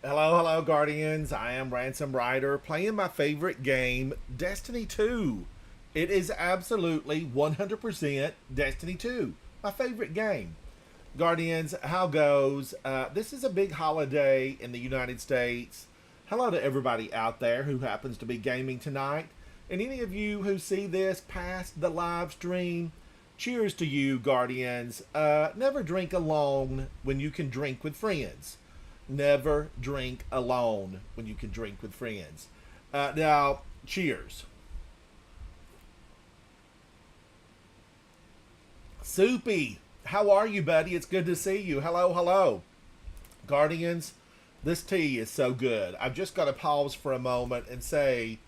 Hello, Guardians. I am Ransom Rider playing my favorite game, Destiny 2. It is absolutely 100% Destiny 2, my favorite game. Guardians, how goes? This is a big holiday in the United States. Hello to everybody out there who happens to be gaming tonight. And any of you who see this past the live stream, cheers to you, Guardians. Never drink alone when you can drink with friends. Never drink alone when you can drink with friends. Now, cheers. Soupy, how are you, buddy? It's good to see you. Hello. Guardians, this tea is so good. I've just got to pause for a moment and say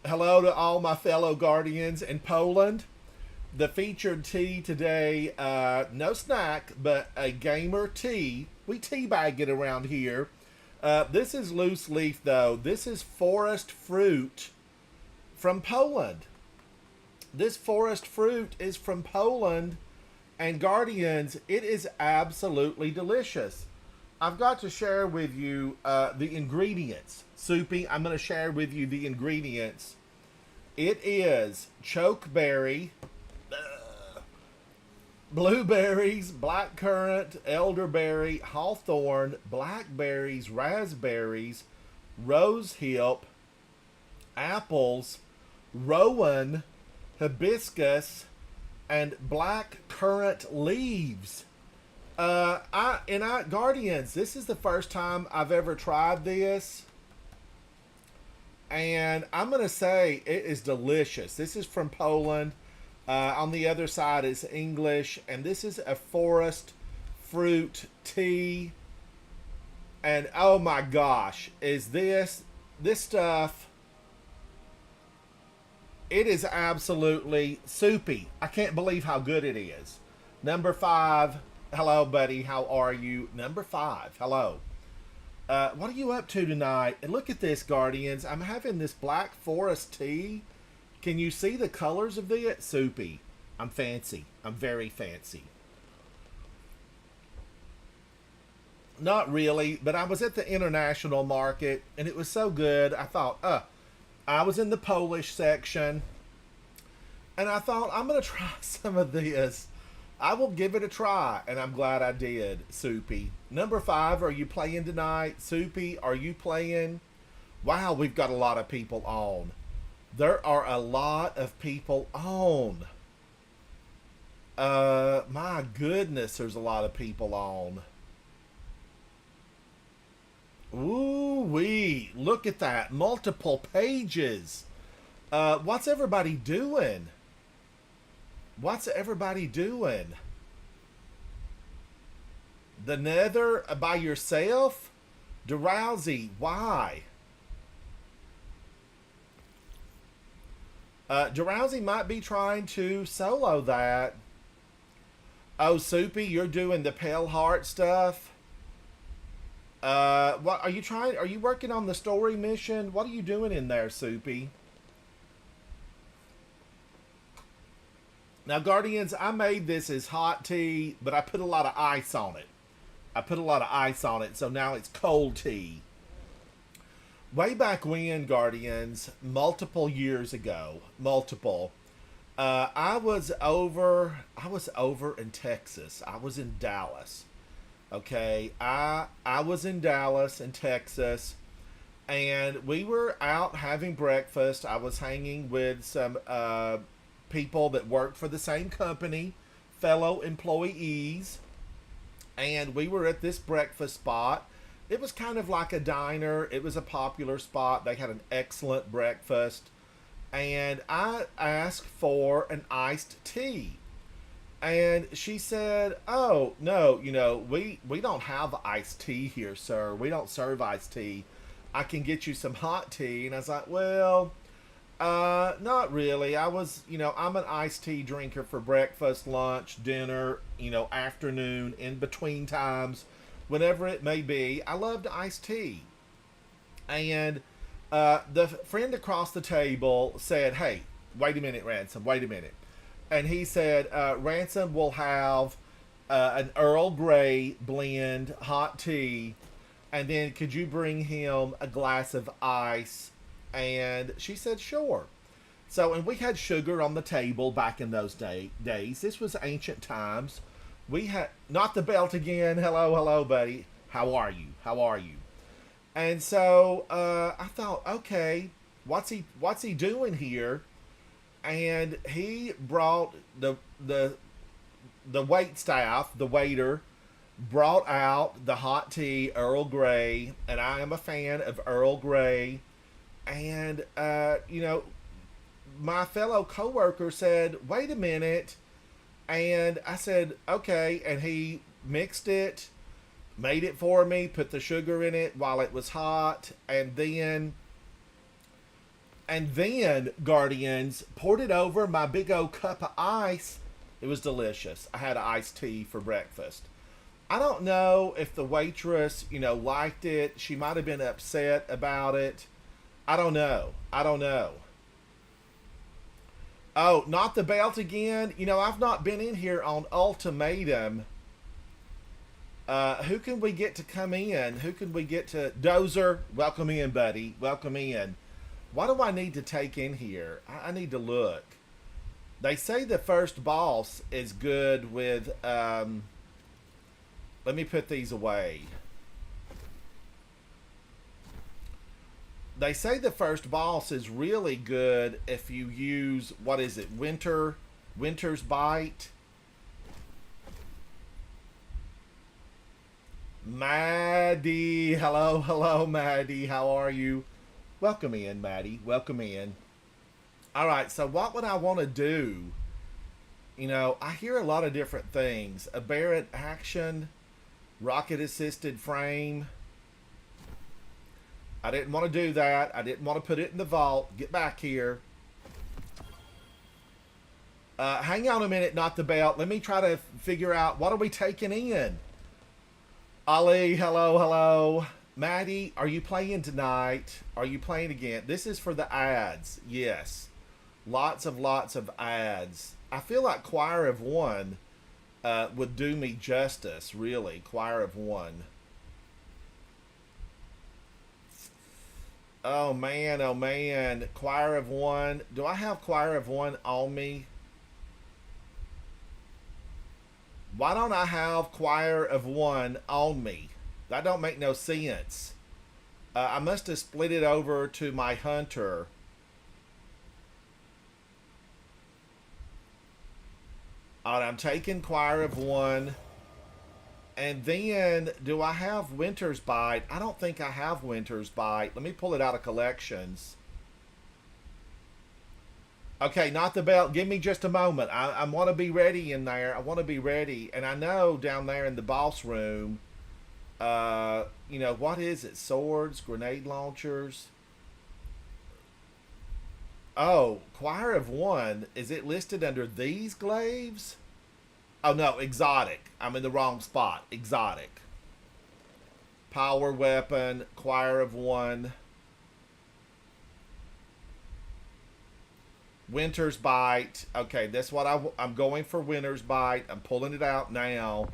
hello to all my fellow Guardians in Poland. The featured tea today, no snack, but a gamer tea. We teabag it around here. This is loose leaf, though. This is forest fruit from Poland. This forest fruit is from Poland, and Guardians, it is absolutely delicious. I've got to share with you the ingredients. Soupy, I'm going to share with you the ingredients. It is chokeberry, blueberries, blackcurrant, elderberry, hawthorn, blackberries, raspberries, rosehip, apples, rowan, hibiscus, and black currant leaves. Guardians, this is the first time I've ever tried this, and I'm gonna say it is delicious. This is from Poland. On the other side is English, and this is a forest fruit tea. And oh my gosh, is this stuff? It is absolutely soupy. I can't believe how good it is. Number 5, hello, buddy. How are you? Number 5, hello. What are you up to tonight? And look at this, Guardians. I'm having this black forest tea. Can you see the colors of it? Soupy. I'm fancy. I'm very fancy. Not really, but I was at the international market and it was so good. I thought, I was in the Polish section and I thought, I'm going to try some of this. I will give it a try, and I'm glad I did, Soupy. Number 5, are you playing tonight? Soupy, are you playing? Wow, we've got a lot of people on. There are a lot of people on. My goodness, there's a lot of people on. Ooh wee, look at that. Multiple pages. What's everybody doing? What's everybody doing? The Nether by yourself? Drowsy, why? Drowsy might be trying to solo that. Oh, Soupy, you're doing the Pale Heart stuff. What are you trying? Are you working on the story mission? What are you doing in there, Soupy? Now, Guardians, I made this as hot tea, but I put a lot of ice on it. So now it's cold tea. Way back when, Guardians, multiple years ago, I was over in Texas. I was in Dallas. Okay, I was in Dallas in Texas, and we were out having breakfast. I was hanging with some people that worked for the same company, fellow employees, and we were at this breakfast spot. It was kind of like a diner. It was a popular spot. They had an excellent breakfast, and I asked for an iced tea. And she said, "Oh, no, we don't have iced tea here, sir. We don't serve iced tea. I can get you some hot tea." And I was like, "Well, not really. I'm an iced tea drinker for breakfast, lunch, dinner, afternoon, in between times, whenever it may be. I loved iced tea." And the friend across the table said, "Hey, wait a minute, Ransom, wait a minute." And he said, Ransom will have an Earl Grey blend hot tea And then could you bring him a glass of ice? And she said, sure. So, and we had sugar on the table back in those days. This was ancient times. We had, not the belt again. Hello, hello, buddy. How are you? How are you? And so I thought, okay, what's he doing here? And he brought the wait staff, the waiter, brought out the hot tea, Earl Grey, and I am a fan of Earl Grey. And my fellow coworker said, "Wait a minute," and I said, "Okay," and he mixed it, made it for me, put the sugar in it while it was hot, and then Guardians poured it over my big old cup of ice. It was delicious. I had iced tea for breakfast. I don't know if the waitress, liked it. She might have been upset about it. I don't know. I don't know. Oh, not the belt again. I've not been in here on Ultimatum. Who can we get to come in? Who can we get to? Dozer, welcome in, buddy. Welcome in. What do I need to take in here? I need to look. They say the first boss is good with. Let me put these away. They say the first boss is really good if you use, what is it, Winter's Bite. Maddie, hello, Maddie, how are you? Welcome in, Maddie, welcome in. All right, so what would I want to do? I hear a lot of different things. A Barrett action, rocket assisted frame. I didn't want to do that. I didn't want to put it in the vault. Get back here. Hang on a minute, not the belt. Let me try to figure out, what are we taking in? Ali, hello, hello. Maddie, are you playing tonight? Are you playing again? This is for the ads. Yes. Lots of ads. I feel like Choir of One would do me justice, really. Choir of One. Oh man, Choir of One. Do I have Choir of One on me? Why don't I have Choir of One on me? That don't make no sense. I must have split it over to my Hunter. Alright, I'm taking Choir of One. And then, do I have Winter's Bite? I don't think I have Winter's Bite. Let me pull it out of collections. Okay, not the belt. Give me just a moment. I want to be ready in there. I want to be ready. And I know down there in the boss room, what is it? Swords, grenade launchers. Oh, Choir of One. Is it listed under these glaives? Oh, no, exotic. I'm in the wrong spot. Exotic. Power weapon, Choir of One. Winter's Bite. Okay, that's what I'm going for. Winter's Bite. I'm pulling it out now.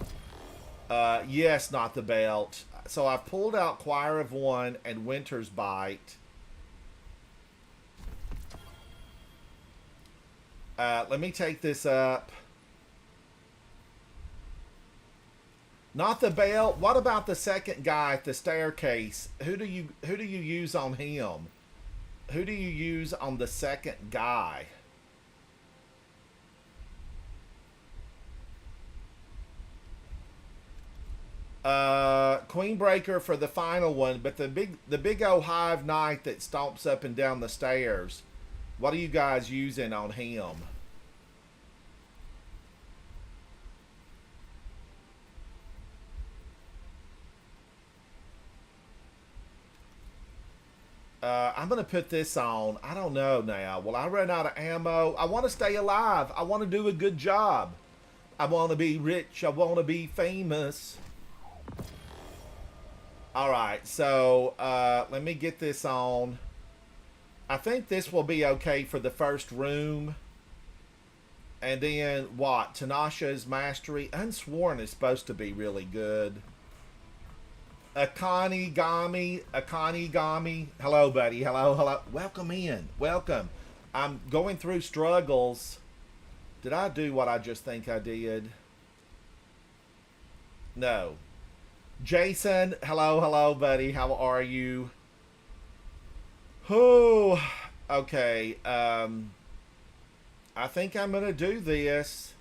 Yes, not the belt. So I've pulled out Choir of One and Winter's Bite. Let me take this up. Not the belt. What about the second guy at the staircase? Who do you use on him? Who do you use on the second guy? Queenbreaker for the final one, but the big old hive knight that stomps up and down the stairs. What are you guys using on him? I'm going to put this on. I don't know now. Will I run out of ammo? I want to stay alive. I want to do a good job. I want to be rich. I want to be famous. Alright, so let me get this on. I think this will be okay for the first room. And then, what? Tanasha's Mastery. Unsworn is supposed to be really good. Akani Gami. Hello, buddy. Hello, hello. Welcome in. Welcome. I'm going through struggles. Did I do what I just think I did? No. Jason, hello, hello, buddy. How are you? Oh, okay. I think I'm gonna do this.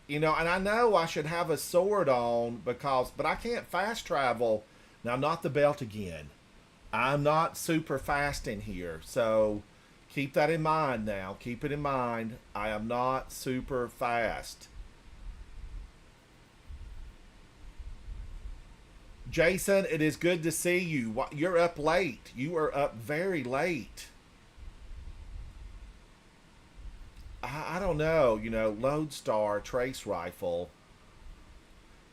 And I know I should have a sword on but I can't fast travel. Now, not the belt again. I'm not super fast in here, so keep that in mind now. Keep it in mind. I am not super fast. Jason, it is good to see you. You're up late. You are up very late. I don't know. Lodestar trace rifle.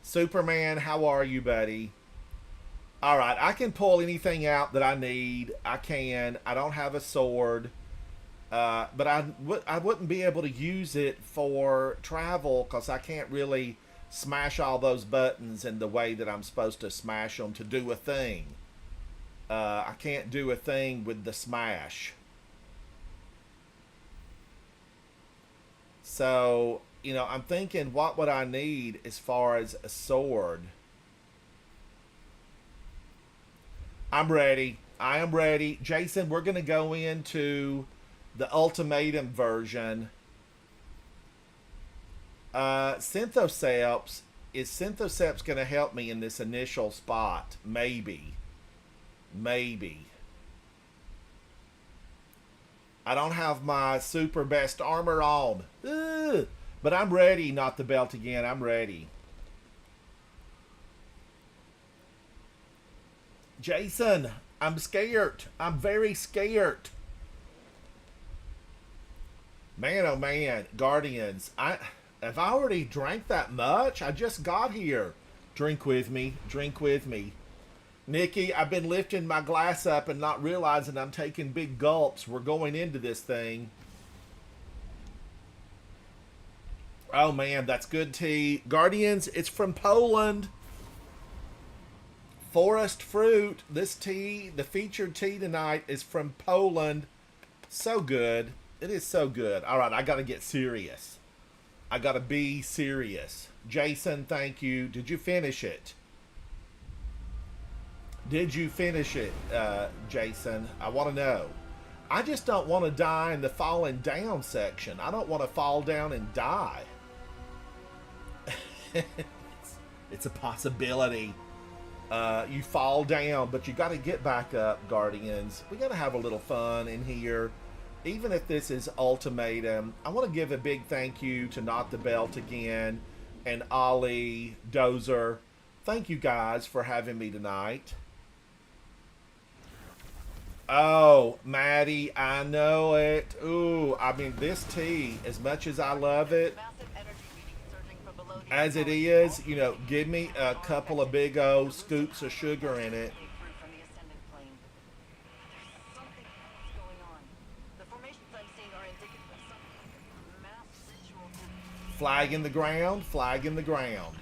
Superman, how are you, buddy? All right, I can pull anything out that I need. I can. I don't have a sword, but I wouldn't be able to use it for travel because I can't really smash all those buttons in the way that I'm supposed to smash them to do a thing. I can't do a thing with the smash. So, I'm thinking, what would I need as far as a sword? I'm ready. I am ready. Jason, we're going to go into the ultimatum version. Synthoceps. Is Synthoceps going to help me in this initial spot? Maybe. Maybe. I don't have my super best armor on. Ugh. But I'm ready. Not the belt again. I'm ready. Jason, I'm scared. I'm very scared. Man, oh man, Guardians. Have I already drank that much? I just got here. Drink with me. Drink with me. Nikki, I've been lifting my glass up and not realizing I'm taking big gulps. We're going into this thing. Oh man, that's good tea. Guardians, it's from Poland. Forest fruit. This tea, the featured tea tonight, is from Poland. So good. It is so good. All right, I got to get serious. I got to be serious. Jason, thank you. Did you finish it? Did you finish it, Jason? I want to know. I just don't want to die in the falling down section. I don't want to fall down and die. It's a possibility. You fall down, but you got to get back up, Guardians. We got to have a little fun in here. Even if this is ultimatum, I want to give a big thank you to Not the Belt again and Ollie, Dozer. Thank you guys for having me tonight. Oh, Maddie, I know it. Ooh, I mean, this tea, as much as I love it, as it is, give me a couple of big old scoops of sugar in it. Flag in the ground, flag in the ground.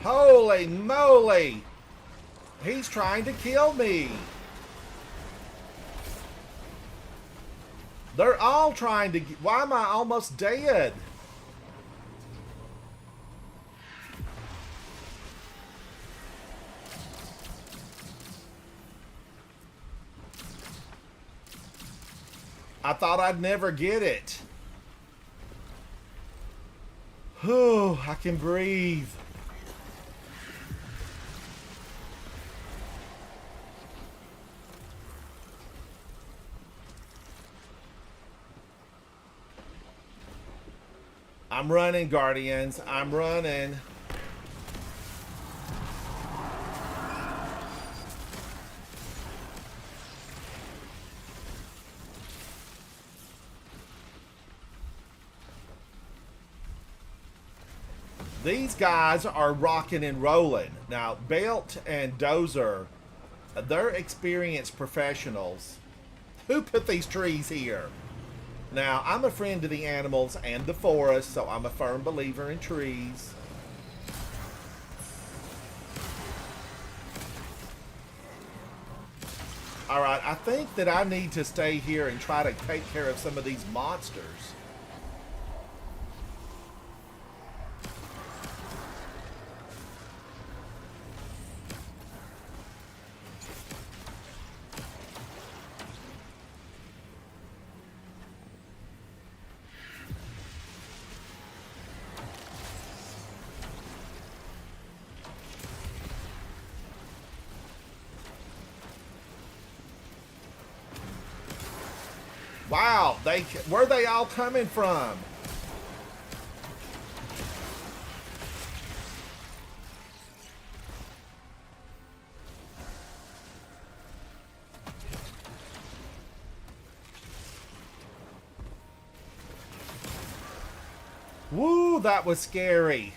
Holy moly! He's trying to kill me. They're all trying to... Why am I almost dead? I thought I'd never get it. Whew, I can breathe. I'm running, Guardians. I'm running. These guys are rocking and rolling. Now, Belt and Dozer, they're experienced professionals. Who put these trees here? Now, I'm a friend of the animals and the forest, so I'm a firm believer in trees. Alright, I think that I need to stay here and try to take care of some of these monsters. Wow, where they all coming from? Woo, that was scary.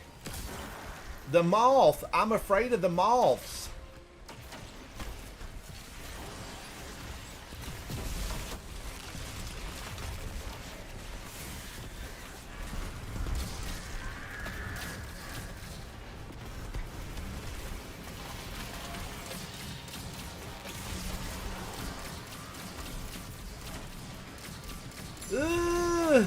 The moth. I'm afraid of the moths. Ugh.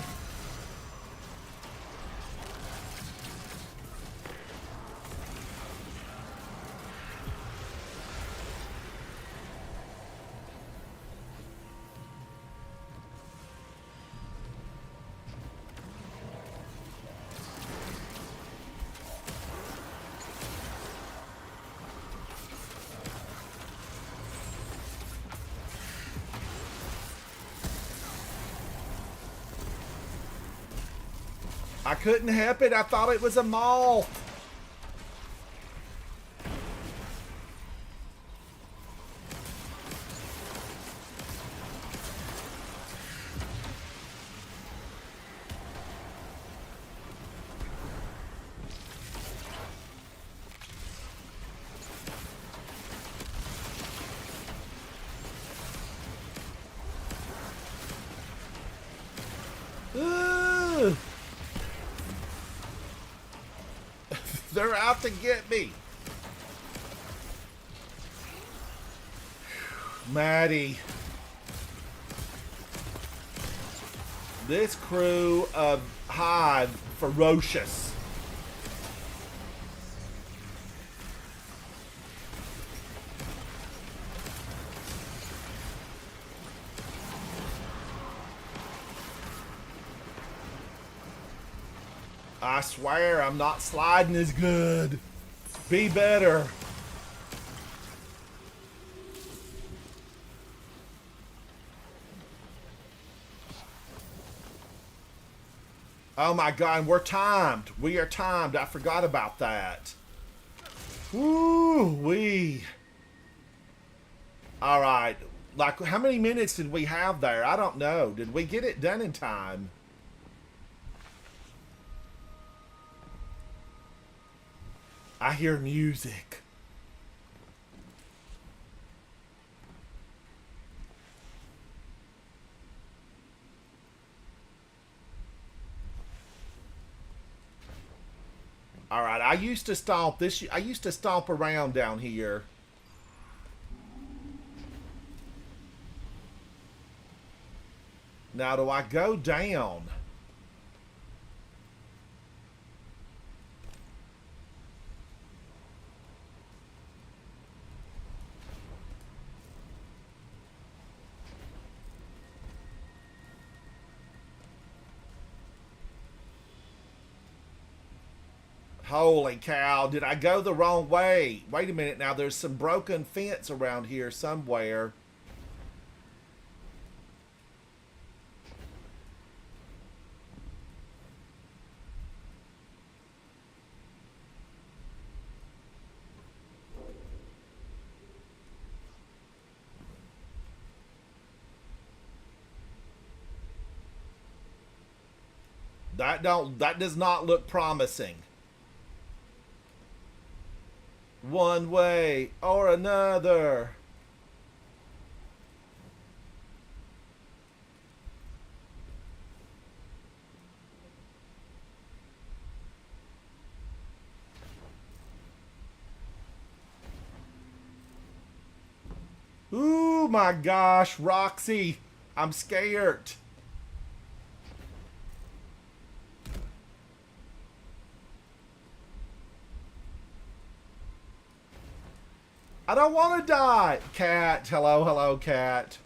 I couldn't help it. I thought it was a moth. Ugh. They're out to get me. Maddie. This crew of Hive ferocious. I swear I'm not sliding as good. Be better. Oh my god, we're timed. We are timed. I forgot about that. Woo wee. Alright. Like, how many minutes did we have there? I don't know. Did we get it done in time? I hear music. All right, I used to stomp this. I used to stomp around down here. Now, do I go down? Holy cow, did I go the wrong way? Wait a minute now, there's some broken fence around here somewhere. That does not look promising. one way or another. Ooh, my gosh, Roxy, I'm scared. I don't want to die. Cat, hello, hello, Cat.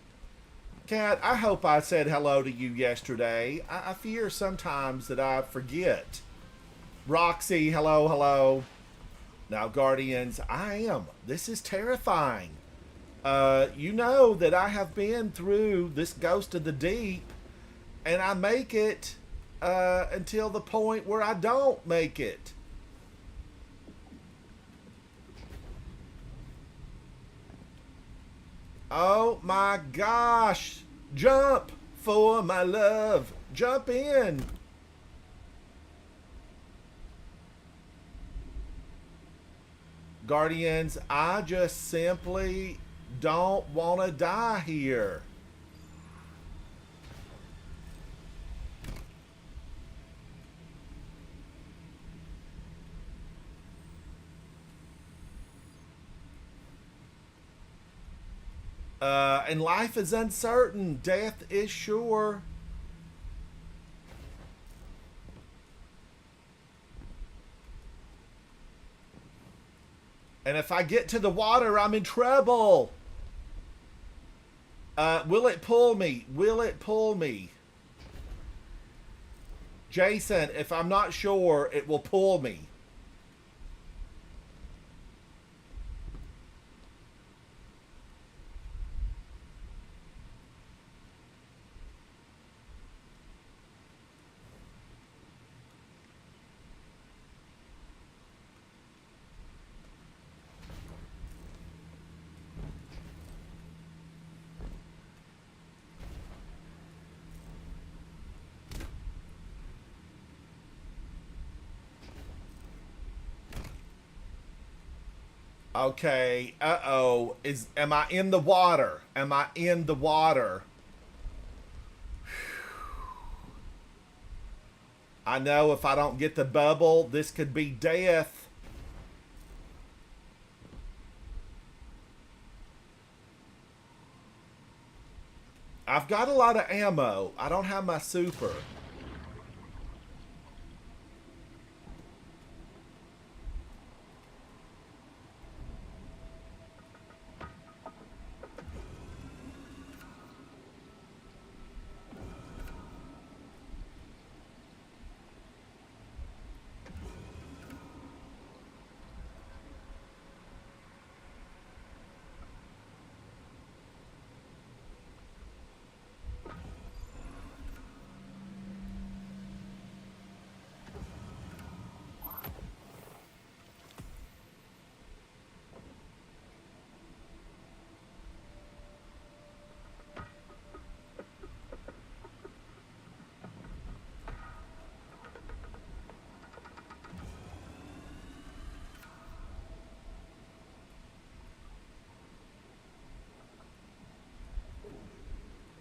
Cat, I hope I said hello to you yesterday. I fear sometimes that I forget. Roxy, hello, hello. Now, Guardians, I am. This is terrifying. You know that I have been through this Ghost of the Deep, and I make it until the point where I don't make it. Oh my gosh! Jump for my love! Jump in! Guardians, I just simply don't want to die here. And life is uncertain. Death is sure. And if I get to the water, I'm in trouble. Will it pull me? Will it pull me? Jason, if I'm not sure, it will pull me. Okay. Uh-oh. Am I in the water? Am I in the water? I know if I don't get the bubble, this could be death. I've got a lot of ammo. I don't have my super.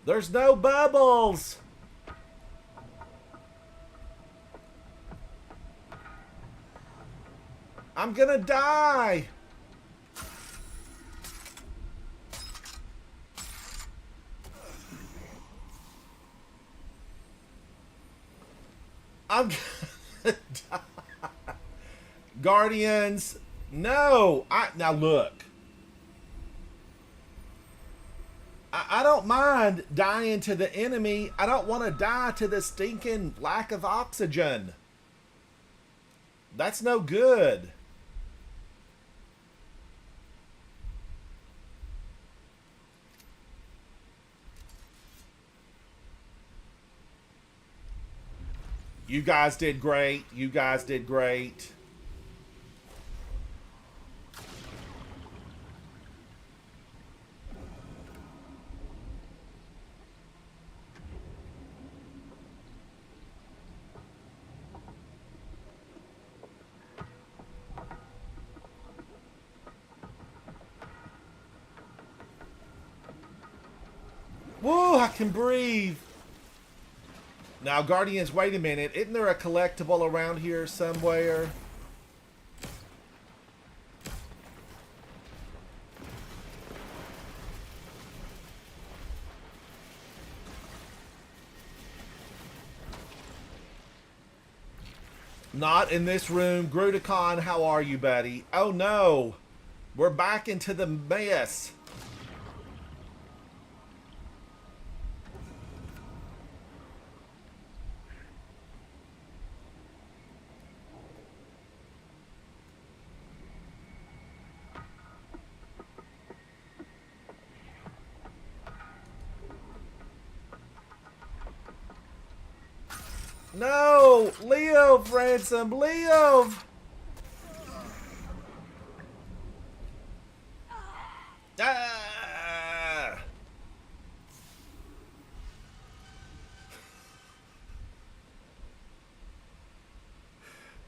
There's no bubbles. I'm gonna die. I'm gonna die. Guardians, no. Now look. I don't mind dying to the enemy. I don't want to die to the stinking lack of oxygen. That's no good. You guys did great. You guys did great. Woo, I can breathe. Now, Guardians, wait a minute. Isn't there a collectible around here somewhere? Not in this room. Grudicon, how are you, buddy? Oh, no. We're back into the mess. No! Live, Ransom! Live! Ah!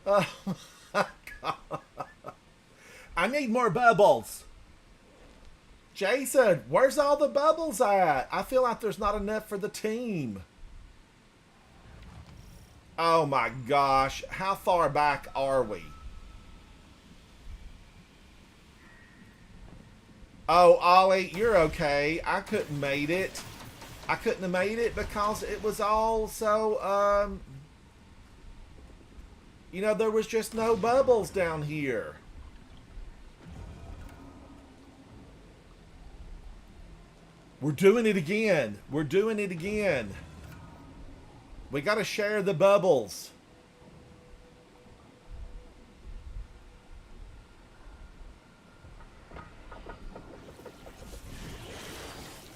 Oh my god. I need more bubbles. Jason, where's all the bubbles at? I feel like there's not enough for the team. Oh my gosh. How far back are we? Oh, Ollie, you're okay. I couldn't made it. I couldn't have made it because it was all so, you know, there was just no bubbles down here. We're doing it again. We're doing it again. We got to share the bubbles.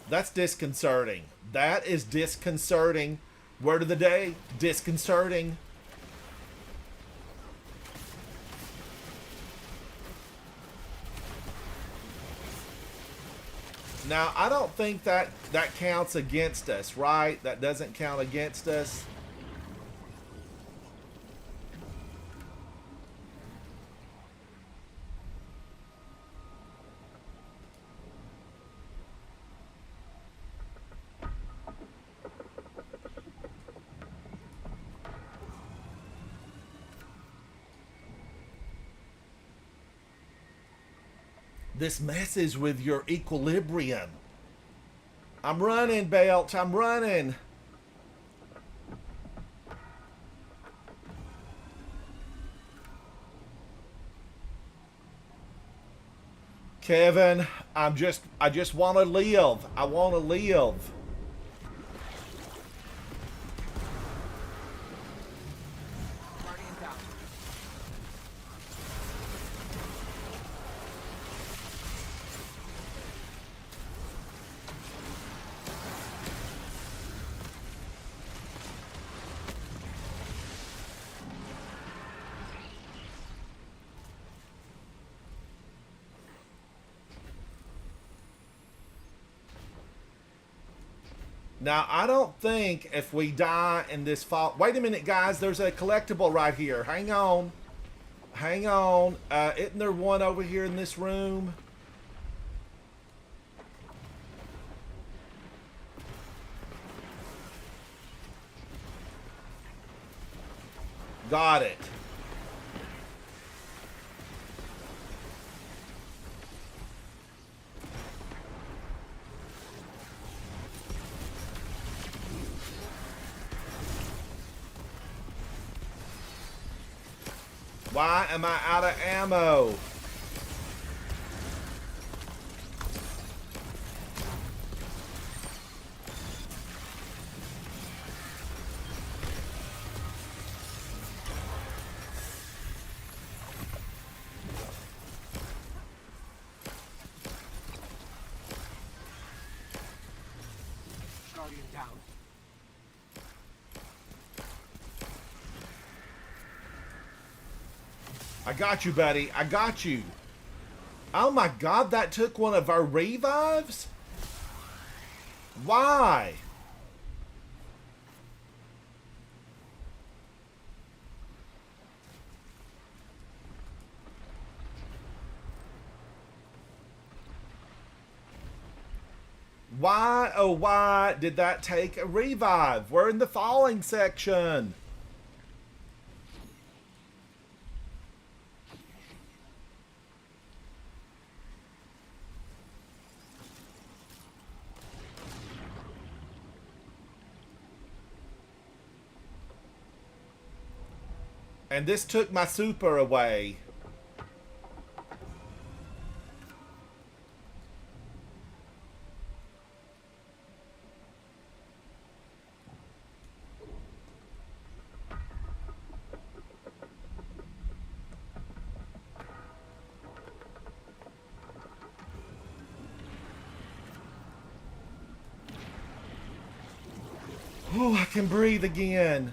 That's disconcerting. That is disconcerting. Word of the day, disconcerting. Now, I don't think that counts against us, right? That doesn't count against us. This messes with your equilibrium. I'm running, Belt. I'm running. Kevin, I just want to live. I want to live. Now, I don't think if we die in this fall... Wait a minute, guys. There's a collectible right here. Hang on. Hang on. Isn't there one over here in this room? Got it. Why am I out of ammo? Guardian down. I got you, buddy. I got you. Oh my god, that took one of our revives? Why? Why, oh why, did that take a revive? We're in the falling section. And this took my super away. Oh, I can breathe again.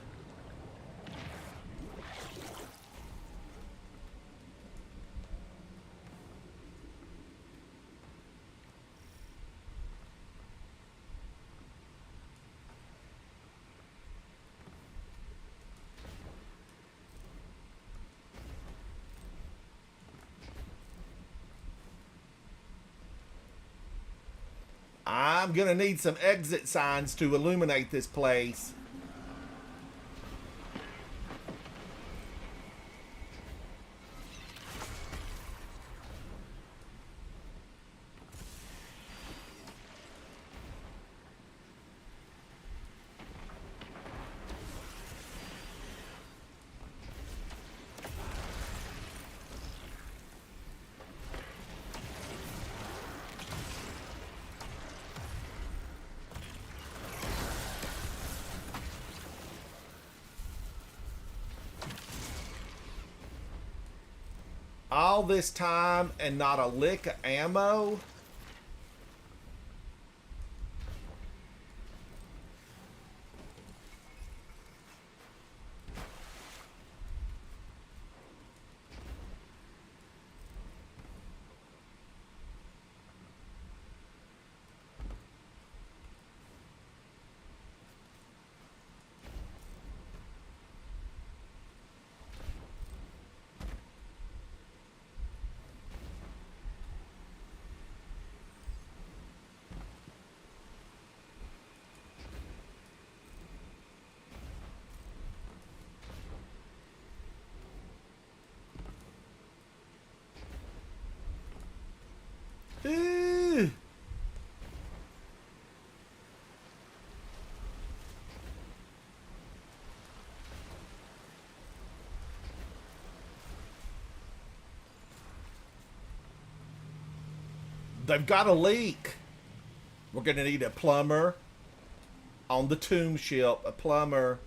I'm gonna need some exit signs to illuminate this place. All this time and not a lick of ammo? Ew. They've got a leak. We're gonna need a plumber on the tomb ship. A plumber.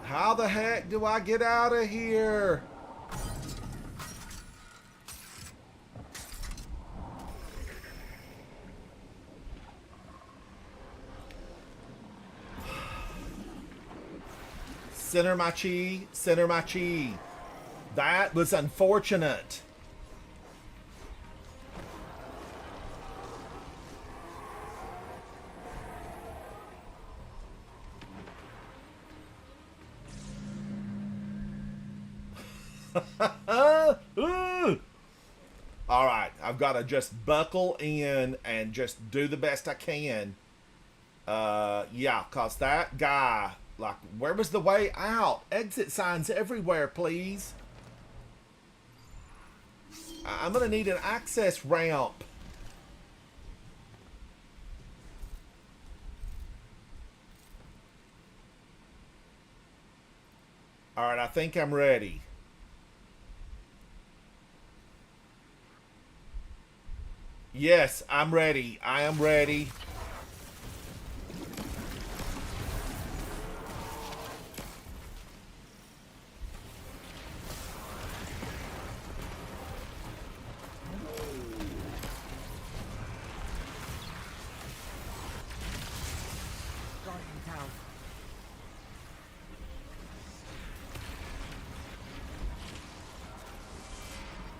How the heck do I get out of here? Center my chi, center my chi. That was unfortunate. All right, I've got to just buckle in and just do the best I can. Yeah, cause that guy, like, where was the way out? Exit signs everywhere, please. I'm gonna need an access ramp. All right, I think I'm ready. Yes, I'm ready. I am ready.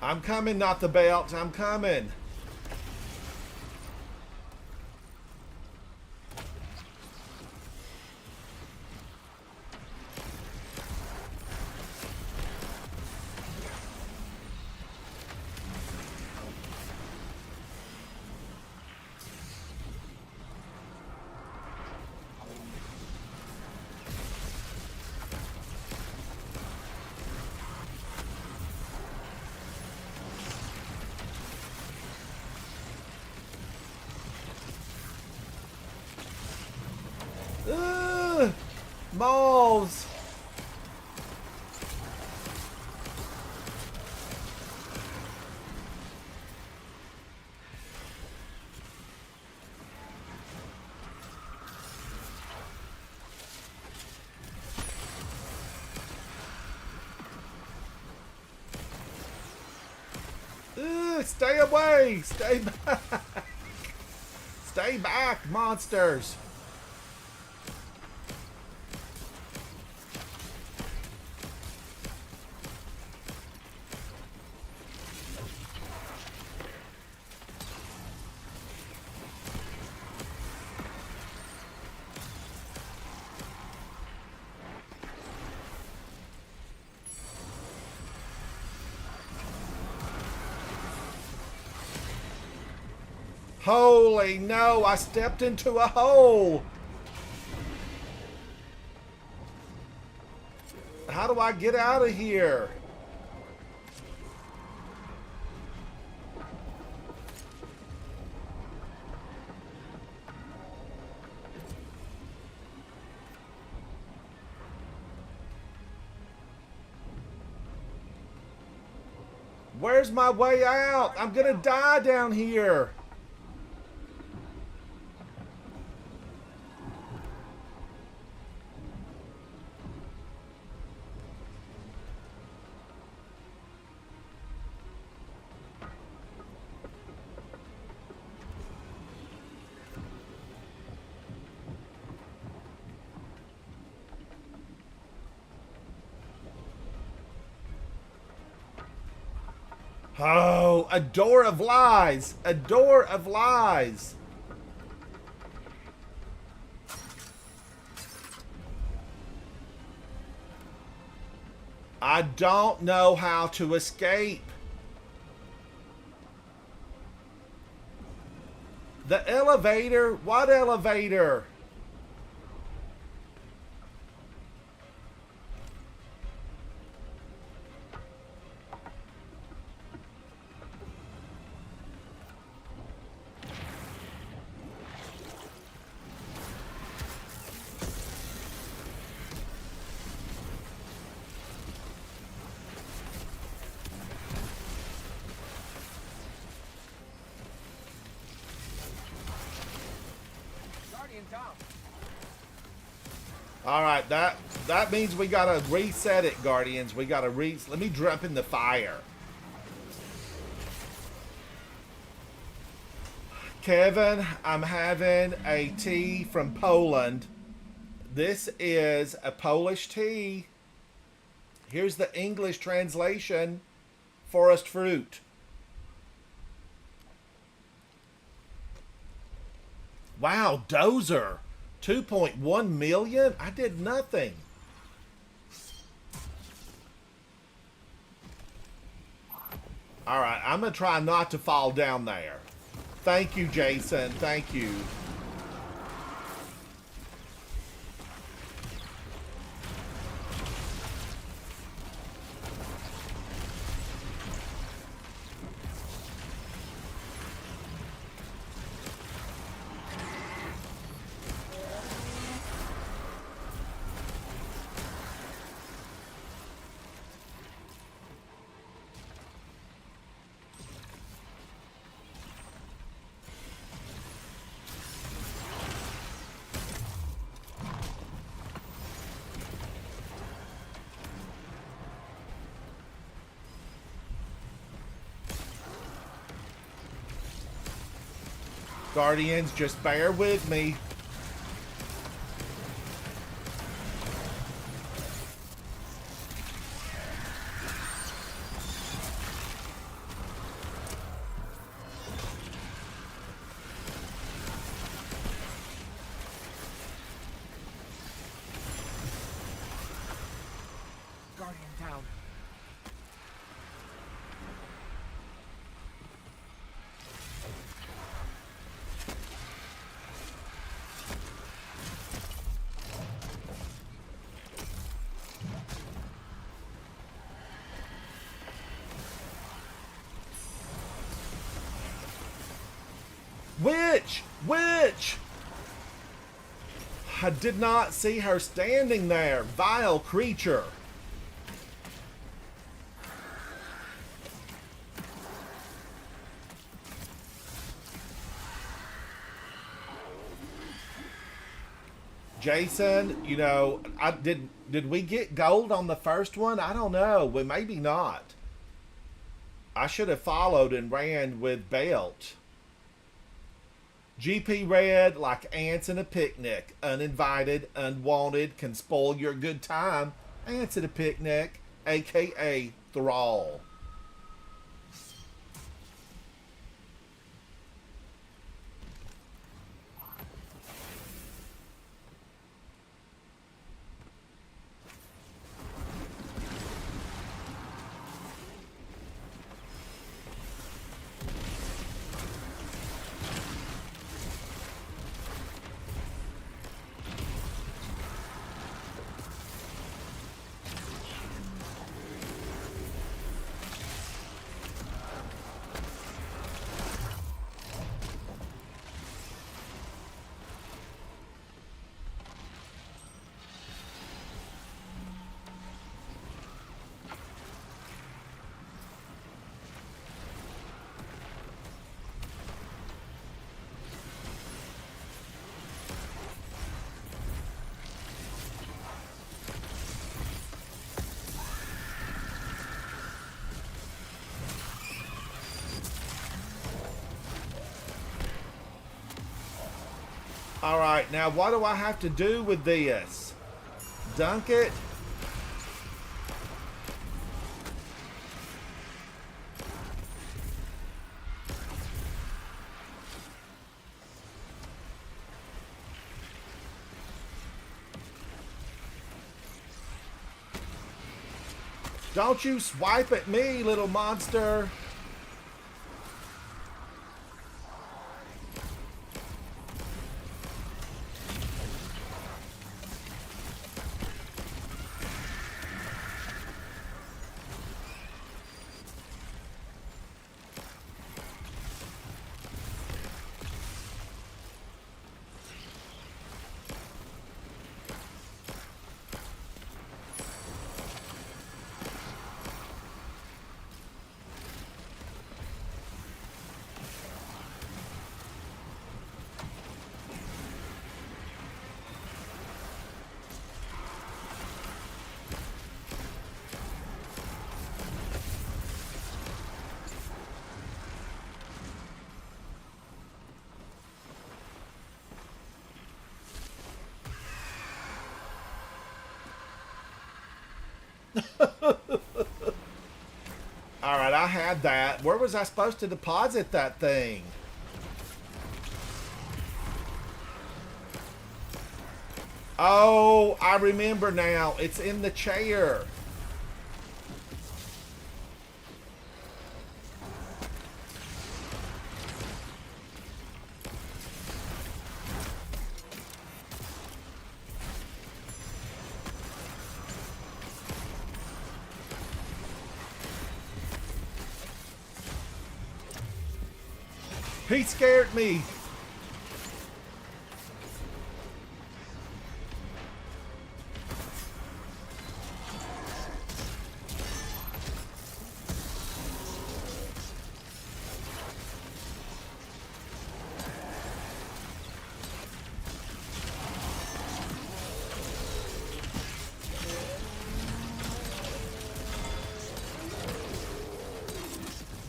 I'm coming, not the belt. I'm coming. Ugh, malls. Ugh, stay away. Stay back. Stay back, monsters. Holy no, I stepped into a hole. How do I get out of here? Where's my way out? I'm gonna die down here. Oh, a door of lies. A door of lies. I don't know how to escape. The elevator? What elevator? Guardian down. All right, that means we gotta reset it, Guardians. We gotta let me jump in the fire. Kevin, I'm having a tea from Poland. This is a Polish tea. Here's the English translation. Forest fruit. Wow, Dozer. 2.1 million? I did nothing. All right, I'm going to try not to fall down there. Thank you, Jason. Thank you. Guardians, just bear with me. Witch! Witch! I did not see her standing there. Vile creature. Jason, you know, I did we get gold on the first one? I don't know. Well, maybe not. I should have followed and ran with Belt. GP read like ants in a picnic. Uninvited, unwanted, can spoil your good time. Ants at a picnic, aka Thrall. Alright, now what do I have to do with this? Dunk it? Don't you swipe at me, little monster! Alright, I had that. Where was I supposed to deposit that thing? Oh, I remember now. It's in the chair. He scared me.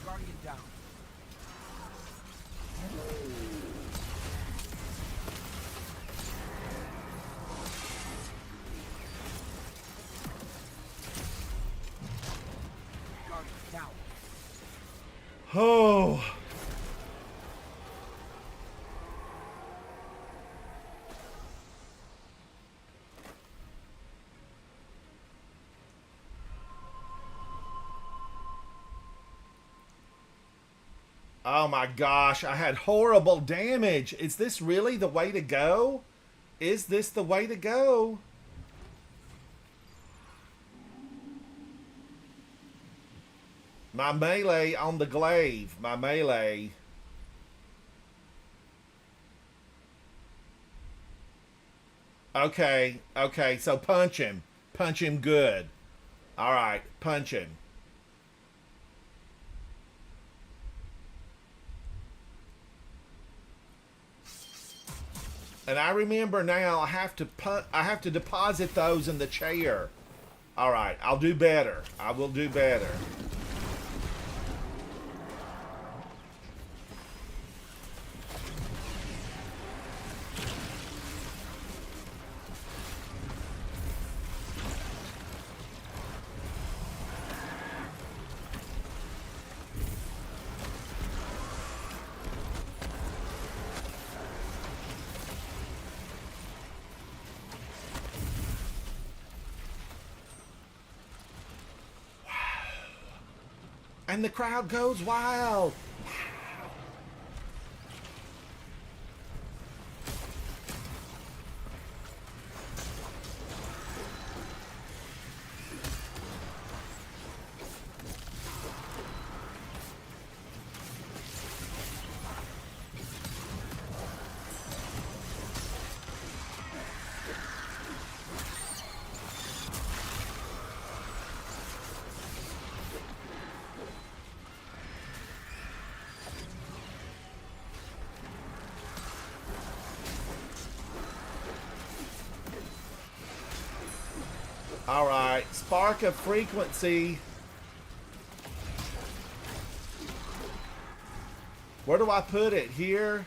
Guardian down. Guardian down. Oh. Oh my gosh, I had horrible damage. Is this really the way to go? Is this the way to go? My melee on the glaive. My melee. Okay, okay, so punch him. Punch him good. All right, punch him. And I remember now I have to deposit those in the chair. All right, I'll do better. I will do better. And the crowd goes wild. All right, spark of frequency. Where do I put it? Here?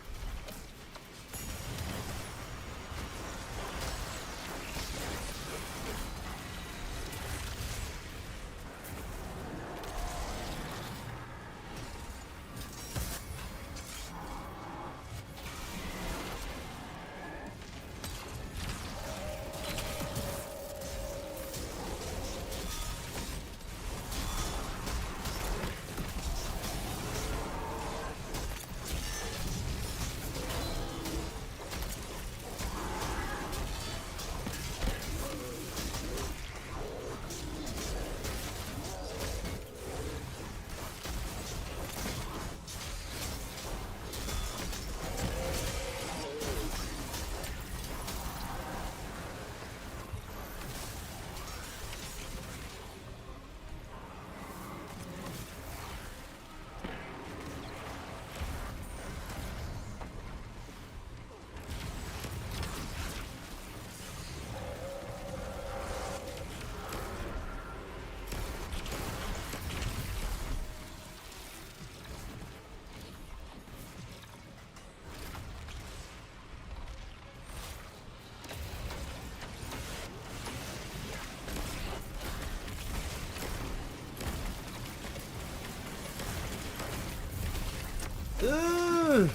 Ugh.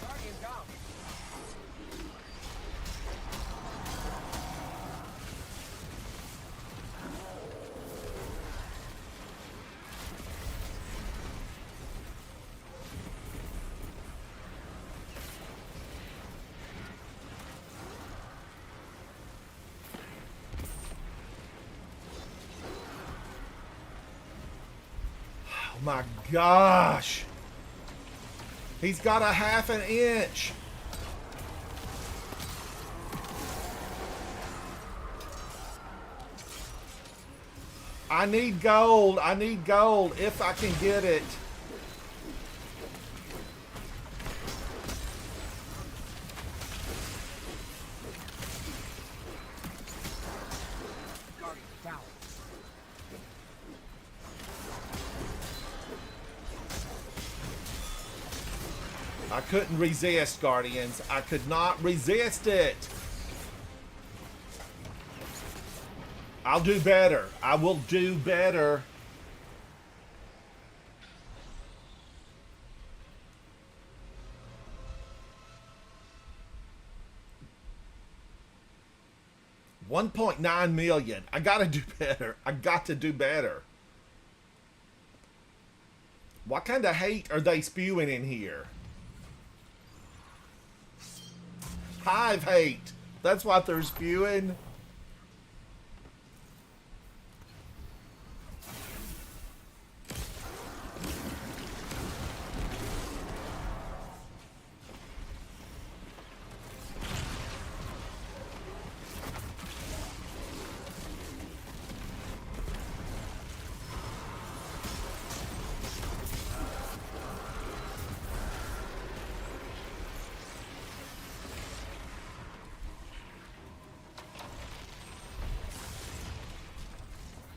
Guardian down. Guardian down. Oh my gosh. He's got a half an inch. I need gold. I need gold if I can get it. Guardian down. I couldn't resist, Guardians. I could not resist it. I'll do better. I will do better. $1.9 million. I gotta do better. I got to do better. What kind of hate are they spewing in here? Hive hate. That's what they're spewing.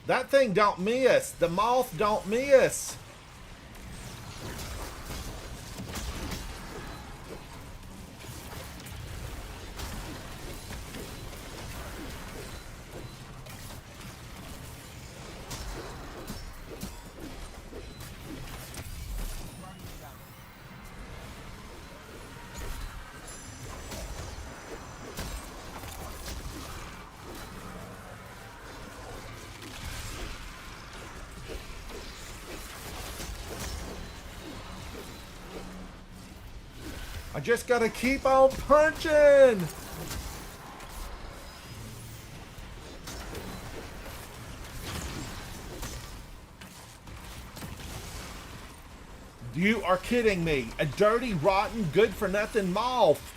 That thing don't miss. The moth don't miss. I just gotta keep on punching. You are kidding me. A dirty, rotten, good-for-nothing moth.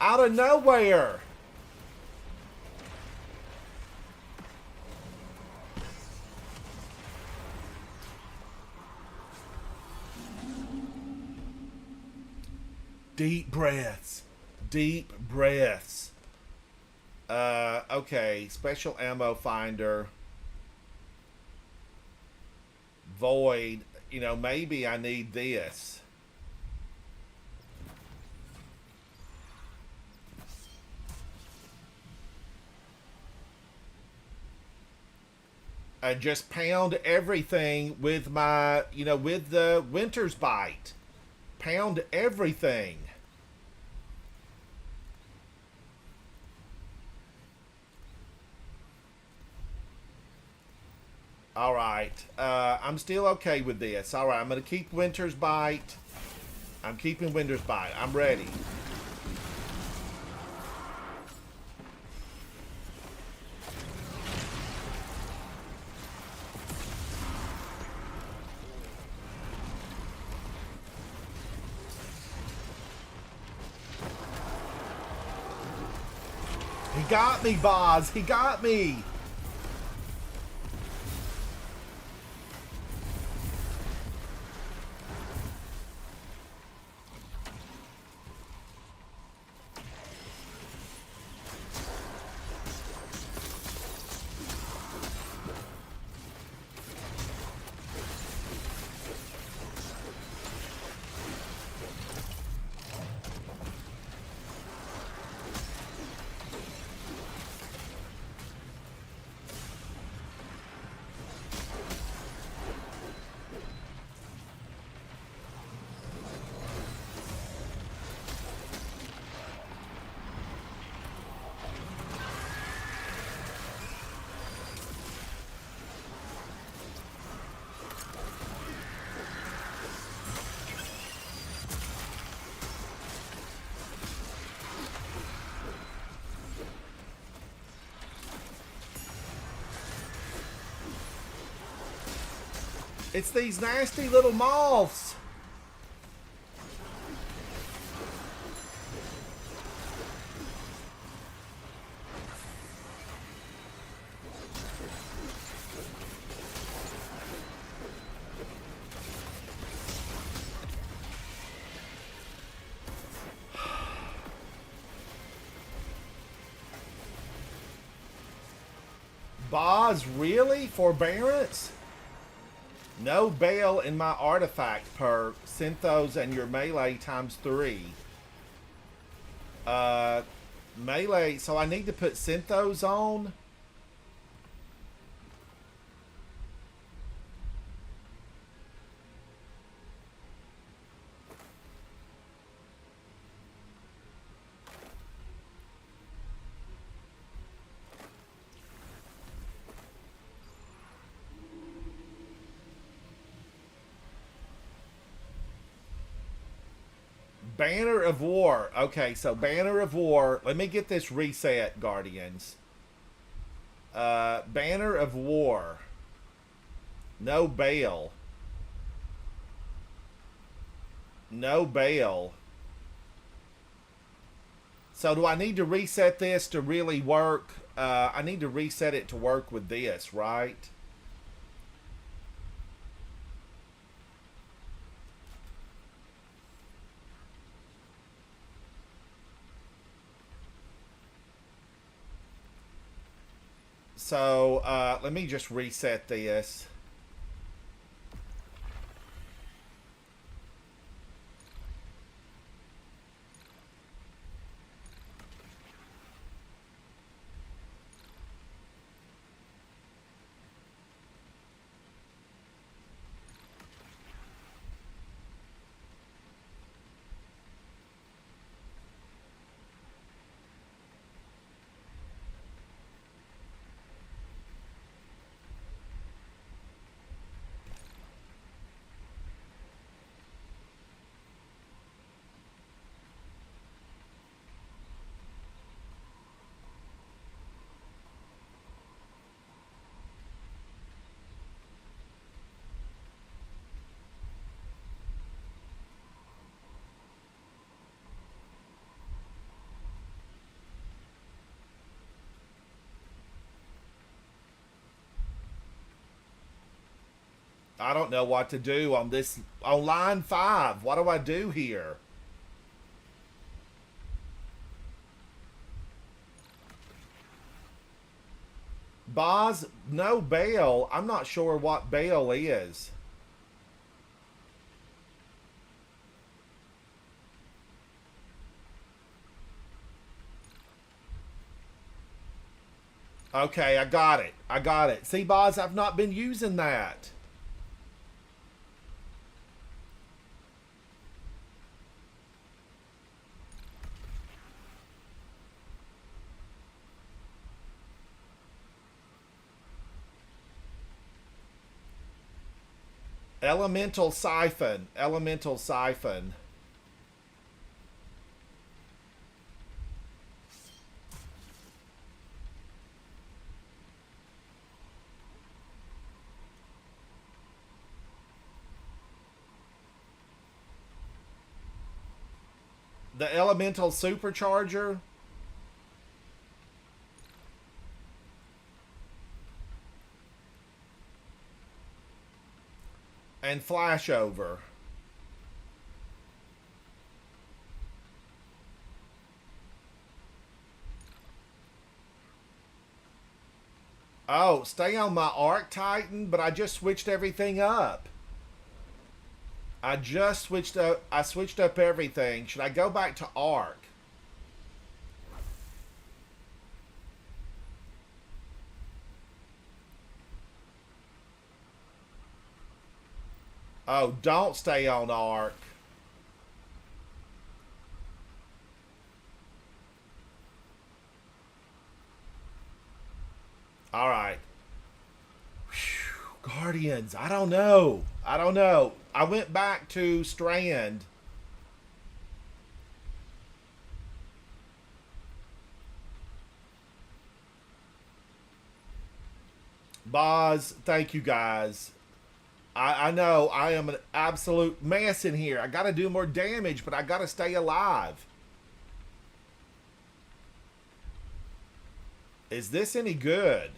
Out of nowhere. Deep breaths. Deep breaths. Okay. Special ammo finder. Void. You know, maybe I need this. I just pound everything with my, with the Winter's Bite. Pound everything. All right. I'm still okay with this. All right. I'm going to keep Winter's Bite. I'm keeping Winter's Bite. I'm ready. He got me, Boz. He got me. It's these nasty little moths. Boz, really? Forbearance? No bail in my artifact perk. Synthos and your melee times 3. Uh, melee. So I need to put Synthos on. Banner of War. Okay, so Banner of War. Let me get this reset, Guardians. Banner of War. No bail. No bail. So do I need to reset this to really work? I need to reset it to work with this, right? So let me just reset this. I don't know what to do on this on line 5. What do I do here? Boz, no bail. I'm not sure what bail is. Okay, I got it. I got it. See, Boz, I've not been using that. Elemental Siphon. Elemental Siphon. The Elemental Supercharger. And Flashover. Oh, stay on my Arc Titan, but I just switched everything up. I switched up everything. Should I go back to Arc? Oh, don't stay on Arc. All right. Whew, Guardians, I don't know. I don't know. I went back to Strand. Boz, thank you guys. I know I am an absolute mess in here. I got to do more damage, but I got to stay alive. Is this any good?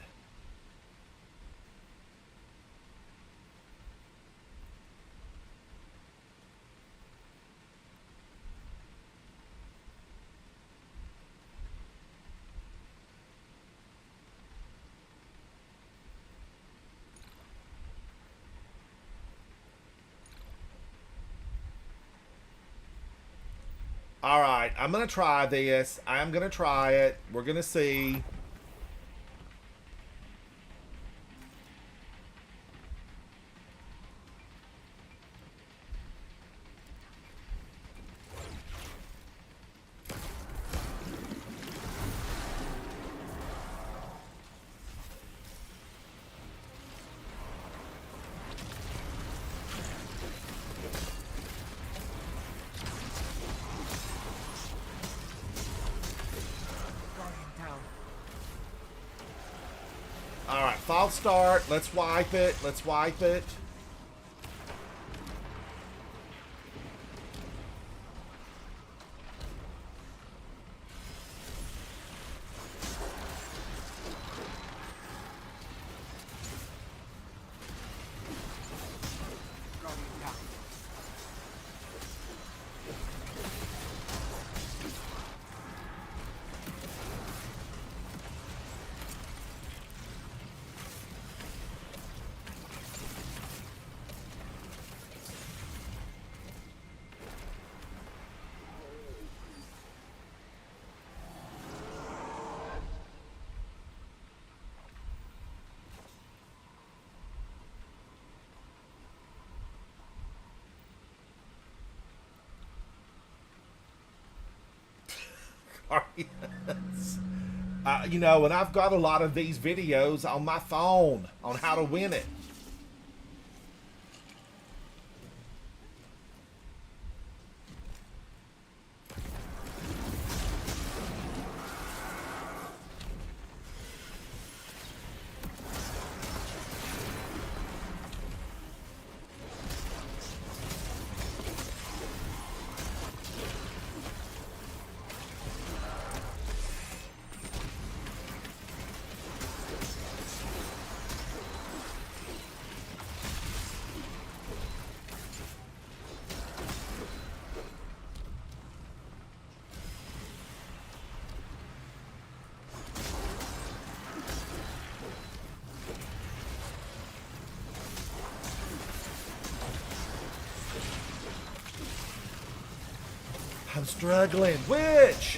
All right, I'm gonna try this. I'm gonna try it. We're gonna see. Guardian down. All right, false start. Let's wipe it. Let's wipe it. Guardian down. Guardians. You know, and I've got a lot of these videos on my phone on how to win it. I'm struggling. Which?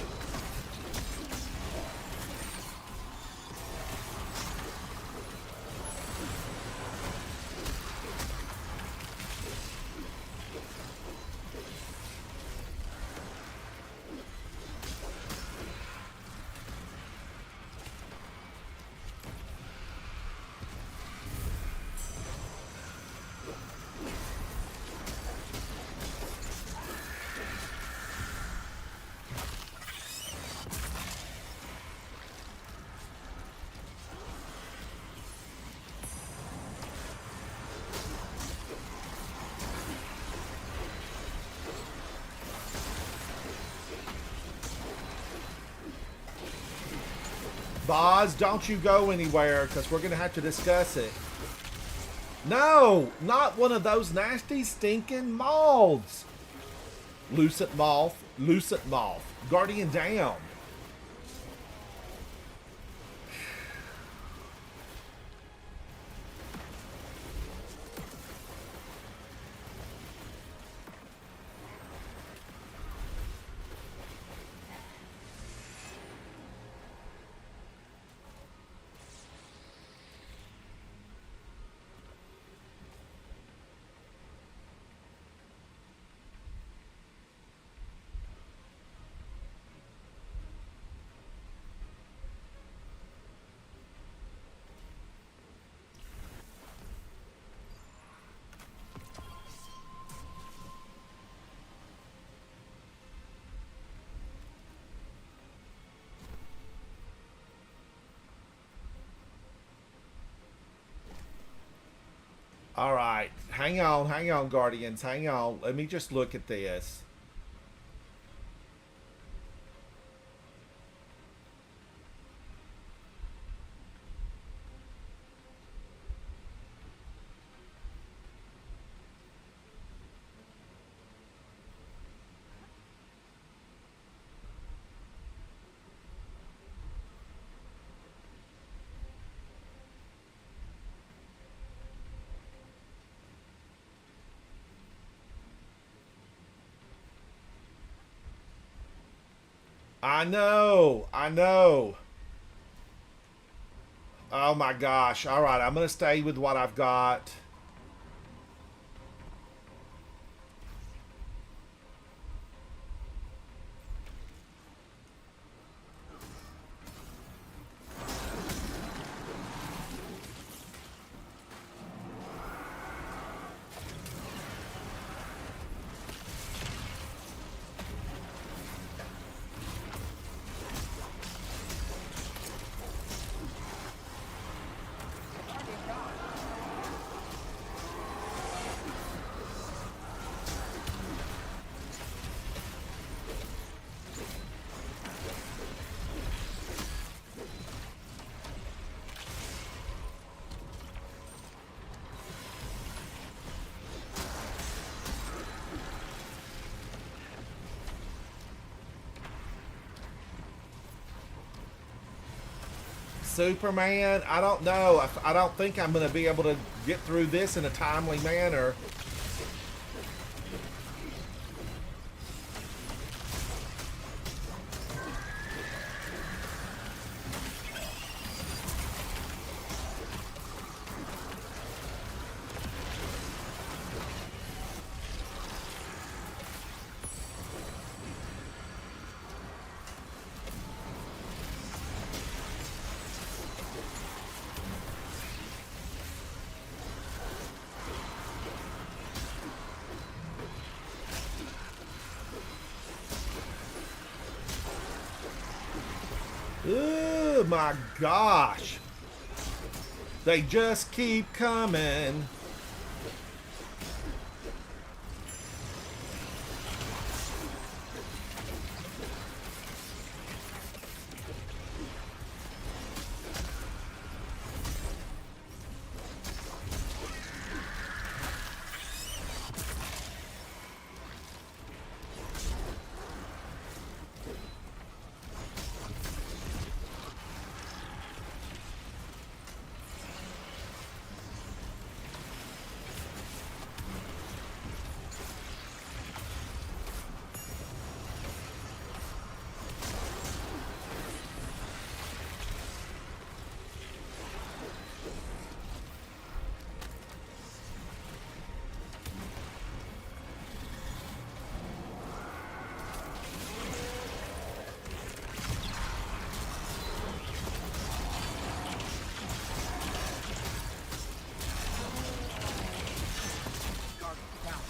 Boz, don't you go anywhere because we're going to have to discuss it. No, not one of those nasty, stinking moths. Lucent moth, lucent moth. Guardian down. All right, hang on, Guardians, hang on. Let me just look at this. I know. I know. Oh my gosh. All right, I'm going to stay with what I've got. Superman, I don't know. I don't think I'm going to be able to get through this in a timely manner. Oh my gosh. They just keep coming. Guardian down.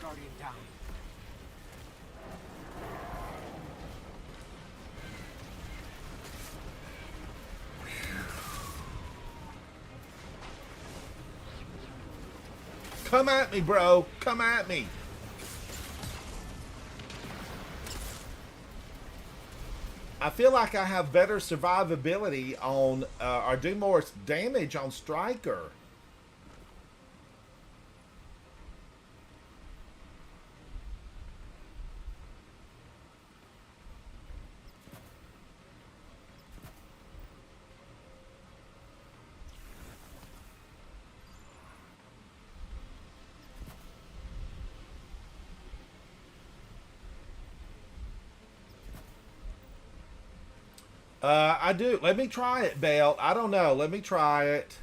Guardian down. Come at me, bro. Come at me. I feel like I have better survivability on, or do more damage on Striker. I do. Let me try it, Belt. I don't know. Let me try it.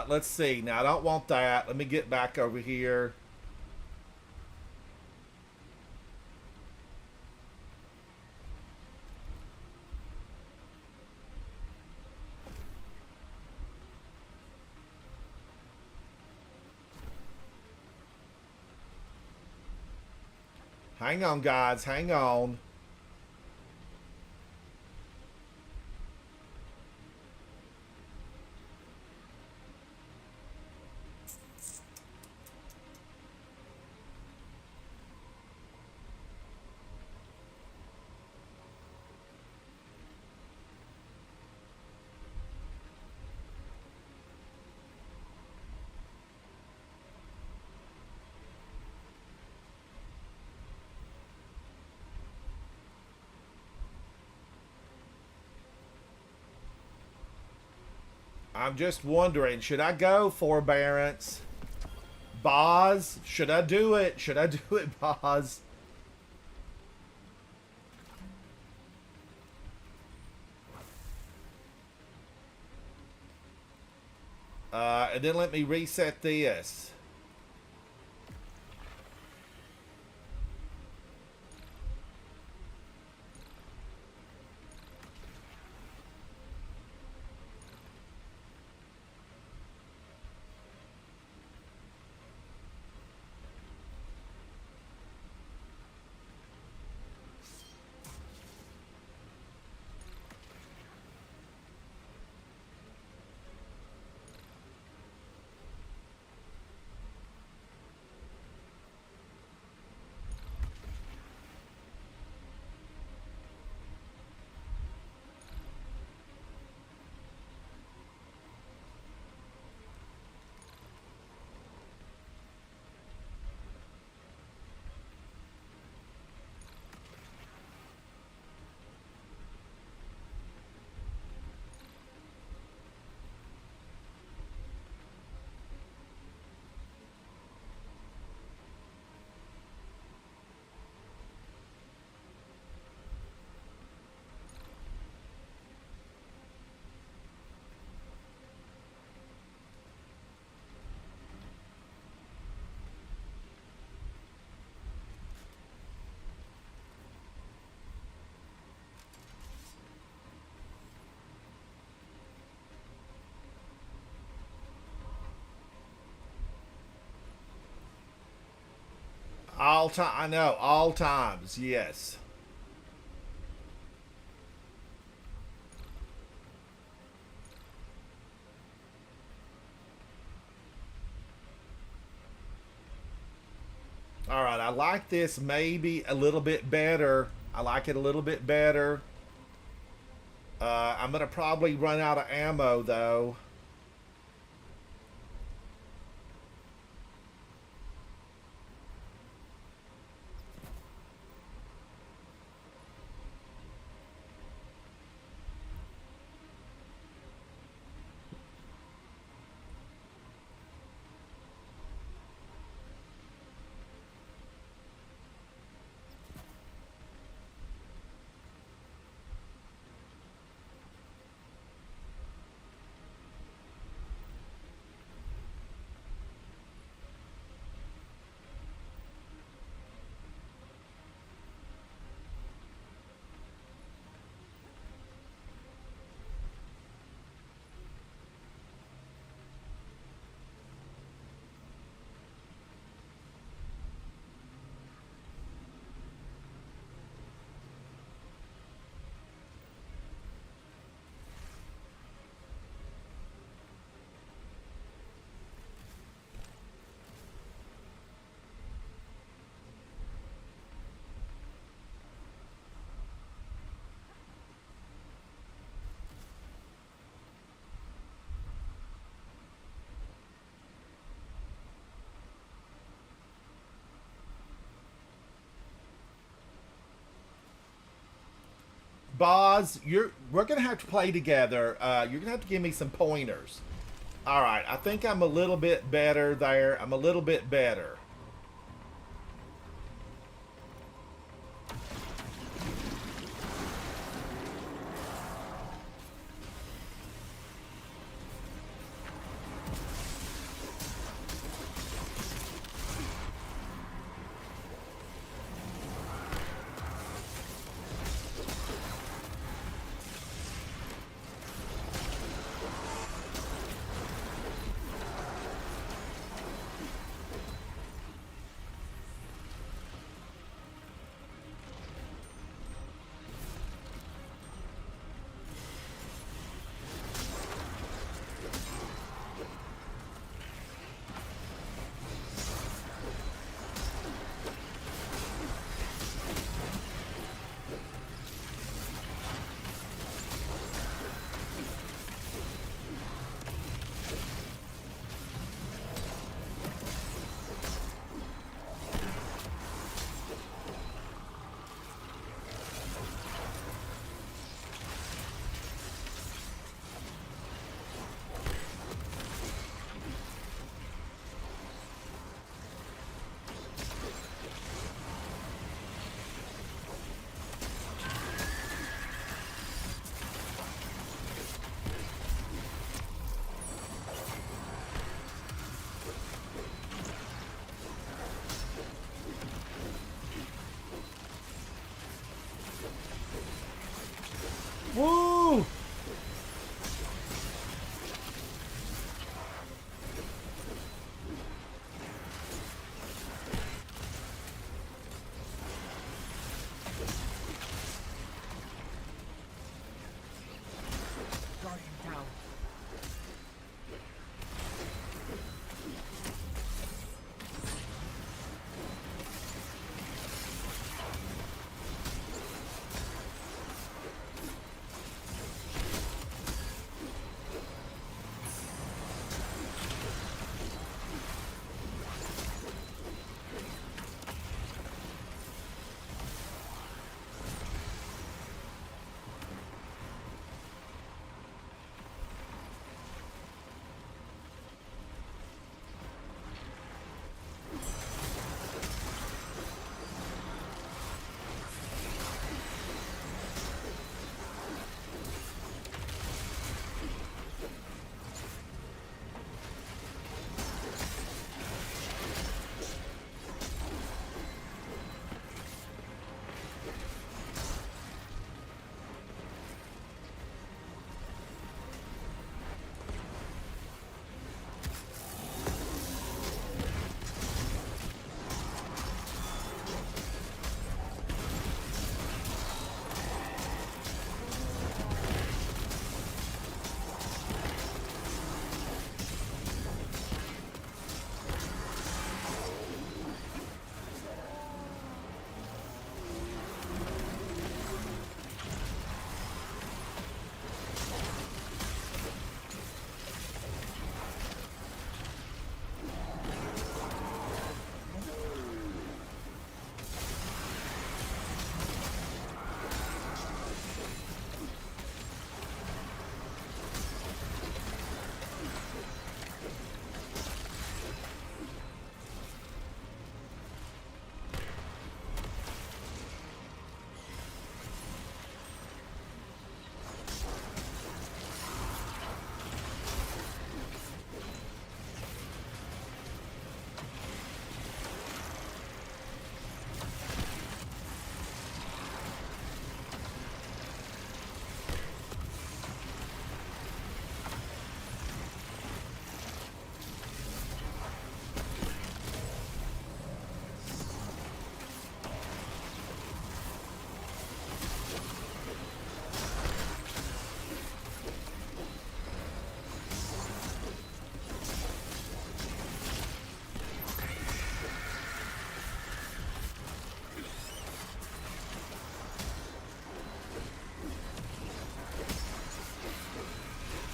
Let's see. Now, I don't want that. Let me get back over here. Hang on, guys. Hang on. I'm just wondering, should I go forbearance? Boz, should I do it? Should I do it, Boz? And then let me reset this. All time, I know, all times, yes. All right, I like this maybe a little bit better. I like it a little bit better. I'm gonna probably run out of ammo though. Boz, we're gonna have to play together. You're gonna have to give me some pointers. All right, I think I'm a little bit better there. I'm a little bit better.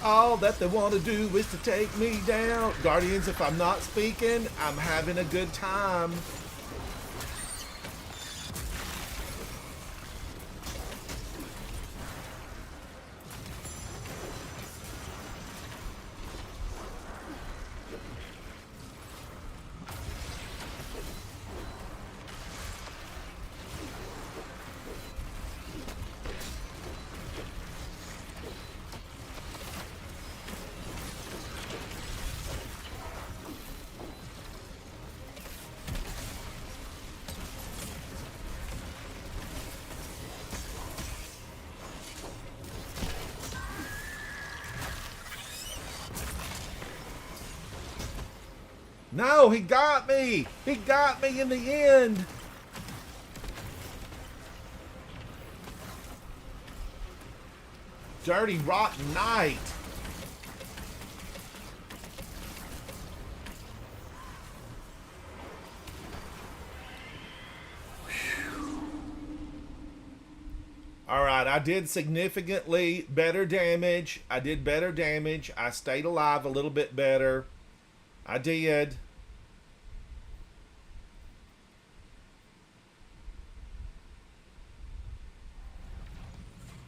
All that they want to do is to take me down. Guardians, if I'm not speaking, I'm having a good time. No, he got me. He got me in the end. Dirty, rotten night. All right, I did significantly better damage. I did better damage. I stayed alive a little bit better. I did.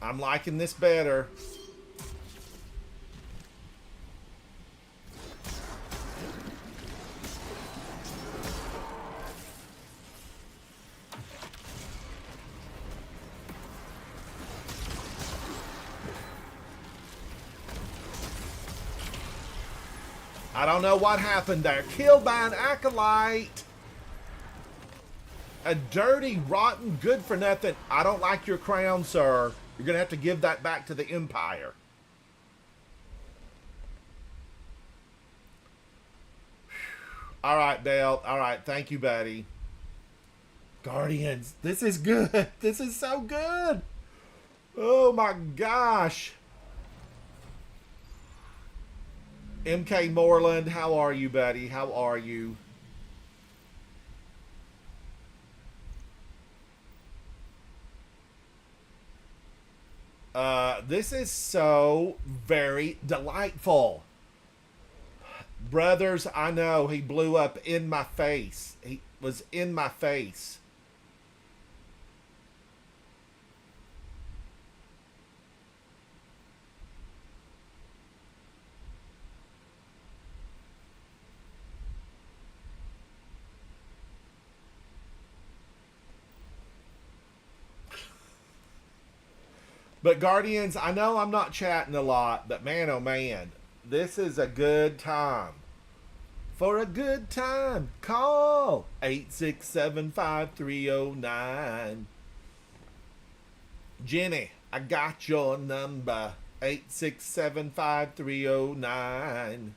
I'm liking this better. I don't know what happened there. Killed by an acolyte. A dirty, rotten, good for nothing. I don't like your crown, sir. You're going to have to give that back to the Empire. All right, Dale. All right. Thank you, buddy. Guardians. This is good. This is so good. Oh, my gosh. MK Moreland, how are you, buddy? How are you? This is so very delightful. Brothers, I know he blew up in my face. He was in my face. But Guardians, I know I'm not chatting a lot, but man, oh man, this is a good time. For a good time, call 8675309. Jenny, I got your number. 8675309.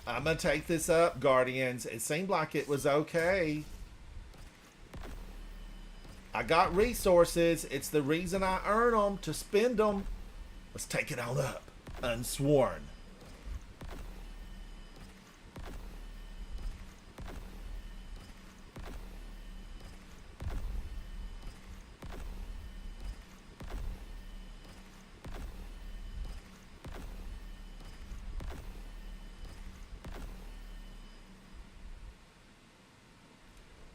I'm going to take this up, Guardians. It seemed like it was okay. I got resources. It's the reason I earn them, to spend them. Let's take it on up. Unsworn.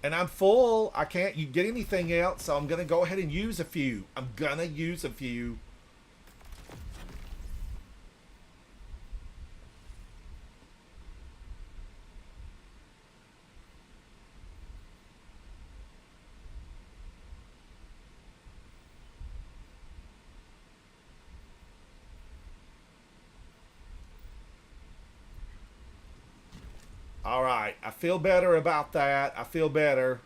And I'm full. I can't get anything else, so I'm going to go ahead and use a few. I'm going to use a few. All right. I feel better about that. I feel better.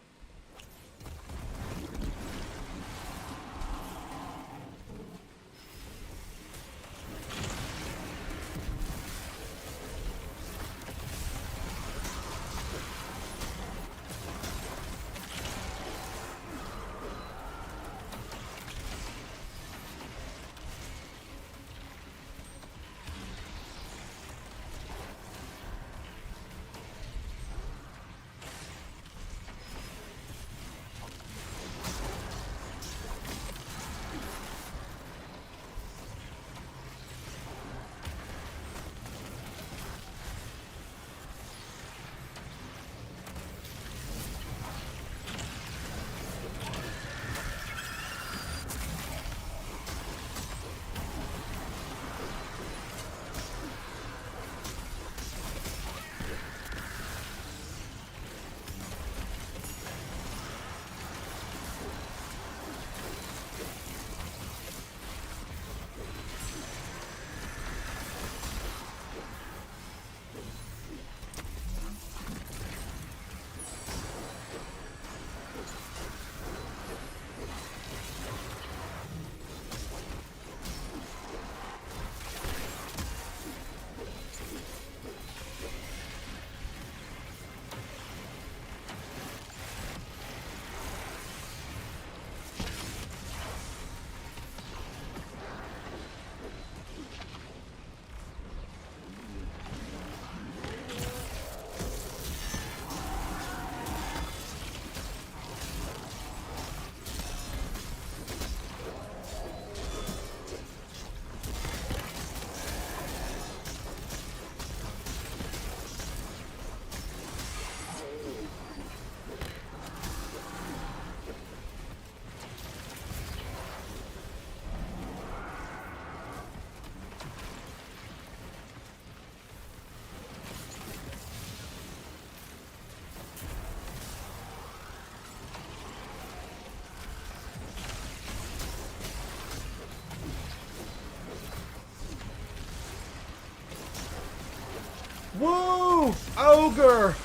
Woo! Ogre!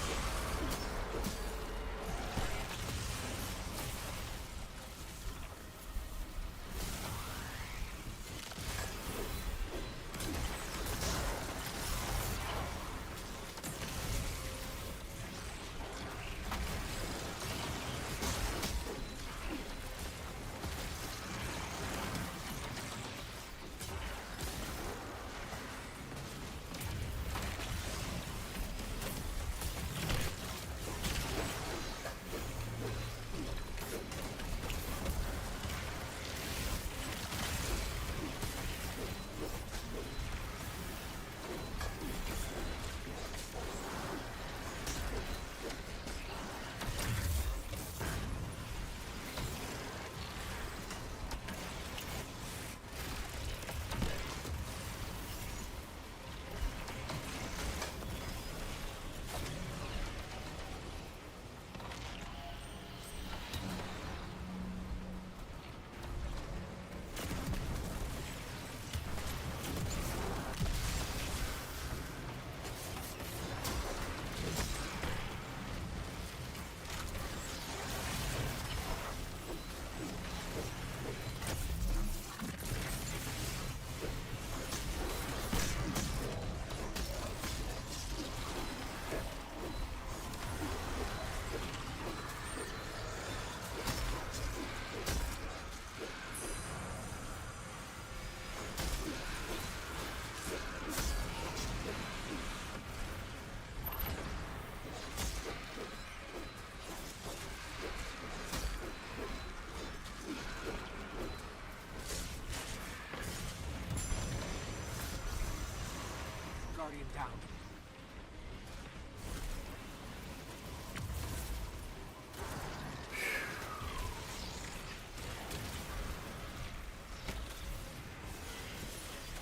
Guardian down.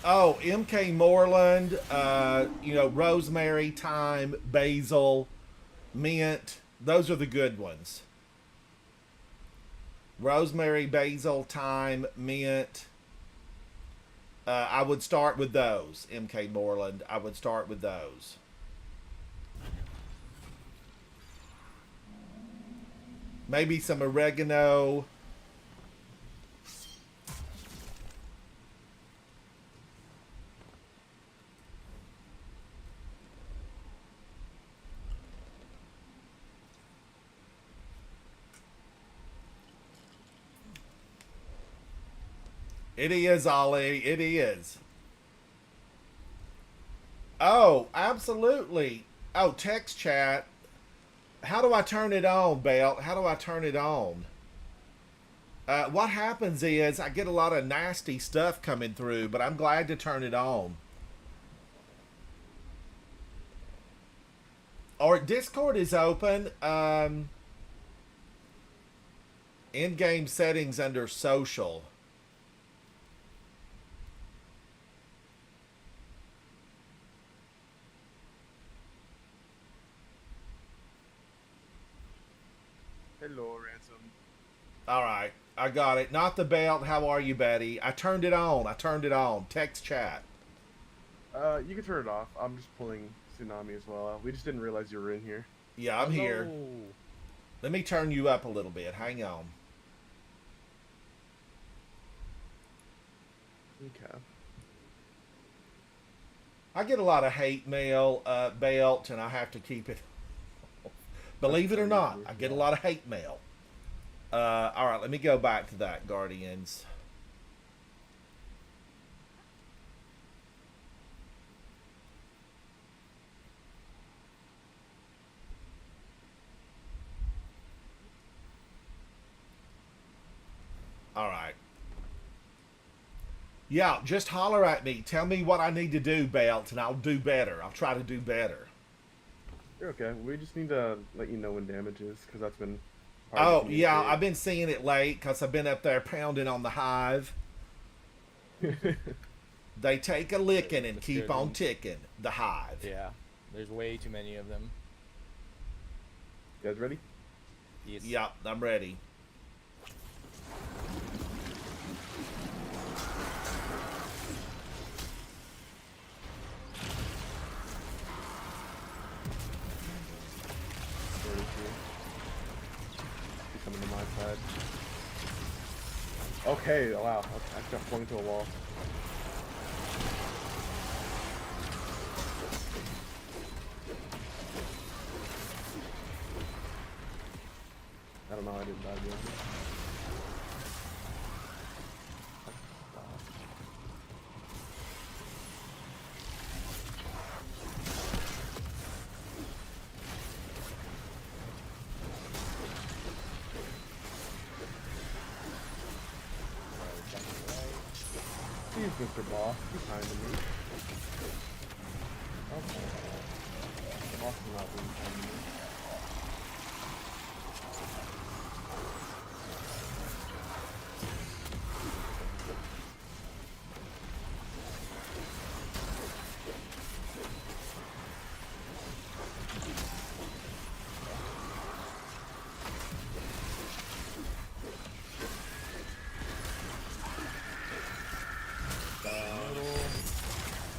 Oh, MK Moreland, rosemary, thyme, basil, mint. Those are the good ones. Rosemary, basil, thyme, mint. I would start with those. MK Moreland. I would start with those. Maybe some oregano. It is, Ollie. It is. Oh, absolutely. Oh, text chat. How do I turn it on, Belt? How do I turn it on? What happens is I get a lot of nasty stuff coming through, but I'm glad to turn it on. Or Discord is open. In-game settings under social. Hello, Ransom. All right, I got it. Not the Belt. How are you, Betty? I turned it on. I turned it on. Text chat. You can turn it off. I'm just pulling Tsunami as well. We just didn't realize you were in here. Yeah, I'm here. Hello. Let me turn you up a little bit. Hang on. Okay. I get a lot of hate mail, Belt, and I have to keep it. Believe it or not, I get a lot of hate mail. All right, let me go back to that, Guardians. All right. Yeah, just holler at me. Tell me what I need to do, Belt, and I'll do better. I'll try to do better. You're okay. We just need to let you know when damage is, because that's been. Oh, yeah, I've been seeing it late because I've been up there pounding on the hive. They take a licking and That's keep good. on ticking. The hive. Yeah, there's way too many of them. You guys ready? Yes. Yep, I'm ready. Ready to. He's coming to my side. Okay, wow. I got flung to a wall. I don't know, I didn't die yet. He's Mr. Boss. He's kind to me. Okay. The boss is not being kind to me.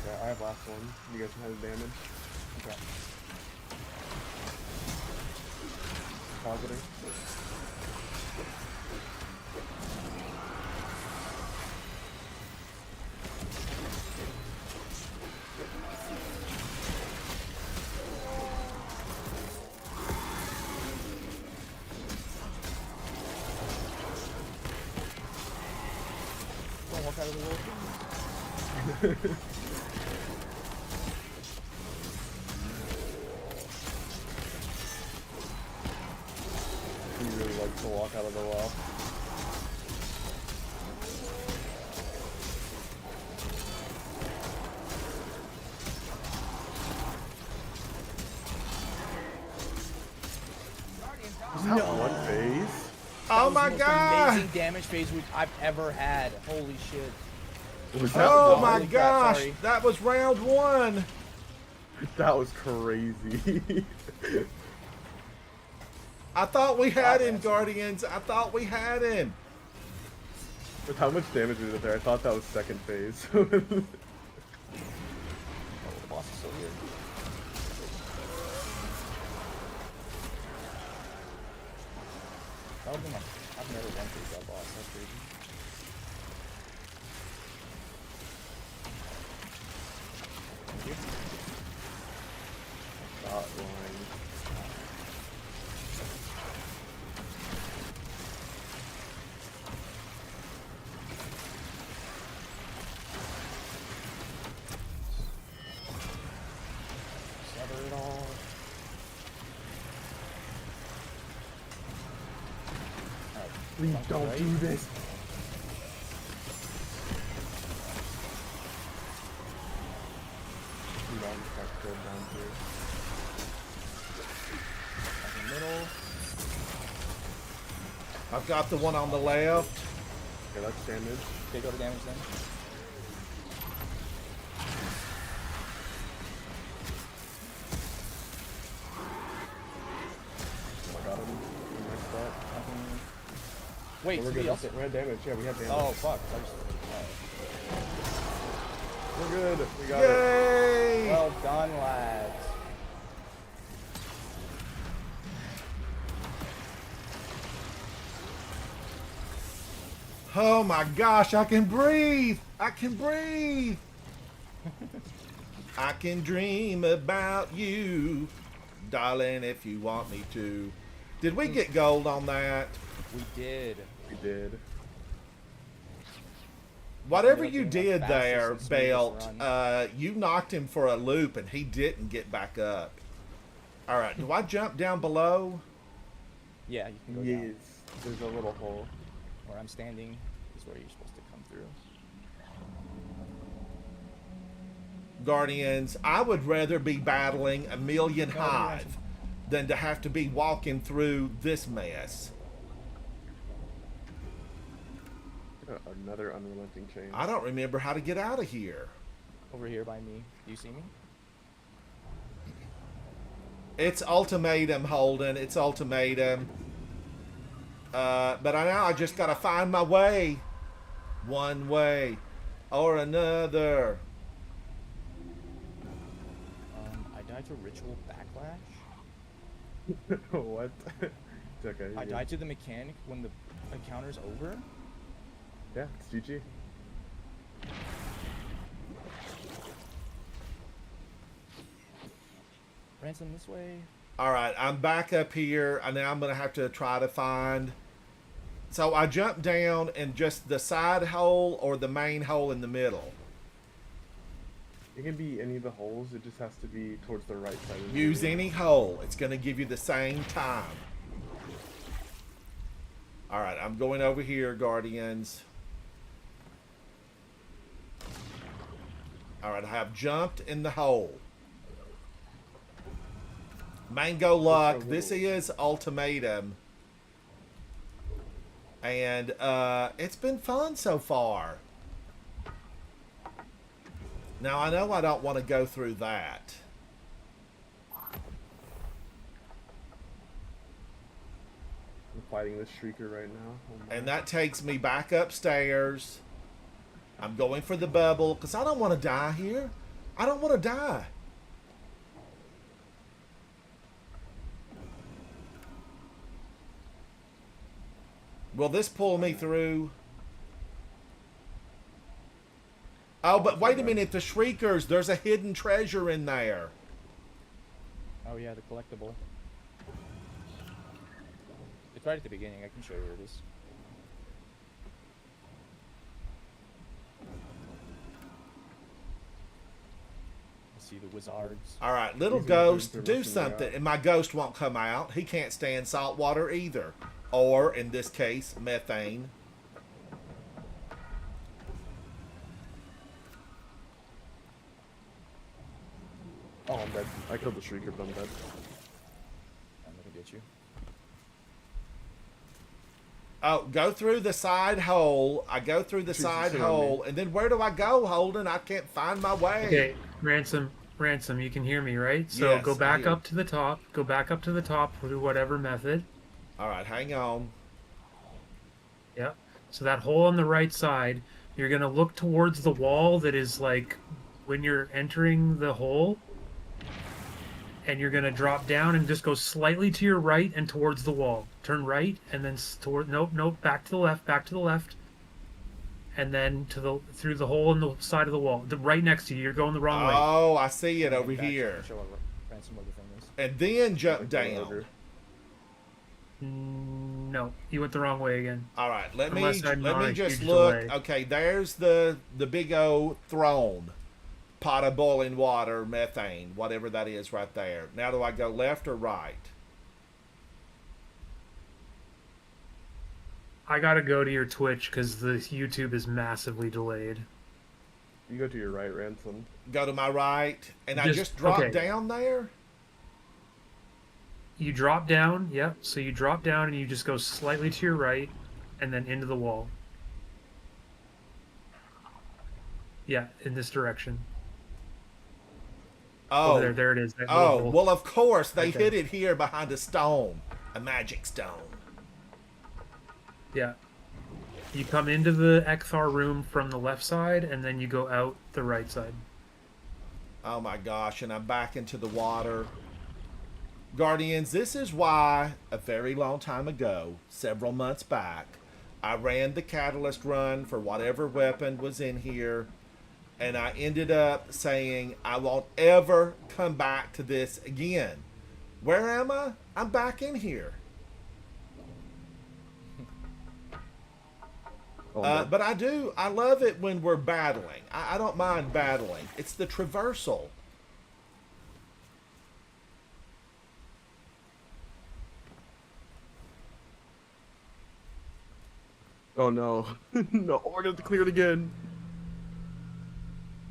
Yeah, I have last one. You guys have damage. Okay. Positive. Don't walk out of the world. He really likes to walk out of the well. Is that one phase? Oh That my was the most god! Amazing damage phase I've ever had. Holy shit. Was that Oh one? my Holy crap, gosh! sorry. That was round one! That was crazy. I thought we had Wow, him, man. Guardians. I thought we had him. With how much damage we did there, I thought that was second phase. Oh, the boss is still here. Melvin, I've never won through that boss. That's crazy. Thank you. Dot line. Sever it all. Alright, Please left to don't right. do this. Dude, I'm just got killed down here. Back in the middle. I've got the one on the left. Okay, that's damage. Okay, go to damage then. Oh, I got him. Nice spot. Wait, We're somebody good. else? We had damage. Yeah, we had damage. Oh, fuck. We're good. We got it. Yay! Well done, lads. Oh my gosh, I can breathe! I can breathe! I can dream about you, darling, if you want me to. Did we get gold on that? We did. We did. Whatever Ended you up being did the there, fastest and smoothest Belt, you knocked him for a loop and he didn't get back up. Alright, do I jump down below? Yeah, you can go Yes. down. There's a little hole. Where I'm standing is where you're supposed to come through. Guardians, I would rather be battling a million No, hive than to have to be walking through this mess. Another unrelenting change. I don't remember how to get out of here. Over here by me. Do you see me? It's ultimatum, Holden. It's ultimatum. But I know I just gotta find my way. One way or another. I died to ritual backlash. What? It's okay. I you're died good. to the mechanic when the encounter's over. Yeah, it's GG. Ransom this way. Alright, I'm back up here. And now I'm gonna have to try to find. So I jump down in just the side hole or the main hole in the middle. It can be any of the holes. It just has to be towards the right side. Of the Use screen. any hole. It's gonna give you the same time. Alright, I'm going over here, Guardians. Alright, I have jumped in the hole. Mango Luck, this is Ultimatum. And it's been fun so far. Now, I know I don't want to go through that. I'm fighting this shrieker right now. Oh my. And that takes me back upstairs. I'm going for the bubble because I don't want to die here. I don't want to die. Will this pull me through? Oh, but wait a minute. The Shriekers, there's a hidden treasure in there. Oh yeah, the collectible. It's right at the beginning. I can show you where it is. I see the wizards. All right, little He's gonna ghost, turn do through something. out. And my ghost won't come out. He can't stand salt water either. Or, in this case, methane. Oh, I'm dead. I killed the shrieker, but I'm dead. I'm gonna get you. Oh, go through the side hole. I go through the She's side sitting on me. hole. And then where do I go, Holden? I can't find my way. Okay, Ransom, you can hear me, right? So Yes, go I back hear. up to the top. Go back up to the top through whatever method. All right, hang on. Yep. So that hole on the right side, you're gonna look towards the wall that is like when you're entering the hole. and you're going to drop down and just go slightly to your right and towards the wall. Turn right and then toward nope, back to the left, and then through the hole in the side of the wall, right next to you. You're going the wrong way. Oh, I see it over Back to here. show what ransomware thing is. And then jump Like down. over. No, you went the wrong way again. All right, let Unless I'm not me a just huge look. delay. Okay, there's the big old throne, pot of boiling water, methane, whatever that is, right there. Now, do I go left or right? I gotta go to your Twitch because the YouTube is massively delayed. You go to your right, Ransom. Go to my right, and I Just- just drop okay. down there. You drop down, yep. So you drop down and you just go slightly to your right, and then into the wall. Yeah, in this direction. Oh, Over there it is. That little oh, hole. well, of course they Okay. hid it here behind a stone, a magic stone. Yeah. You come into the Ekthar room from the left side, and then you go out the right side. Oh my gosh, and I'm back into the water. Guardians, this is why a very long time ago, several months back, I ran the catalyst run for whatever weapon was in here, and I ended up saying I won't ever come back to this again. Where am I? I'm back in here. Oh, no. But I love it when we're battling. I don't mind battling. It's the traversal. Oh no. No, we're gonna have to clear it again.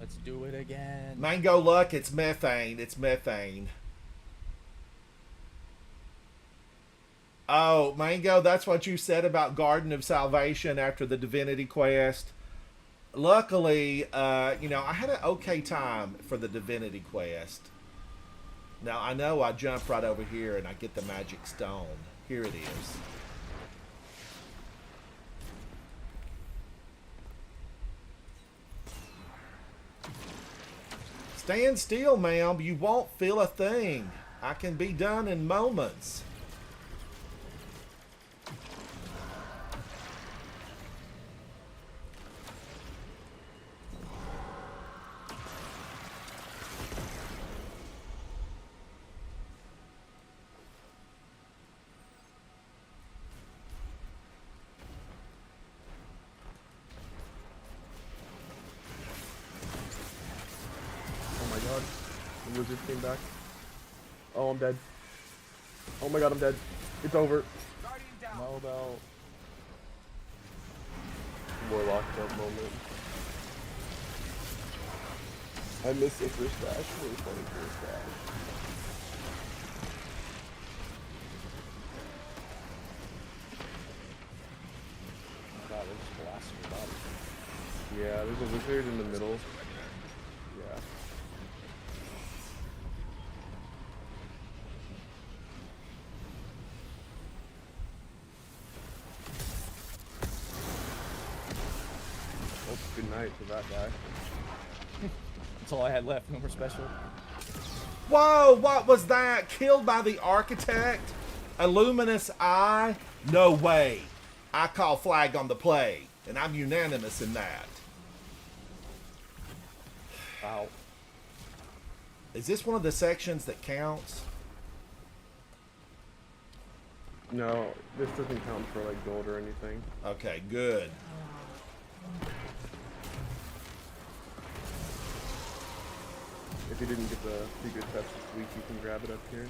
Let's do it again. Mango Luck, it's methane. It's methane. Oh, Mango, that's what you said about Garden of Salvation after the Divinity Quest. Luckily, I had an okay time for the Divinity Quest. Now, I know I jump right over here and I get the magic stone. Here it is. Stand still, ma'am. You won't feel a thing. I can be done in moments. Oh my god. The wizard came back. Oh, I'm dead. Oh my god, I'm dead. It's over. Guardian down. Mobo. Warlock jump moment. I miss Icarus Dash. Really funny Icarus Dash. God, they just blasted your body. Yeah, there's a wizard in the middle. Yeah. Well, good night to that guy. That's all I had left. No more special. Whoa, what was that? Killed by the architect? A luminous eye? No way. I call flag on the play, and I'm unanimous in that. Wow. Is this one of the sections that counts? No, this doesn't count for like gold or anything. Okay, good. If you didn't get the secret test this week, you can grab it up here.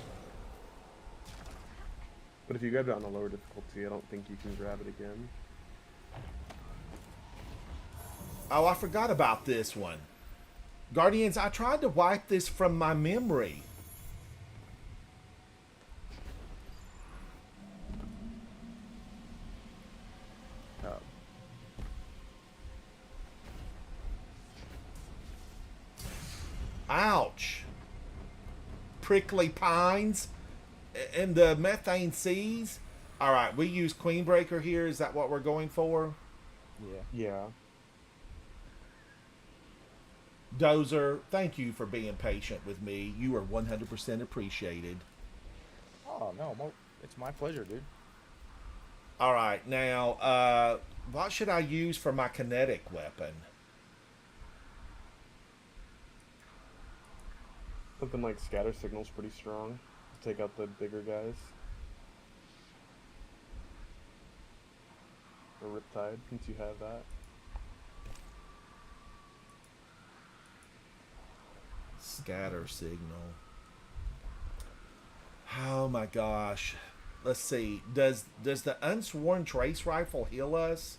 But if you grabbed it on a lower difficulty, I don't think you can grab it again. Oh, I forgot about this one. Guardians, I tried to wipe this from my memory. Uh, Ouch. Prickly pines and the methane seas. All right, we use Queenbreaker here. Is that what we're going for? Yeah. yeah. Dozer, thank you for being patient with me. You are 100% appreciated. Oh no, it's my pleasure, dude. All right, now, what should I use for my kinetic weapon? Something like scatter signal's pretty strong. Take out the bigger guys. Or Riptide, since you have that. Scatter signal. Oh my gosh. Let's see. Does the unsworn trace rifle heal us?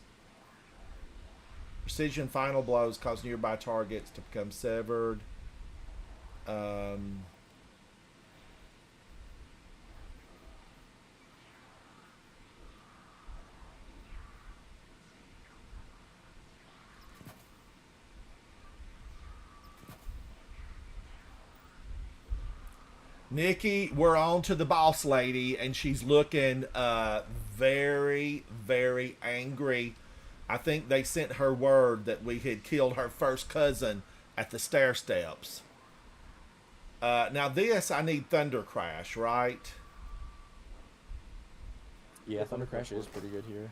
Precision final blows cause nearby targets to become severed. Nikki, we're on to the boss lady, and she's looking very, very angry. I think they sent her word that we had killed her first cousin at the stair steps. Now this, I need Thunder Crash, right? Yeah, Thunder Crash is pretty good here.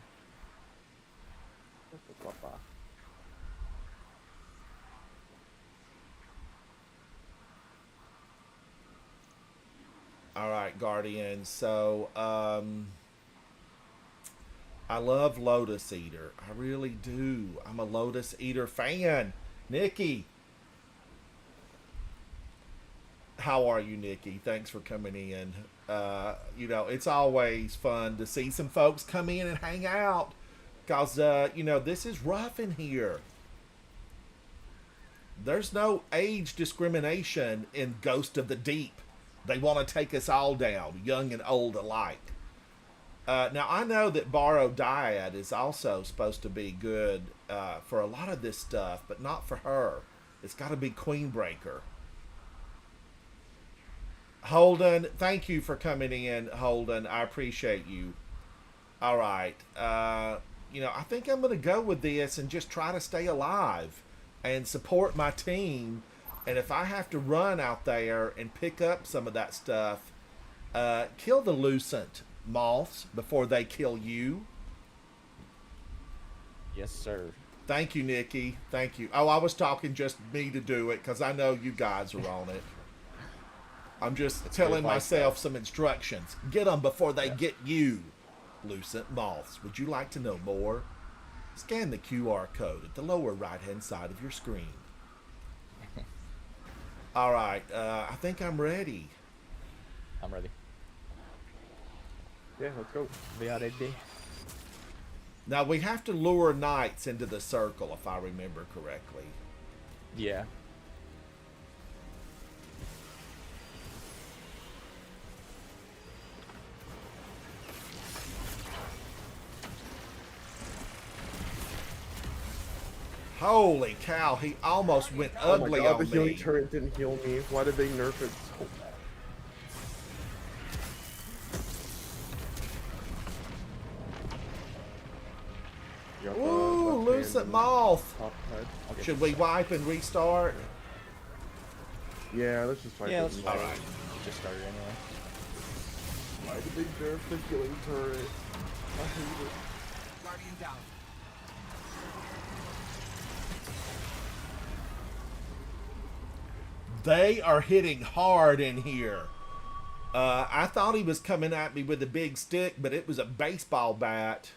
All right, Guardian. So, I love Lotus Eater. I really do. I'm a Lotus Eater fan. Nikki. How are you, Nikki? Thanks for coming in. You know, it's always fun to see some folks come in and hang out. Because, you know, this is rough in here. There's no age discrimination in Ghost of the Deep. They want to take us all down, young and old alike. Now, I know that Borrowed Dyad is also supposed to be good for a lot of this stuff, but not for her. It's got to be Queenbreaker. Holden, thank you for coming in, Holden. I appreciate you. All right. You know, I think I'm going to go with this and just try to stay alive and support my team. And if I have to run out there and pick up some of that stuff, kill the Lucent moths before they kill you. Yes, sir. Thank you, Nikki. Thank you. Oh, I was talking just me to do it because I know you guys are on it. I'm just telling myself some instructions. Get them before they get you, Lucent moths. Would you like to know more? Scan the QR code at the lower right-hand side of your screen. All right, I think I'm ready. I'm ready. Yeah, let's go. We are ready. Now, we have to lure knights into the circle, if I remember correctly. Yeah. Holy cow, he almost went ugly oh my God, on the healing me. turret didn't heal me. Why did they nerf it so bad? Yep, Ooh, left Lucent hand Moth. top head. Okay. Should we wipe and restart? Yeah, let's just fight Yeah, this. let's All right. just start it anyway. Why did they nerf the healing turret? I hate it. Guardian down. They are hitting hard in here. I thought he was coming at me with a big stick, but it was a baseball bat.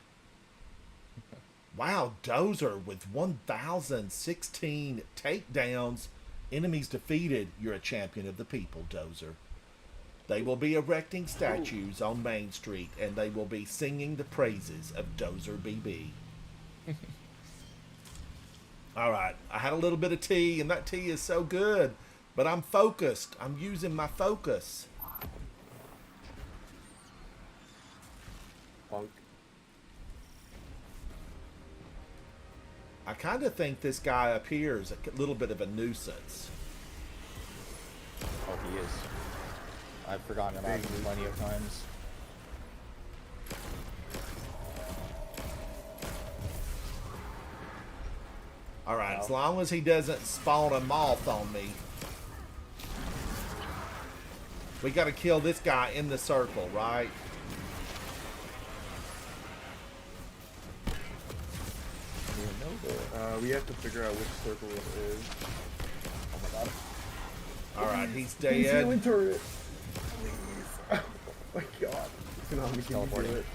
Wow, Dozer with 1,016 takedowns. Enemies defeated. You're a champion of the people, Dozer. They will be erecting statues on Main Street, and they will be singing the praises of Dozer BB. All right, I had a little bit of tea, and that tea is so good. But I'm focused. I'm using my focus. Punk. I kind of think this guy up here is a little bit of a nuisance. Oh, he is. I've forgotten about him plenty of times. All right, as No. long as he doesn't spawn a moth on me. We got to kill this guy in the circle, right? We have to figure out which circle it is. Oh my god. All right, he's Please, healing dead. turret. Please. Oh my god. Konami, can you do Teleporting. it?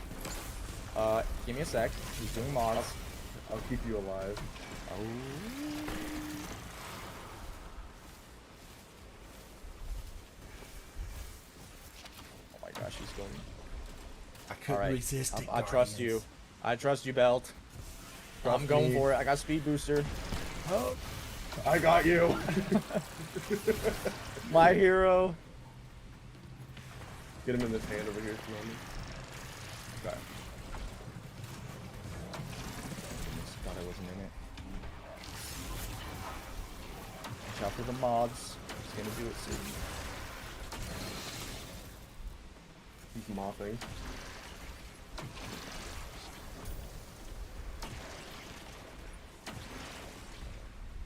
Give me a sec. He's doing mods. I'll keep you alive. Oh. Oh my gosh, he's going. I couldn't Alright. resist it. I trust you. Guardians. I trust you, Belt. I'm Trust going me. for it. I got speed booster. Oh, I got you. My hero. Get him in this hand over here, Konami. Okay. Thought I wasn't in it. Watch out for the mods. He's gonna do it soon. He's mothing.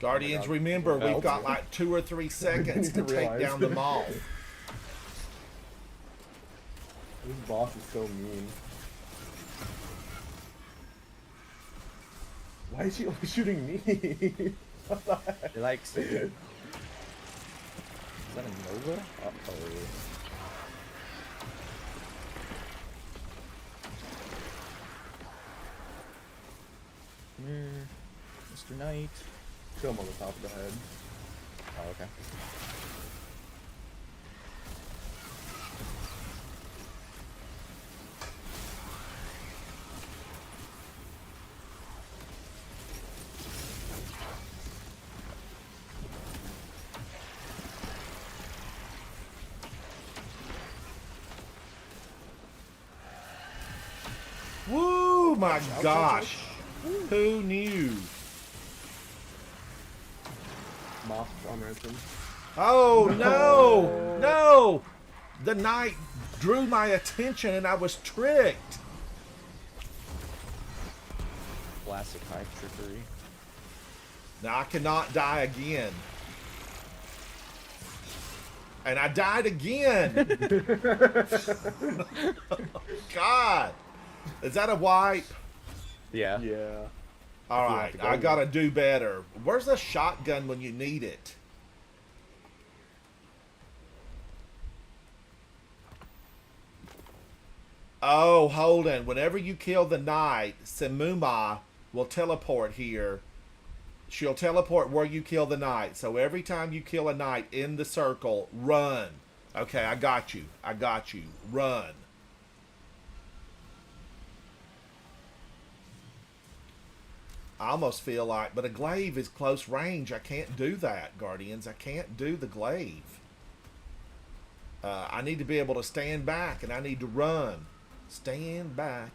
Guardians, God. remember, we've Belt. got like 2 or 3 seconds to take Realize. down the moth. This boss is so mean. Why is she only shooting me? What the heck? He likes it. Is that a Nova? Uh-oh. Come here, Mr. Knight. Kill him on the top of the head. Oh, okay. Woo, my gosh. Who knew? Moth on ransom. Oh, no. No. The knight drew my attention and I was tricked. Classic hive trickery. Now I cannot die again. And I died again. God. Is that a wipe? Yeah. Yeah. All have right, to go I gotta now. do better. Where's the shotgun when you need it? Oh, Holden, whenever you kill the knight, Semuma will teleport here. She'll teleport where you kill the knight. So every time you kill a knight in the circle, run. Okay, I got you. I got you. Run. I almost feel like, but a glaive is close range. I can't do that, Guardians. I can't do the glaive. I need to be able to stand back, and I need to run. Stand back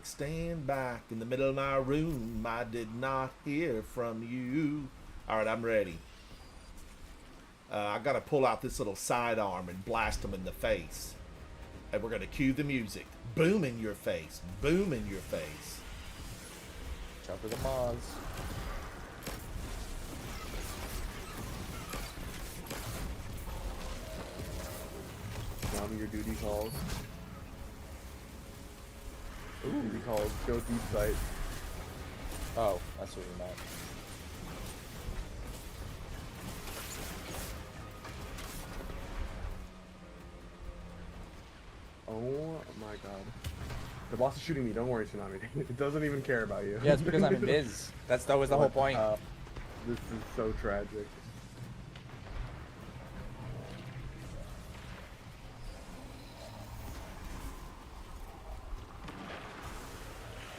in the middle of my room. I did not hear from you. All right, I'm ready. I got to pull out this little sidearm and blast them in the face. And we're going to cue the music. Boom in your face. Boom in your face. Watch out for the mods. Now your duty calls. Duty calls. Go deep sight. Oh, that's what we meant. Oh my god. The boss is shooting me. Don't worry, Tsunami. It doesn't even care about you. Yeah, it's because I'm Biz. That was the whole point. This is so tragic.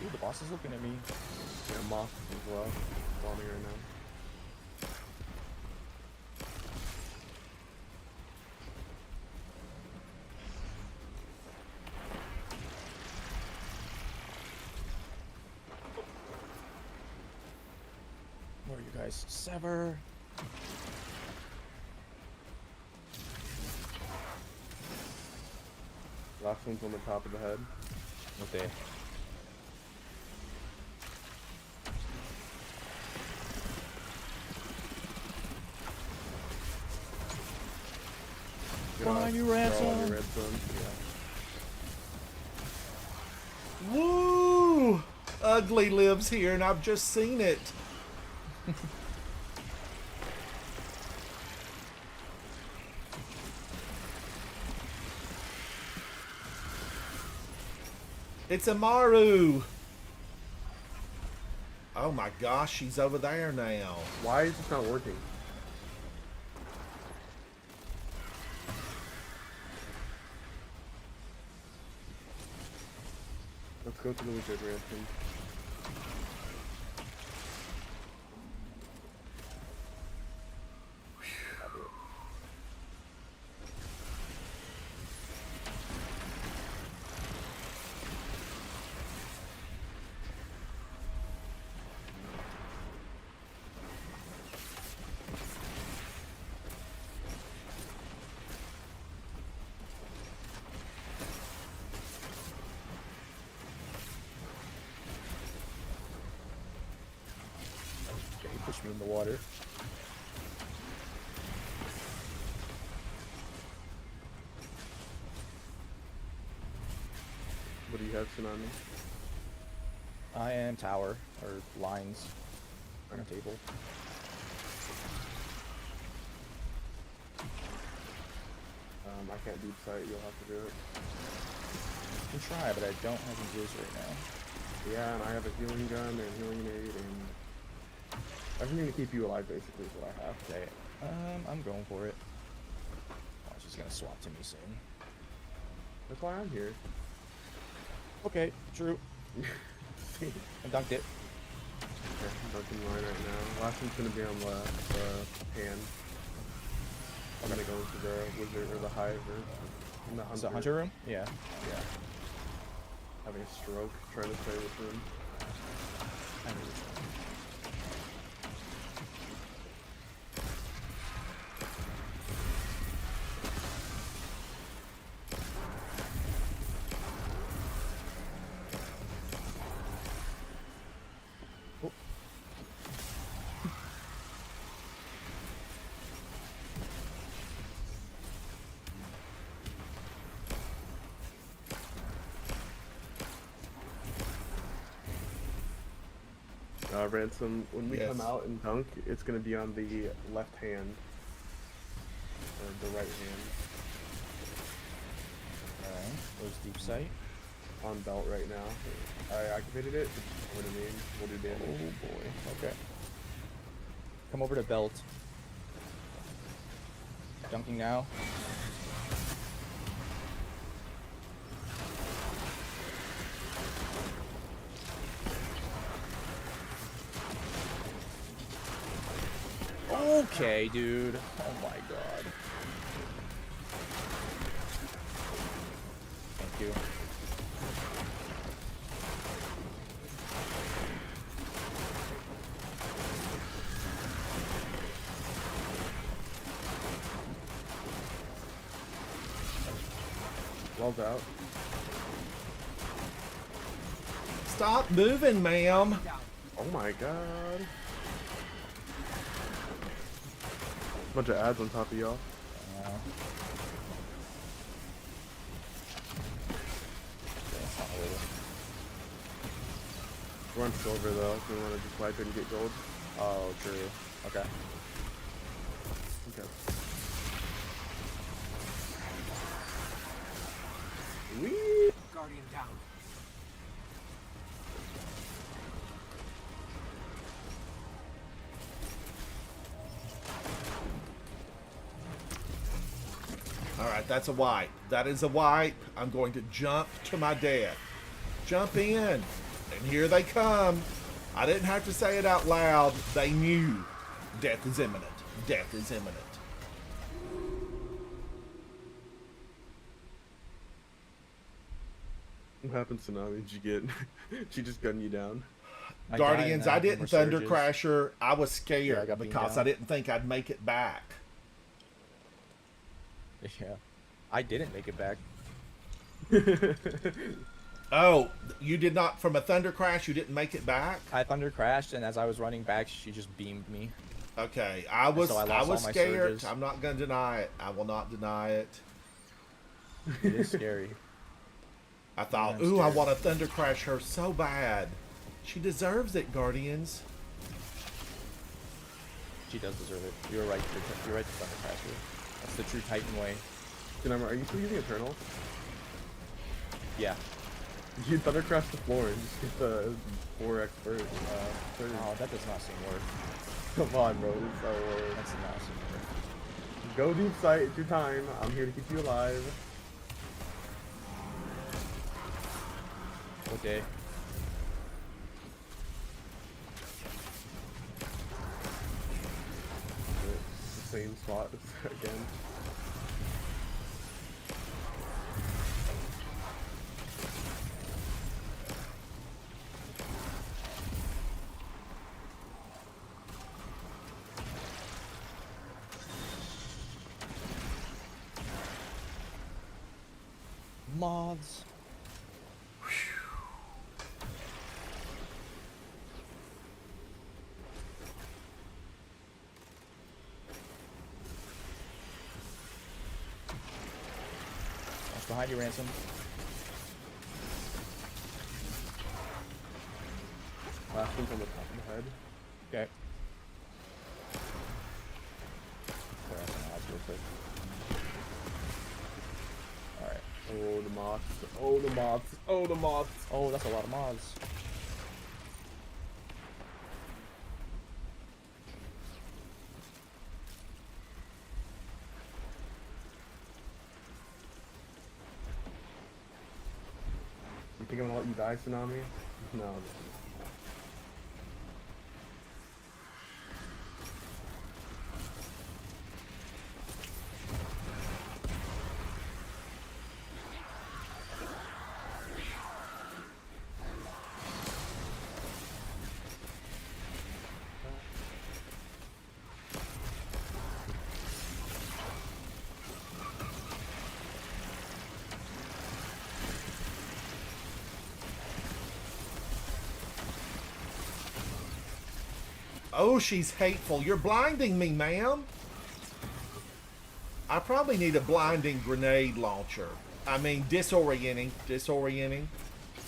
Ooh, the boss is looking at me. Yeah, Moth as well. Spawning right now. Where are you guys? Sever. Last one's on the top of the head. Okay. Behind you, They're all on Ransom. your red zone. Yeah. Woo! Ugly lives here, and I've just seen it. It's Amaru. Oh my gosh, she's over there now. Why is this not working? Let's go to the wizard, Ransom. Okay, push me in the water. What do you have, Tsunami? I am tower, or lines, on a table. I can't deep sight, you'll have to do it. I can try, but I don't have a Jizz right now. Yeah, and I have a healing gun and a healing aid and everything to keep you alive basically is what I have. Okay, I'm going for it. Oh, she's gonna swap to me soon. That's why I'm here. Okay, true. I dunked it. Okay, I'm dunking mine right now. Last one's gonna be on the hand. I'm gonna go into the wizard or the hive or the hunter. Is it hunter room? Yeah. Yeah. Having a stroke, trying to play with him. I knew which one. Oh. Ransom, when we Yes. come out and dunk, it's gonna be on the left hand. Or the right hand. Alright, where's deep sight? On belt right now. I activated it, but you know what I mean? We'll do Oh damage. boy, okay. Come over to belt. Dunking now. Okay, dude. Oh my god. Thank you. Well's out. Stop moving, ma'am. Down. Oh my god. Bunch of ads on top of y'all. Okay, that's not really- We're on silver though, if we want to just wipe it and get gold. Oh, true. Okay. Okay. Whee! Guardian down. All right, that's a wipe. That is a wipe. I'm going to jump to my death. Jump in. And here they come. I didn't have to say it out loud. They knew. Death is imminent. Death is imminent. What happened, Tsunami? Did you get... she just gunned you down? I died Guardians, and I had didn't more Thunder surges. Crasher. I was Yeah, I scared got beamed because down. I didn't think I'd make it back. Yeah. I didn't make it back. Oh, you did not, from a Thunder Crash, you didn't make it back? I thunder crashed, and as I was running back, she just beamed me. Okay, I was So I lost all my scared. surges. I'm not going to deny it. I will not deny it. It is scary. I thought, I'm ooh, I scared. want to Thunder Crash her so bad. She deserves it, Guardians. She does deserve it. You're right. You're right to Thunder Crash her. That's the true Titan way. Denarmer, are you still using Eternal? Yeah. You Thunder Crash the floor and just get the 4 expert. Oh, that does not seem worth. Come on, bro. This is so worth. That's not seem worth. Go deep sight. It's your time. I'm here to keep you alive. Okay. The same spot again. Moths. Watch behind you, Ransom. Last one's on the top of the head. Okay. Clear out some odds real quick. Alright. Oh, the moths. Oh, the moths. Oh, the moths. Oh, that's a lot of moths. You think I'm gonna let you die, Tsunami? No. Oh, she's hateful. You're blinding me, ma'am. I probably need a blinding grenade launcher. I mean, disorienting. Disorienting.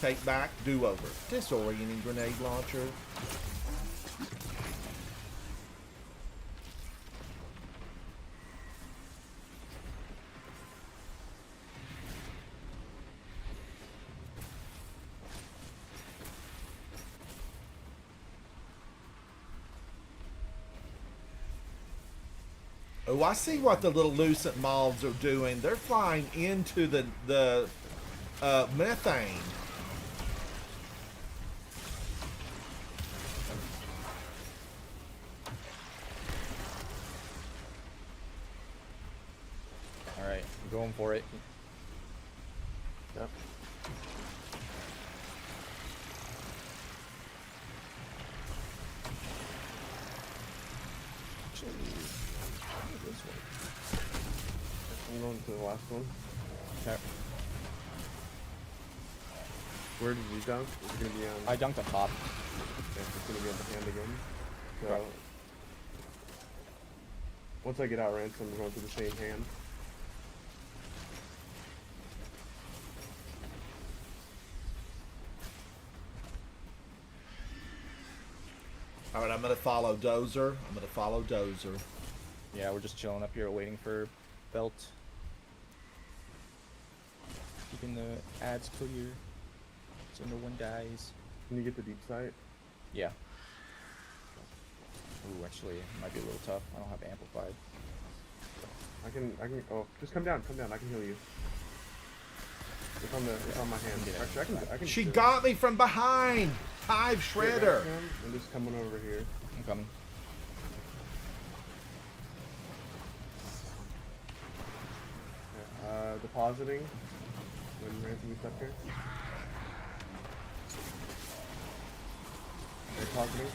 Take back. Do over. Disorienting grenade launcher. Oh, I see what the little lucent moths are doing. They're flying into the methane. Alright, I'm going for it. Yep. Actually, this way. I'm going to the last one. Okay. Where did you dunk? It's gonna be on. I dunked on top. Okay, it's gonna be on the hand again. So Okay. once I get out Ransom, I'm going to the same hand. All right, I'm gonna follow Dozer. I'm gonna follow Dozer. Yeah, we're just chilling up here waiting for Belt. Keeping the ads clear so no one dies. Can you get the deep sight? Yeah. Ooh, actually, it might be a little tough. I don't have amplified. Oh, just come down, I can heal you. It's on my hand. Yeah. Actually, I can. She do it. got me from behind. Hive Get back Shredder. to him and just coming over here. I'm coming. Depositing. When Ransom is up here. Depositing.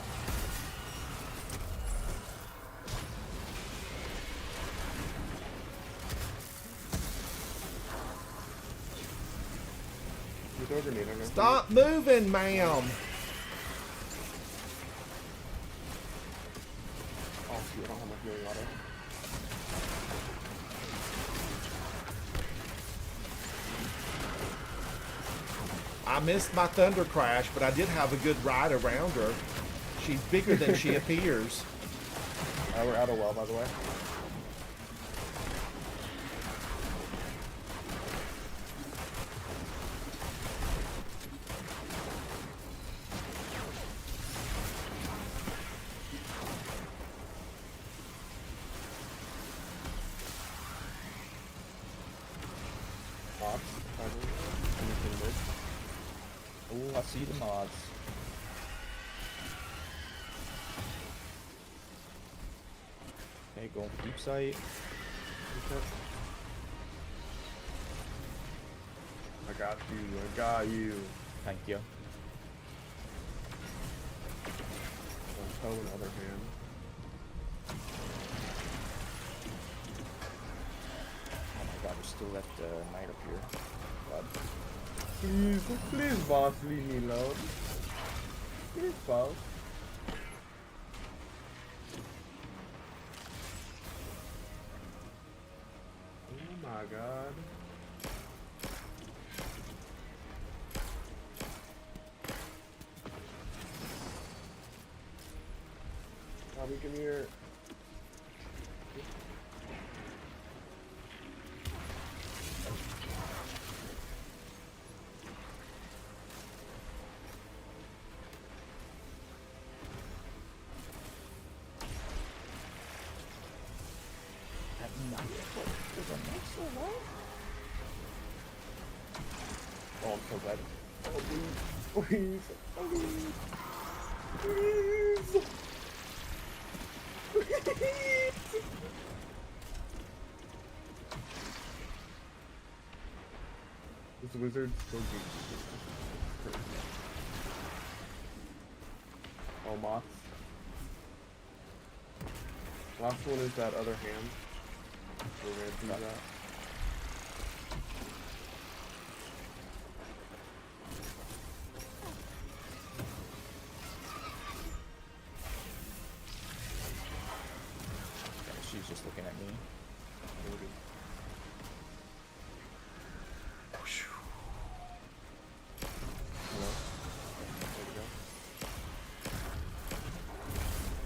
You throw a grenade on her. Stop moving, ma'am. Oh shoot, I don't have my healing auto. I missed my Thunder Crash, but I did have a good ride around her. She's bigger than she appears. We're out of well, by the way. Mods, anything mid. Oh, I see the mods. Okay, going for deep sight. Okay. I got you. I got you. Thank you. One toe in the other hand. Oh my god, we still got knight up here. God. Please, boss, leave me alone. Please, boss. Oh my god. Bobby, come here. That knight, there's a knight so low? Oh, I'm so glad. Oh, please. Please. Please. Please. Please. This wizard's so good. Oh, moths. Last one is that other hand. We're gonna do that. Okay, she's just looking at me. Maybe. Hello? There we go.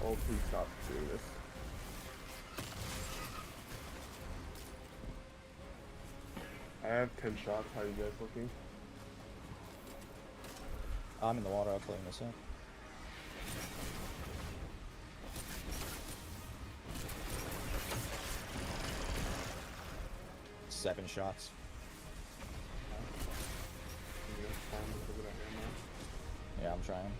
Oh, please stop doing this. I have 10 shots. How are you guys looking? I'm in the water, I'll clean this up. Seven shots. You guys farm a little bit of ammo. Yeah, I'm trying.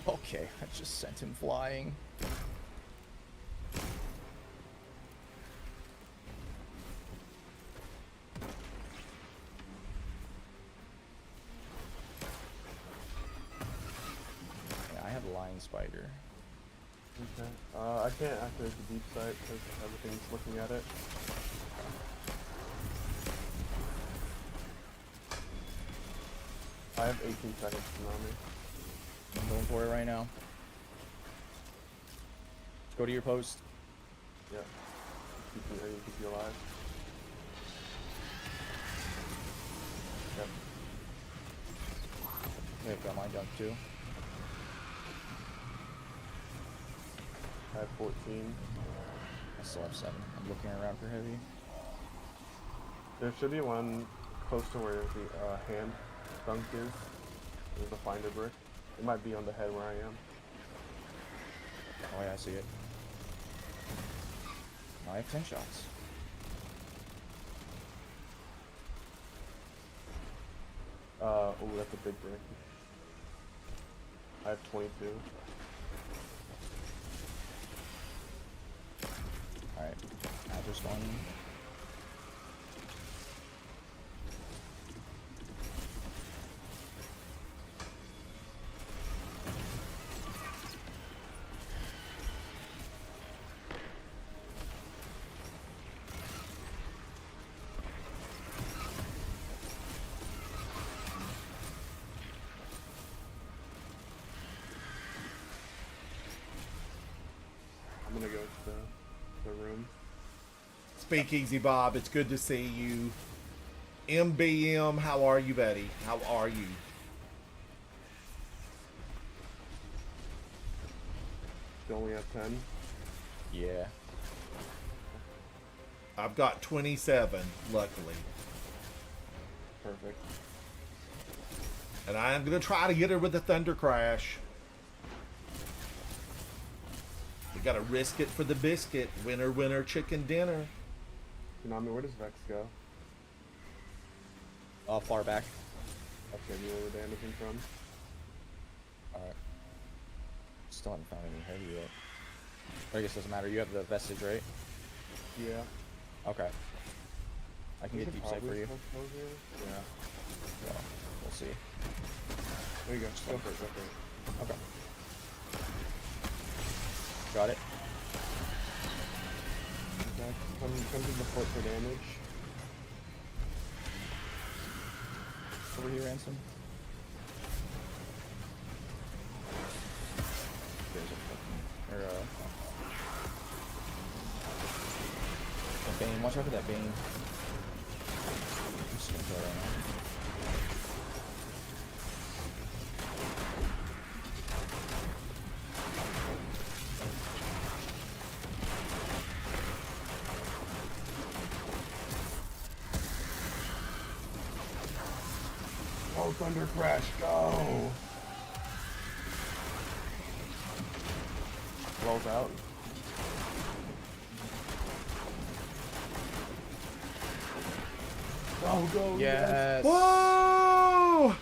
Okay, I just sent him flying. Yeah, I have line spider. Okay. I can't activate the deep sight because everything's looking at it. I have 18 seconds to me. I'm going for it right now. Go to your post. Yeah. I need to keep you alive. Yep. Wait, got mine done too. I have 14. I still have 7. I'm looking around for heavy. There should be one close to where the hand dunk is. There's a finder brick. It might be on the head where I am. Oh yeah, I see it. I have 10 shots. Oh, that's a big brick. I have 22. Alright, I just one. Speakeasy Bob, it's good to see you. MBM, how are you, buddy? How are you? You only have 10. Yeah. I've got 27, luckily. Perfect. And I am going to try to get her with the Thunder Crash. We got to risk it for the biscuit. Winner, winner, chicken dinner. Konami, where does Vex go? Far back. Okay, do you know where we're damaging from? Alright. Still haven't found any heavy yet. I guess it doesn't matter. You have the vestige, right? Yeah. Okay. I can We get could deep safe for probably you. smoke those here. Yeah. So, we'll see. There you go. Go for it. Go for it. Okay. Got it. Vex, come to the foot for damage. Over here, Ransom. There's a fucking... Or, a Bane. Watch out for that Bane. I'm just gonna kill it right now. Oh, Thunder Crash, go! Rolls out. Go, go, Yes! Whoa!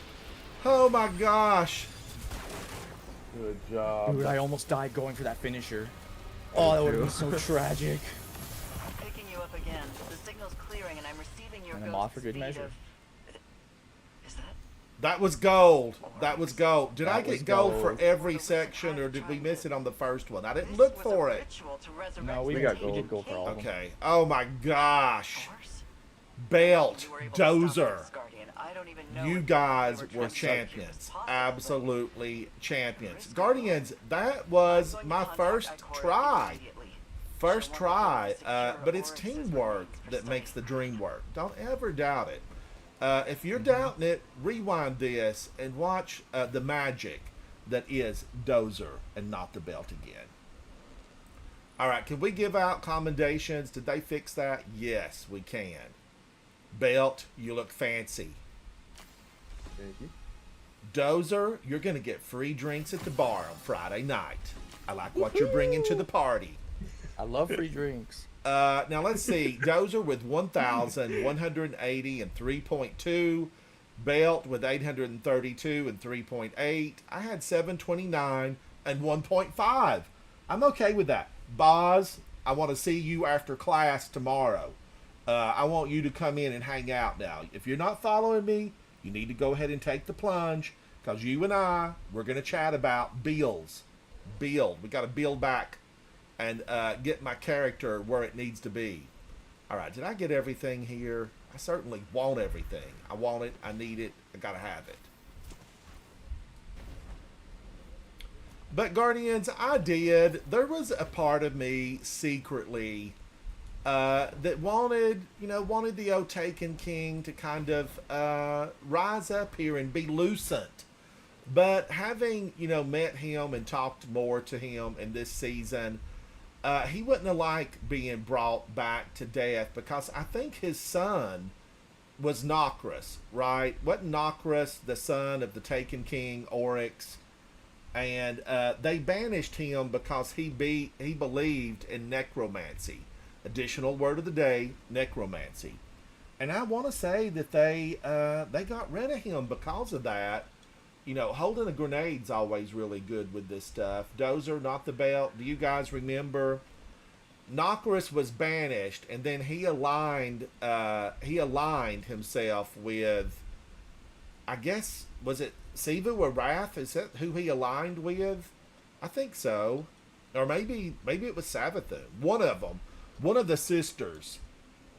Oh my gosh. Good job. Dude, I almost died going for that finisher. Oh, that would have been so tragic. Picking you up again. The signal's clearing and I'm receiving your And I'm ghost off for good speed measure. of... Is that? That was gold. That was gold. Did I That was get gold for gold. every section, or did we miss it on the first one? I didn't This look was for a it. ritual to resurrect No, we the got we gold. did gold for all of them. Okay. Oh my gosh. Horse? Belt, You were able to stop Dozer. this, Guardian. I don't even know You if guys were were trying to make it champions. possible, but Absolutely champions. Guardians, that was I'm going to my contact first Ikora try. immediately. First She'll want try, to secure but it's Oryx's teamwork remains for that makes the study. dream work. Don't ever doubt it. If you're doubting it, rewind this and watch the magic that is Dozer and not the belt again. All right, can we give out commendations? Did they fix that? Yes, we can. Belt, you look fancy. Thank you. Dozer, you're going to get free drinks at the bar on Friday night. I like what you're bringing to the party. I love free drinks. Now let's see. Dozer with 1,180 and 3.2. Belt with 832 and 3.8. I had 729 and 1.5. I'm okay with that. Boz, I want to see you after class tomorrow. I want you to come in and hang out now. If you're not following me, you need to go ahead and take the plunge, because you and we're going to chat about bills. Build. We got to build back and get my character where it needs to be. All right, did I get everything here? I certainly want everything. I want it. I need it. I got to have it. But Guardians, I did. There was a part of me secretly that wanted the old Taken King to kind of rise up here and be lucent. But having, met him and talked more to him in this season, he wouldn't have liked being brought back to death, because I think his son was Nokris, right? Wasn't Nokris the son of the Taken King, Oryx? And they banished him because he believed in necromancy. Additional word of the day, necromancy. And I want to say that they got rid of him because of that. Holding a grenade's always really good with this stuff. Dozer, not the belt. Do you guys remember? Nokris was banished, and then he aligned himself with, I guess, was it Sivu or Wrath? Is that who he aligned with? I think so. Or maybe it was Savathun. One of them. One of the sisters.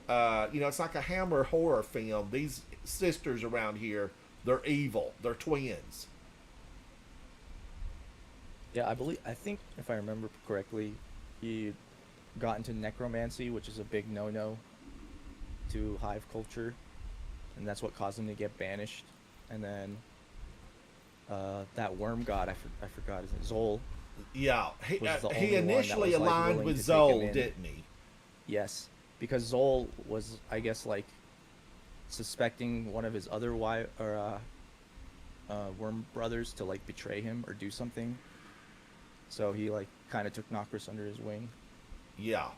It's like a Hammer horror film. These sisters around here, they're evil. They're twins. Yeah, I think if I remember correctly, he got into necromancy, which is a big no-no to hive culture, and that's what caused him to get banished. And then that worm god, I forgot his name, Zol. Yeah, Was the he only one that initially was, like, aligned willing with to take him Zol, in. didn't he? Yes, because Zol was, I guess, like suspecting one of his other worm brothers to like betray him or do something. So he like kind of took Nokris under his wing. Yeah.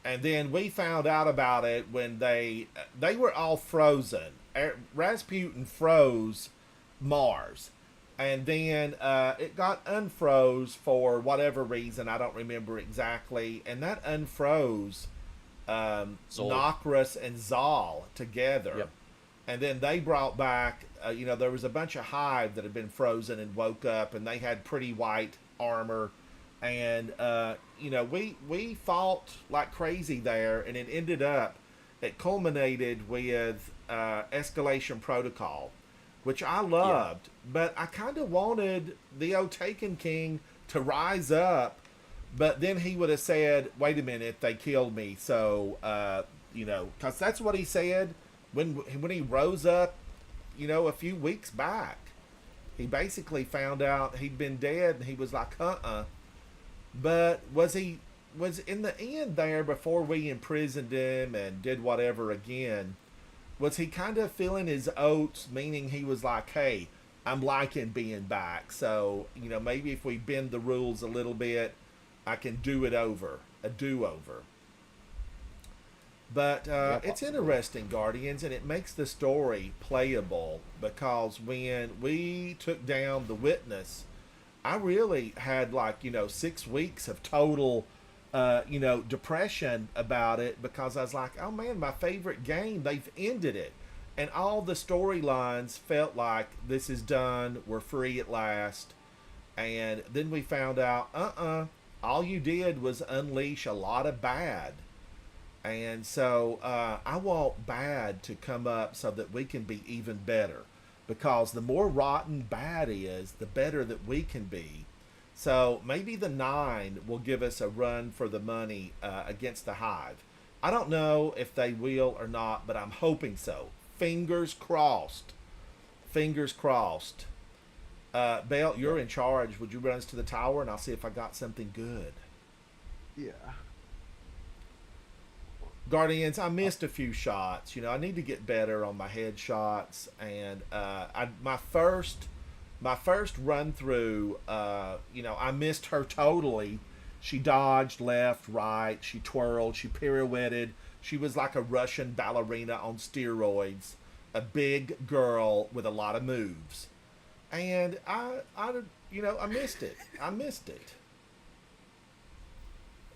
And then we found out about it when they were all frozen. Rasputin froze Mars. And then it got unfroze for whatever reason. I don't remember exactly. And that unfroze Nokris and Zal together. Yep. And then they brought back, there was a bunch of hive that had been frozen and woke up, and they had pretty white armor. And, we fought like crazy there, and it culminated with Escalation Protocol, which I loved. Yeah. But I kind of wanted the old Taken King to rise up, but then he would have said, wait a minute, they killed me. So, because that's what he said when he rose up, a few weeks back. He basically found out he'd been dead, and he was like, But was in the end there, before we imprisoned him and did whatever again, was he kind of feeling his oats, meaning he was like, hey, I'm liking being back. So, maybe if we bend the rules a little bit, I can do it over, a do-over. But it's interesting, Guardians, and it makes the story playable, because when we took down the Witness, I really had 6 weeks of total, depression about it, because I was like, oh man, my favorite game, they've ended it. And all the storylines felt like this is done, we're free at last. And then we found out, all you did was unleash a lot of bad. And so I want bad to come up so that we can be even better. Because the more rotten bad is, the better that we can be. So maybe the 9 will give us a run for the money against the Hive. I don't know if they will or not, but I'm hoping so. Fingers crossed. Fingers crossed. Bale, you're in charge. Would you run us to the tower, and I'll see if I got something good. Yeah. Guardians, I missed a few shots. I need to get better on my headshots, and my first run through, I missed her totally. She dodged left, right. She twirled. She pirouetted. She was like a Russian ballerina on steroids, a big girl with a lot of moves, and I missed it. I missed it.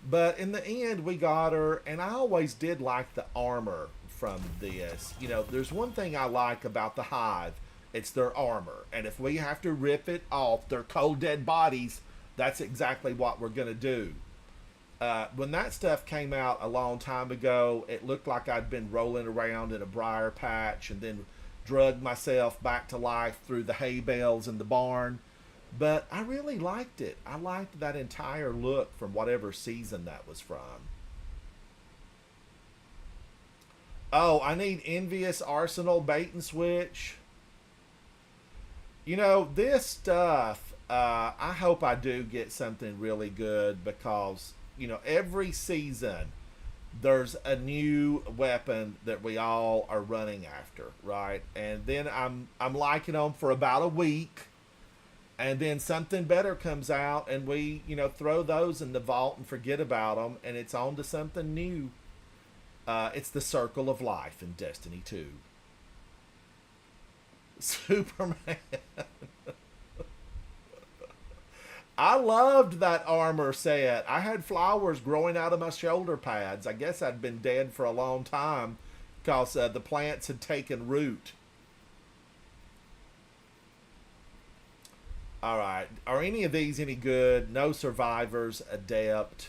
But in the end, we got her, and I always did like the armor from this. There's one thing I like about the Hive. It's their armor. And if we have to rip it off their cold, dead bodies, that's exactly what we're going to do. When that stuff came out a long time ago, it looked like I'd been rolling around in a briar patch and then drugged myself back to life through the hay bales in the barn. But I really liked it. I liked that entire look from whatever season that was from. Oh, I need Envious Arsenal bait and switch. This stuff, I hope I do get something really good, because, every season there's a new weapon that we all are running after, right? And then I'm liking them for about a week. And then something better comes out, and we, throw those in the vault and forget about them, and it's on to something new. It's the circle of life in Destiny 2. Superman. I loved that armor set. I had flowers growing out of my shoulder pads. I guess I'd been dead for a long time because the plants had taken root. All right. Are any of these any good? No survivors, adept.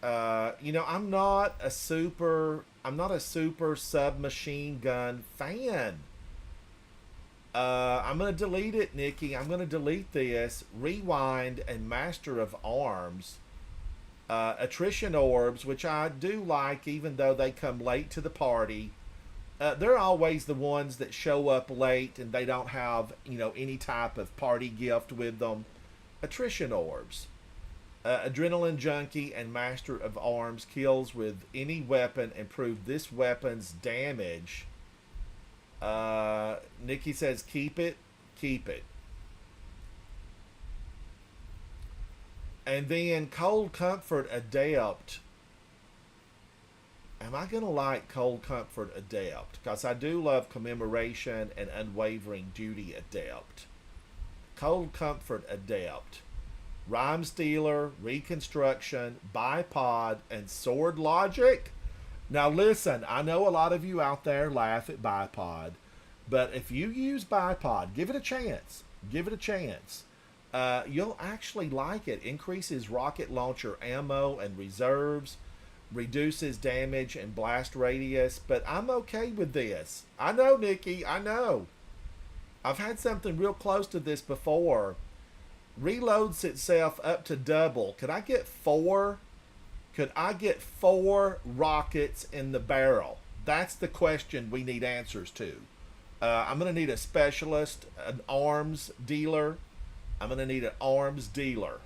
I'm not a super submachine gun fan. I'm gonna delete it, Nikki. I'm gonna delete this. Rewind and Master of Arms. Attrition orbs, which I do like, even though they come late to the party. They're always the ones that show up late and they don't have, any type of party gift with them. Attrition orbs. Adrenaline Junkie and Master of Arms kills with any weapon improve this weapon's damage. Nikki says keep it. Keep it. And then Cold Comfort Adept. Am I going to like Cold Comfort Adept? Because I do love Commemoration and Unwavering Duty Adept. Cold Comfort Adept. Rhyme Stealer, Reconstruction, Bipod, and Sword Logic. Now listen, I know a lot of you out there laugh at Bipod, but if you use Bipod, give it a chance. Give it a chance. You'll actually like it. Increases rocket launcher ammo and reserves, reduces damage and blast radius, but I'm okay with this. I know, Nikki, I know. I've had something real close to this before. Reloads itself up to double. Could I get 4? Could I get 4 rockets in the barrel? That's the question we need answers to. I'm going to need a specialist, an arms dealer. I'm going to need an arms dealer.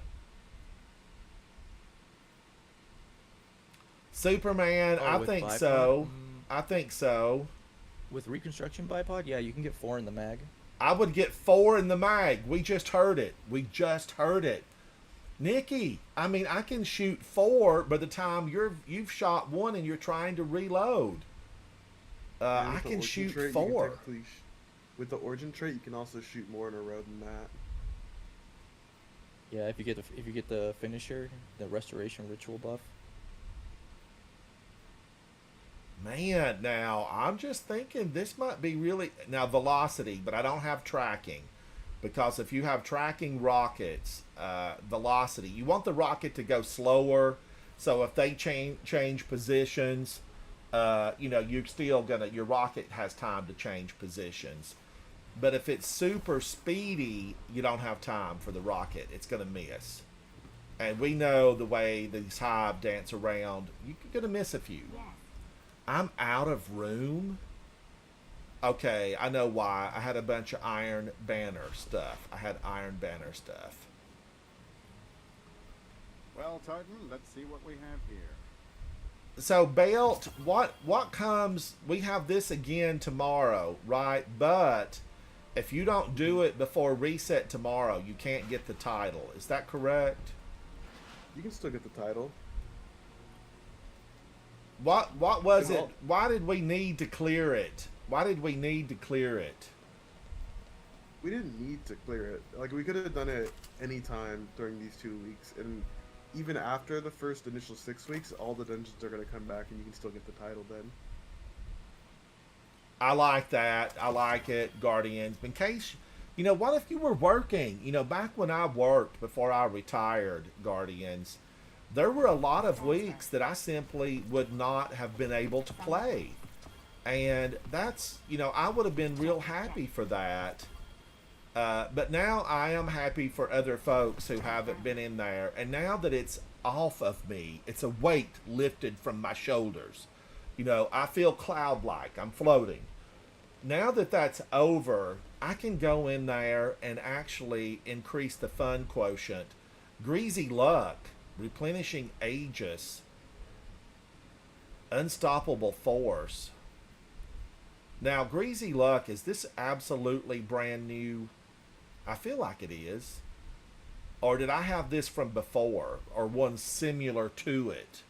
Superman, I with think bipod? so. I think so. With Reconstruction Bipod, yeah, you can get 4 in the mag. I would get 4 in the mag. We just heard it. We just heard it. Nikki, I mean, I can shoot 4 by the time you've shot 1 and you're trying to reload. And I with the can origin shoot trait, you 4. technically with the origin trait, you can also shoot more in a row than that. Yeah, if you get the finisher, the Restoration Ritual buff. Man, now I'm just thinking this might be really now velocity, but I don't have tracking, because if you have tracking rockets, velocity, you want the rocket to go slower. So if they change positions, you're still your rocket has time to change positions. But if it's super speedy, you don't have time for the rocket. It's gonna miss, and we know the way these hive dance around. You're gonna miss a few. I'm out of room. Okay, I know why. I had a bunch of Iron Banner stuff. Well, Titan, let's see what we have here. So belt, what comes? We have this again tomorrow, right? But if you don't do it before reset tomorrow, you can't get the title. Is that correct? You can still get the title. What was it? Well- Why did we need to clear it? Why did we need to clear it? We didn't need to clear it. Like, we could have done it anytime during these 2 weeks, and even after the first initial 6 weeks, all the dungeons are going to come back, and you can still get the title then. I like that. I like it, Guardians. In case, what if you were working? Back when I worked before I retired, Guardians, there were a lot of weeks that I simply would not have been able to play. And that's, I would have been real happy for that. But now I am happy for other folks who haven't been in there. And now that it's off of me, it's a weight lifted from my shoulders. I feel cloud-like. I'm floating. Now that that's over, I can go in there and actually increase the fun quotient. Greasy Luck, Replenishing Aegis, Unstoppable Force. Now, Greasy Luck, is this absolutely brand new? I feel like it is. Or did I have this from before? Or one similar to it?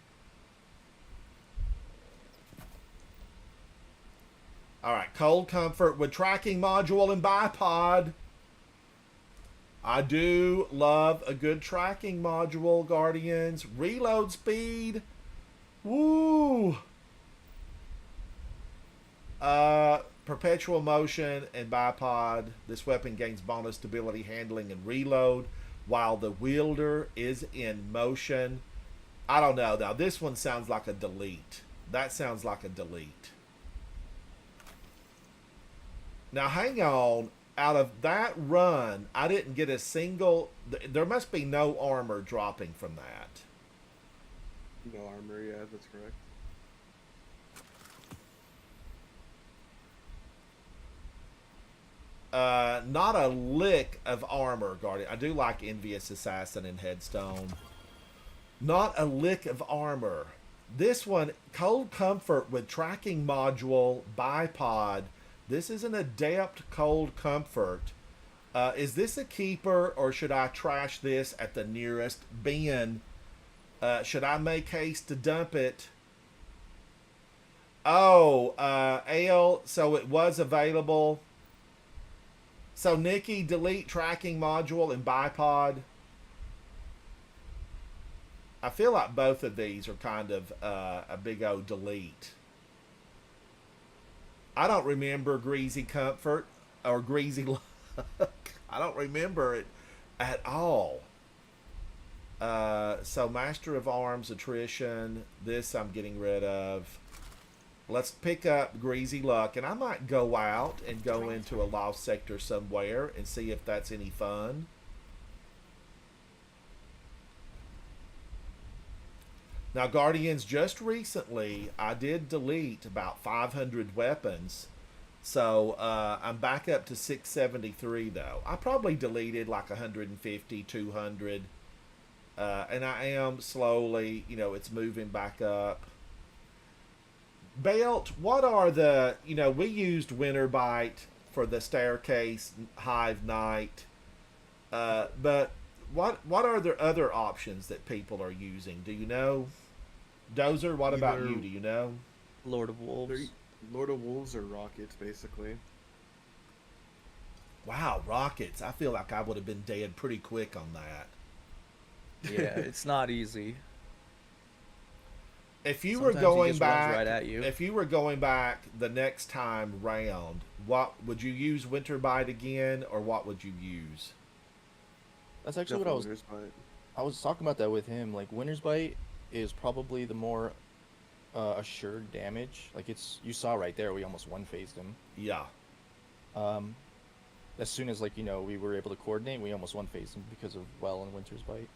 Alright, Cold Comfort with tracking module and bipod. I do love a good tracking module, Guardians. Reload speed. Woo! Perpetual motion and bipod. This weapon gains bonus stability, handling, and reload while the wielder is in motion. I don't know. Now, this one sounds like a delete. That sounds like a delete. Now, hang on. Out of that run, I didn't get a single... There must be no armor dropping from that. No armor, yeah, that's correct. Not a lick of armor, Guardian. I do like Envious Assassin and Headstone. Not a lick of armor. This one, Cold Comfort with tracking module, bipod. This is an Adept Cold Comfort. Is this a keeper, or should I trash this at the nearest bin? Should I make haste to dump it? Oh, Ale, so it was available. So, Nikki, delete tracking module and bipod. I feel like both of these are kind of a big old delete. I don't remember Greasy Comfort or Greasy Luck. I don't remember it at all. So Master of Arms, Attrition. This I'm getting rid of. Let's pick up Greasy Luck. And I might go out and go into a lost sector somewhere and see if that's any fun. Now, Guardians, just recently, I did delete about 500 weapons. So, I'm back up to 673, though. I probably deleted like 150, 200. And I am slowly, it's moving back up. Belt, what are the, we used Winter Bite for the Staircase Hive Night. But what are the other options that people are using? Do you know? Dozer, what about Either- you? Do you know? Lord of Wolves. Lord of Wolves or Rockets, basically. Wow, Rockets. I feel like I would have been dead pretty quick on that. Yeah, it's not easy. If you Sometimes were he going just runs back, right at you. if you were going back the next time round, what would you use? Winter Bite again, or what would you use? That's actually what I was. Definitely Winter's I was talking about that with him. Like Winter's Bite is probably the more assured damage. Like you saw right there, we almost one phased him. Yeah. As soon as we were able to coordinate, we almost one phased him because of Well and Winter's Bite.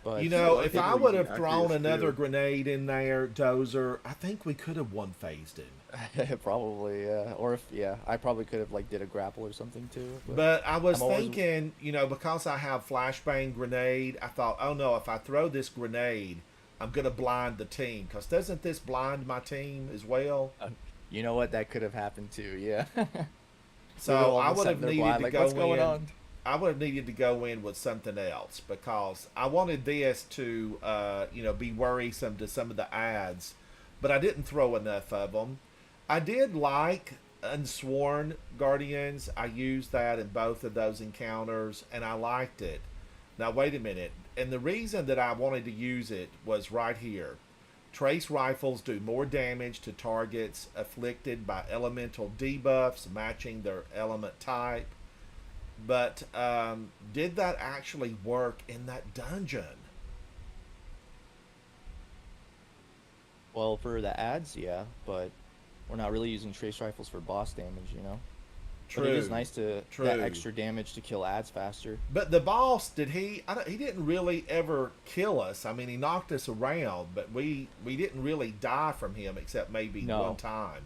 But If I would have using thrown Actius another too. grenade in there, Dozer, I think we could have one phased him. probably, yeah. Or if I probably could have did a grapple or something too. But I was I'm always- thinking, because I have flashbang grenade, I thought, oh no, if I throw this grenade, I'm gonna blind the team. Because doesn't this blind my team as well? You know what? That could have happened too. Yeah. So They're all I would have sitting there needed blind, to like, go what's going in. on? I would have needed to go in with something else because I wanted this to, be worrisome to some of the ads, but I didn't throw enough of them. I did like Unsworn Guardians. I used that in both of those encounters, and I liked it. Now, wait a minute. And the reason that I wanted to use it was right here. Trace rifles do more damage to targets afflicted by elemental debuffs matching their element type. But did that actually work in that dungeon? Well, for the ads, yeah, but we're not really using trace rifles for boss damage, True. But it is nice to True. that extra damage to kill ads faster. But the boss, he didn't really ever kill us. I mean, he knocked us around, but we didn't really die from him except maybe No. one time.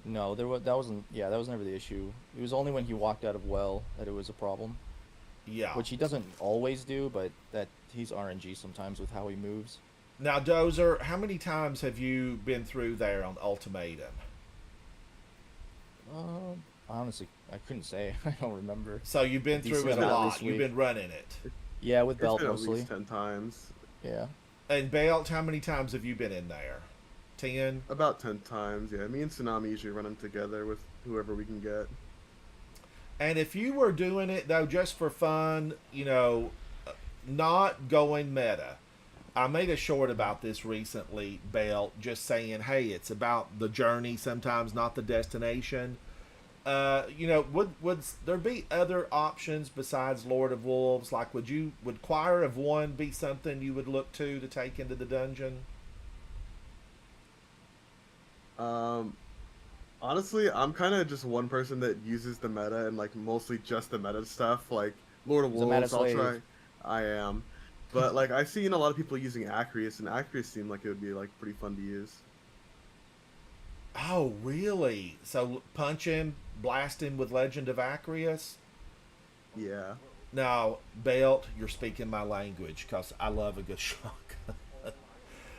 No, that wasn't never the issue. It was only when he walked out of Well that it was a problem, Yeah. which he doesn't always do, but that he's RNG sometimes with how he moves. Now, Dozer, how many times have you been through there on Ultimatum? Honestly, I couldn't say. I don't remember. So you've been Decent through it a amount lot. this You've week. been running it. Yeah, with It's Belt been at mostly. least 10 times. Yeah. And Belt, how many times have you been in there? 10? About 10 times, yeah. Me and Tsunami usually run them together with whoever we can get. And if you were doing it, though, just for fun, not going meta. I made a short about this recently, Belt, just saying, hey, it's about the journey sometimes, not the destination. Would there be other options besides Lord of Wolves? Like, would Choir of One be something you would look to take into the dungeon? Honestly, I'm kind of just one person that uses the meta and mostly just the meta stuff. Like Lord of He's a meta Wolves, I'll try. slave. I am. But like I've seen a lot of people using Acreus, and Acreus seemed like it would be like pretty fun to use. Oh, really? So punch him, blast him with Legend of Acreus? Yeah. Now, Belt, you're speaking my language because I love a good shotgun.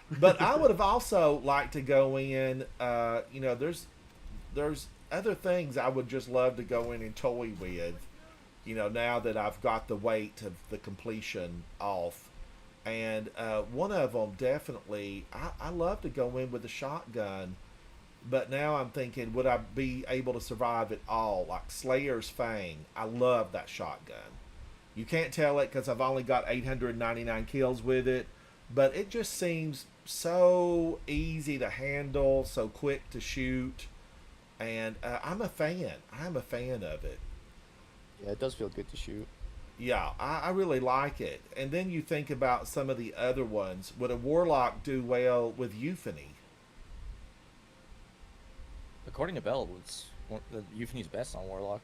But I would have also liked to go in. There's other things I would just love to go in and toy with. Now that I've got the weight of the completion off, and one of them definitely, I love to go in with a shotgun. But now I'm thinking, would I be able to survive it all? Like Slayer's Fang, I love that shotgun. You can't tell it because I've only got 899 kills with it, but it just seems so easy to handle, so quick to shoot, and I'm a fan. I'm a fan of it. Yeah, it does feel good to shoot. Yeah, I really like it. And then you think about some of the other ones. Would a Warlock do well with Euphony? According to Bell, it's the Euphony's best on Warlock.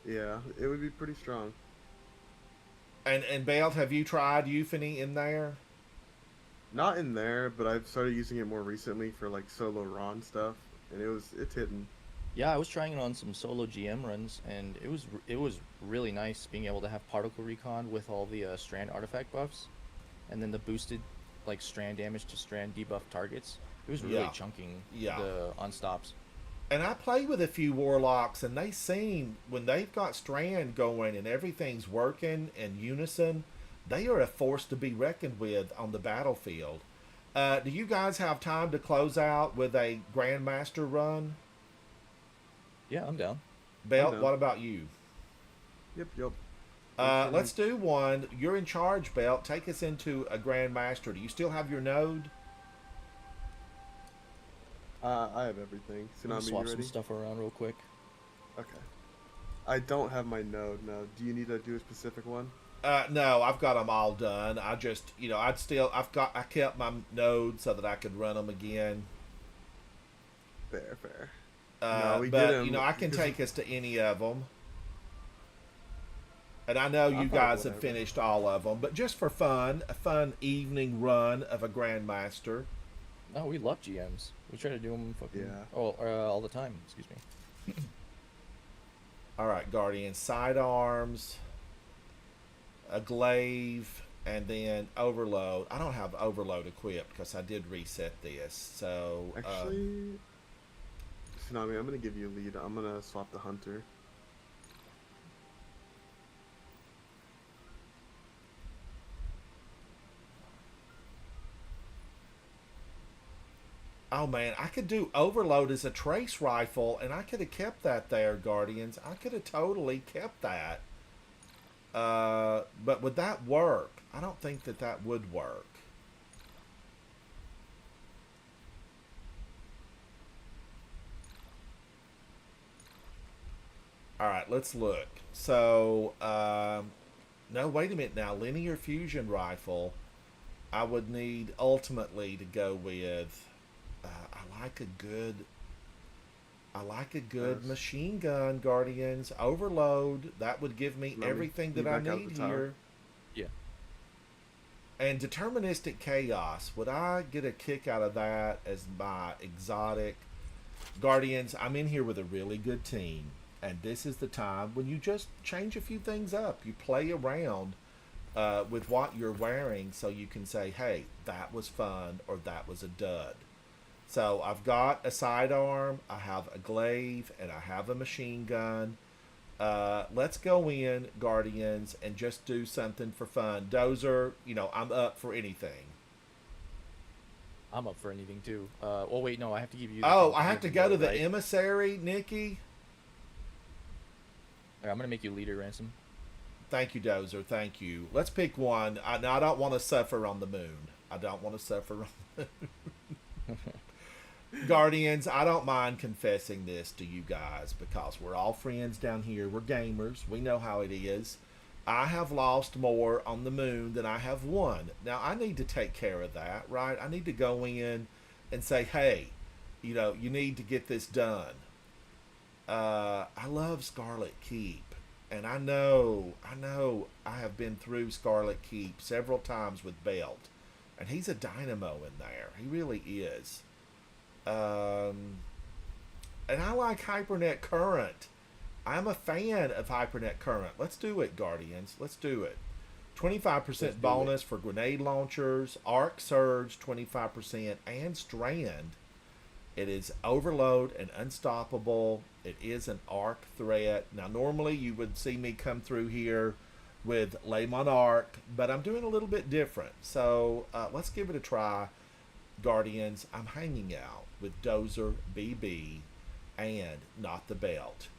Yeah, it would be pretty strong. And Bale, have you tried Euphony in there? Not in there, but I've started using it more recently for like solo Ron stuff, and it's hitting. Yeah, I was trying it on some solo GM runs, and it was really nice being able to have particle recon with all the strand artifact buffs, and then the boosted like strand damage to strand debuff targets. It was really chunking the on stops. And I play with a few Warlocks, and they seem, when they've got strand going and everything's working in unison, they are a force to be reckoned with on the battlefield. Do you guys have time to close out with a Grandmaster run? Yeah, I'm down. Belt, what about you? Yep. Let's do one. You're in charge, Belt. Take us into a Grandmaster. Do you still have your node? I have everything. I'm gonna Tsunami, swap you some ready? stuff around real quick. Okay. I don't have my node, no. Do you need to do a specific one? No, I've got them all done. I just, I kept my nodes so that I could run them again. Fair. But I can take us to any of them. And I know you guys have finished all of them, but just for fun, a fun evening run of a Grandmaster. No, we love GMs. We try to do them all the time. Excuse me. All right, Guardian, sidearms, a glaive, and then overload. I don't have overload equipped because I did reset this. So Actually, Tsunami, I'm gonna give you a lead. I'm gonna swap the hunter. oh man, I could do overload as a trace rifle, and I could have kept that there, Guardians. I could have totally kept that. But would that work? I don't think that would work. All right, let's look. So, no, wait a minute now. Linear fusion rifle, I would need ultimately to go with. I like a good machine gun, Guardians. Overload, that would give me everything that I need here. Yeah. And deterministic chaos, would I get a kick out of that as my exotic? Guardians, I'm in here with a really good team, and this is the time when you just change a few things up. You play around with what you're wearing so you can say, hey, that was fun, or that was a dud. So I've got a sidearm, I have a glaive, and I have a machine gun. Let's go in, Guardians, and just do something for fun. Dozer, I'm up for anything. I'm up for anything too. Wait, no, I have to give you. I have to go to the right? emissary, Nikki. Right, I'm gonna make you leader, Ransom. Thank you, Dozer. Thank you. Let's pick one. Now, I don't want to suffer on the moon. I don't want to suffer on the moon. Guardians, I don't mind confessing this to you guys because we're all friends down here. We're gamers. We know how it is. I have lost more on the moon than I have won. Now, I need to take care of that, right? I need to go in and say, hey, you need to get this done. I love Scarlet Keep. and I know I have been through Scarlet Keep several times with Belt, and he's a dynamo in there. He really is. And I like HyperNet Current. I'm a fan of HyperNet Current. Let's do it, Guardians. Let's do it. 25% bonus for grenade launchers, arc surge 25%, and strand. It is overload and unstoppable. It is an arc threat. Now, normally you would see me come through here with Le Monarch, but I'm doing a little bit different. So let's give it a try, Guardians. I'm hanging out with Dozer, BB, and Not the Belt.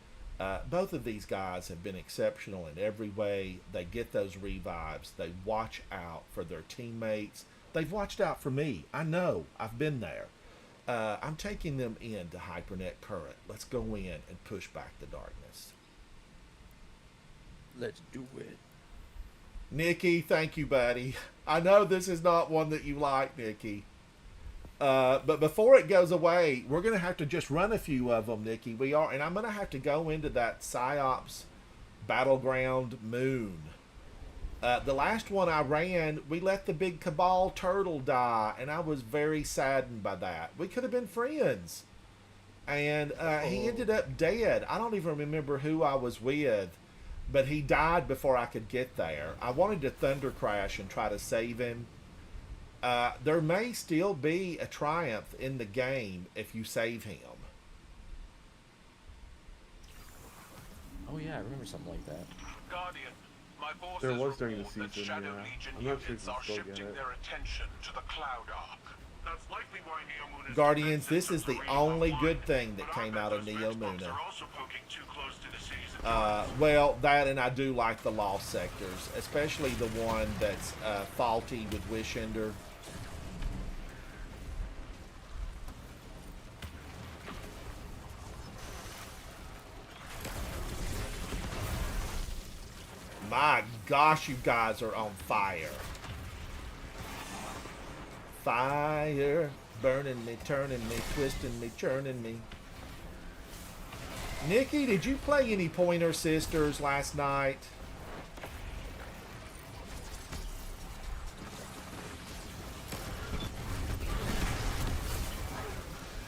Both of these guys have been exceptional in every way. They get those revives. They watch out for their teammates. They've watched out for me. I know. I've been there. I'm taking them into HyperNet Current. Let's go in and push back the darkness. Let's do it. Nikki, thank you, buddy. I know this is not one that you like, Nikki. But before it goes away, we're going to have to just run a few of them, Nikki. We are, and I'm going to have to go into that PsyOps Battleground Moon. The last one I ran, we let the big Cabal turtle die, and I was very saddened by that. We could have been friends. And he ended up dead. I don't even remember who I was with, but he died before I could get there. I wanted to Thunder Crash and try to save him. There may still be a triumph in the game if you save him. Oh yeah, I remember something like that. Guardian, my forces There was during the report that season, Shadow yeah. Legion I'm not sure if units you are still get shifting it. their attention to the Cloud Arc. That's likely why Neomuna Guardians, this is the only good thing that came out of Neomuna. Well, that, and I do like the lost sectors, especially the one that's faulty with Wishender. My gosh, you guys are on fire. Fire, burning me, turning me, twisting me, churning me. Nikki, did you play any Pointer Sisters last night?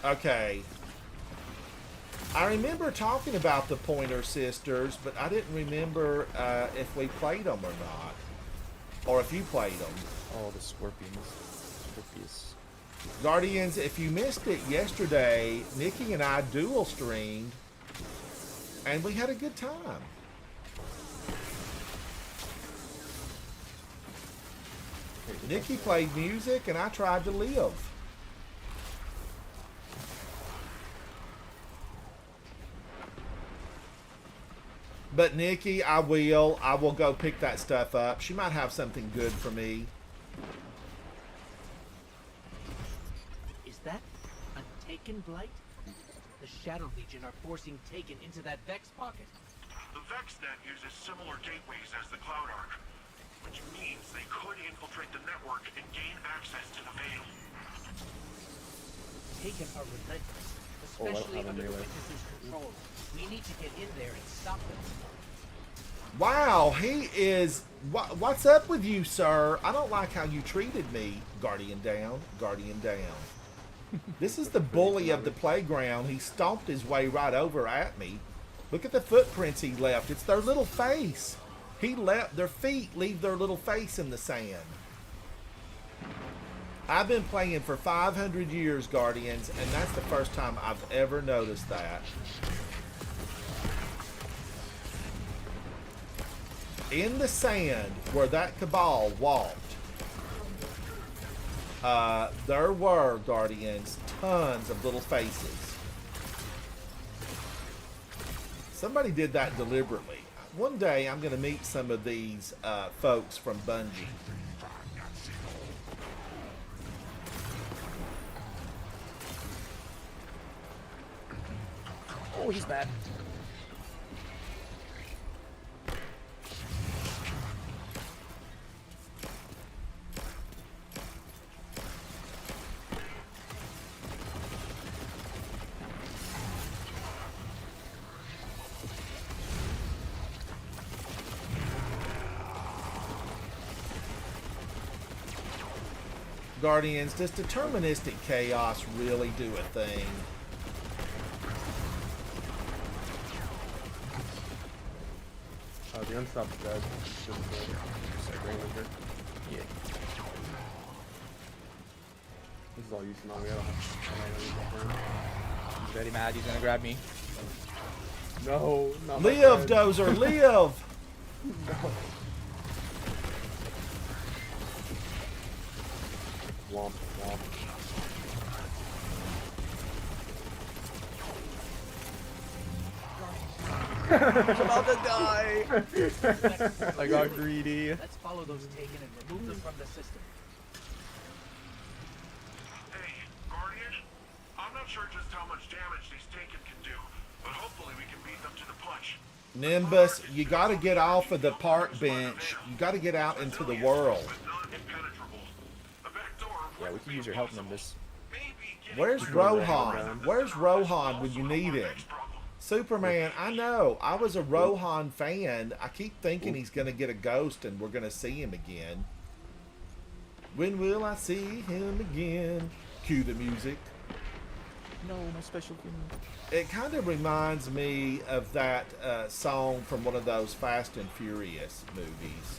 Okay. I remember talking about the Pointer Sisters, but I didn't remember if we played them or not. Or if you played them. Oh, the scorpions. Scorpius. Guardians, if you missed it yesterday, Nikki and I dual streamed, and we had a good time. Nikki played music, and I tried to live. But Nikki, I will go pick that stuff up. She might have something good for me. Is that a Taken Blight? The Shadow Legion are forcing Taken into that Vex pocket. The VexNet uses similar gateways as the Cloud Arc, which means they could infiltrate the network and gain access to the Veil. Taken are relentless, Oh, I especially have a under the melee. Witness's control. We need to get in there and stop them. Wow, he is... What's up with you, sir? I don't like how you treated me. Guardian down. Guardian down. This is the bully of the playground. He stomped his way right over at me. Look at the footprints he left. It's their little face. He left... Their feet leave their little face in the sand. I've been playing for 500 years, Guardians, and that's the first time I've ever noticed that. In the sand where that Cabal walked, there were, Guardians, tons of little faces. Somebody did that deliberately. One day I'm going to meet some of these folks from Bungie. Oh, he's bad. Guardians, does deterministic chaos really do a thing? The unstopped dead. Just Yeah. this is all you, Tsunami. I don't have He's very mad. He's gonna grab me. No, not my Live, friend. Dozer, live! No. Womp, womp. I'm about to die. I got greedy. Let's follow those Taken and remove them from the system. Hey, Guardian? I'm not sure just how much damage these Taken can do, but hopefully we can beat them to the punch. Nimbus, you gotta get off of the park bench. You gotta get out into the world. But not impenetrable. A back door Yeah, we would can be use your help, possible. Nimbus. Maybe getting Where's through Rohan? Where's Rohan when you need him? Superman, I know. I was a Rohan fan. I keep thinking he's gonna get a ghost and we're gonna see him again. When will I see him again? Cue the music. No, my special feeling. It kind of reminds me of that song from one of those Fast and Furious movies.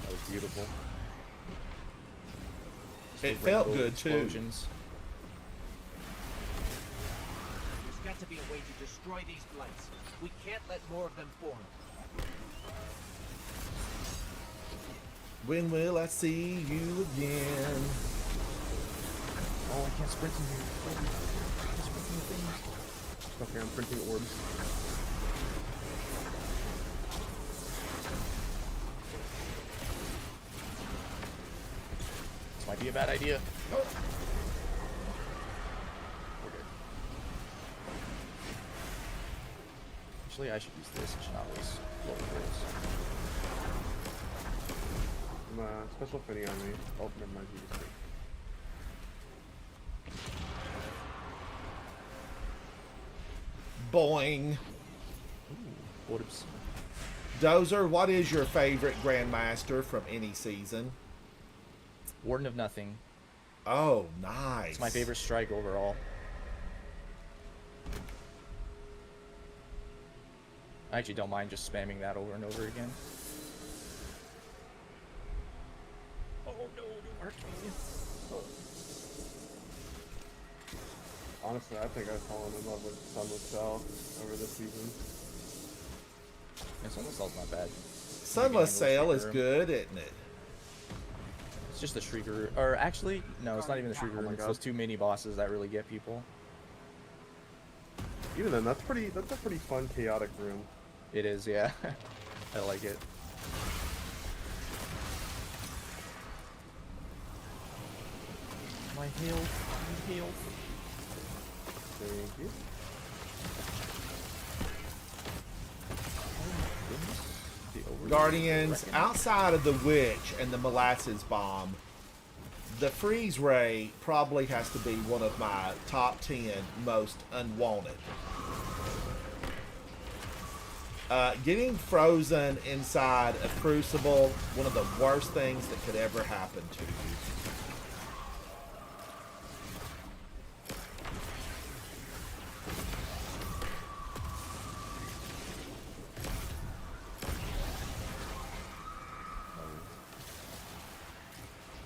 That was beautiful. It Those felt rainbow good too. explosions. There's got to be a way to destroy these blights. We can't let more of them form. When will I see you again? Oh, I can't sprint in here. I can't sprint in the things. Okay, I'm printing orbs. This might be a bad idea. Oh. We're good. Actually, I should use this. I should not waste global rolls. Special fitting on me. Oh, never mind. You just Boing. Orbs. Dozer, what is your favorite Grandmaster from any season? Warden of Nothing. Oh, nice. It's my favorite strike overall. I actually don't mind just spamming that over and over again. Oh no, Arcane. Honestly, I think I've fallen in love with Sunless Cell over this season. And Sunless Cell's not bad. Sunless Sail is Room. good, isn't it? It's just the Shrieker, or actually, no, it's not even the Shrieker Oh my Room. It's God. those two mini bosses that really get people. Even then, that's a pretty fun, chaotic room. It is, yeah. I like it. My health, my health. Thank you. Guardians, outside of the Witch and the Molasses Bomb, the Freeze Ray probably has to be one of my top 10 most unwanted. Getting frozen inside a Crucible, one of the worst things that could ever happen to you.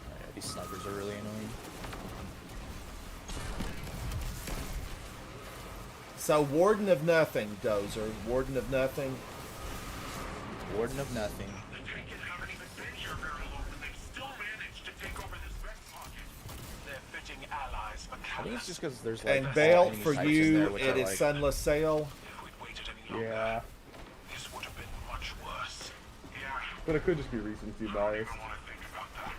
Yeah, these snipers are really annoying. So, Warden of Nothing, Dozer. Warden of Nothing. Warden of Nothing. The Taken haven't even been here very long, and they've still managed to take over this Vex pocket. They're fitting allies for I think it's Callus. just because there's like And all Belt, enemy for types in you, there, which it I is like. Sunless Sail. If we'd waited any longer, Yeah, this would have been much worse. Yeah, but it could just be recency I don't bias. even want to think about that.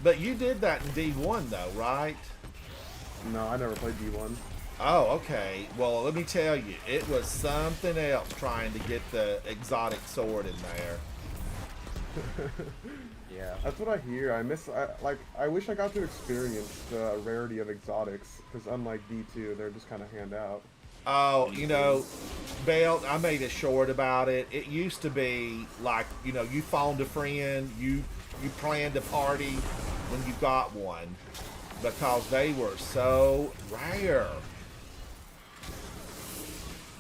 But you did that in D1, though, right? No, I never played D1. Oh, okay. Well, let me tell you, it was something else trying to get the exotic sword in there. Yeah. That's what I hear. I wish I got to experience the rarity of exotics, because unlike D2, they're just kind of hand out. Oh, you know, Belt, I made a short about it. It used to be like, you know, you phoned a friend, you planned a party when you got one, because they were so rare.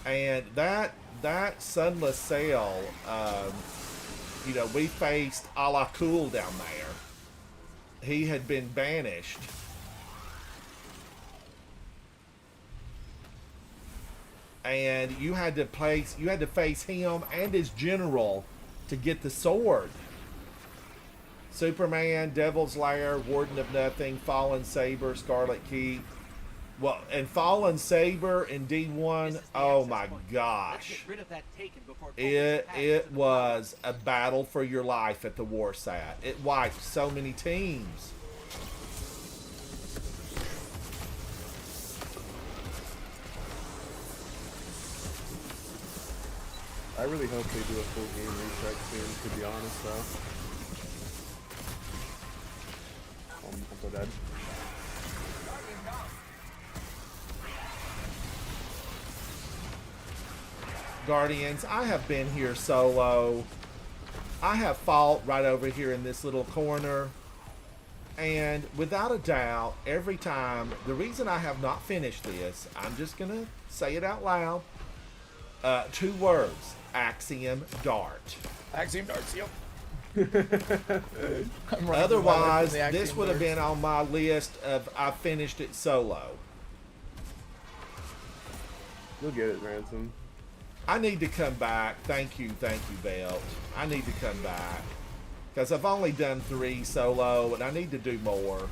And that Sunless Sail, you know, we faced a la Cool down there. He had been banished. And you had to face him and his general to get the sword. Superman, Devil's Lair, Warden of Nothing, Fallen Saber, Scarlet Keep. Well, and Fallen Saber in D1, oh my gosh. It was a battle for your life at the Warsat. It wiped so many teams. I really hope they do a full game reset soon, to be honest, though. I'm so dead. Guardians, I have been here solo. I have fought right over here in this little corner. And without a doubt, every time, the reason I have not finished this, I'm just going to say it out loud. 2 words. Axiom Dart. Axiom Darts, yep. Otherwise, this would have been on my list of I finished it solo. You'll get it, Ransom. I need to come back. Thank you, Belt. I need to come back. Because I've only done 3 solo, and I need to do more.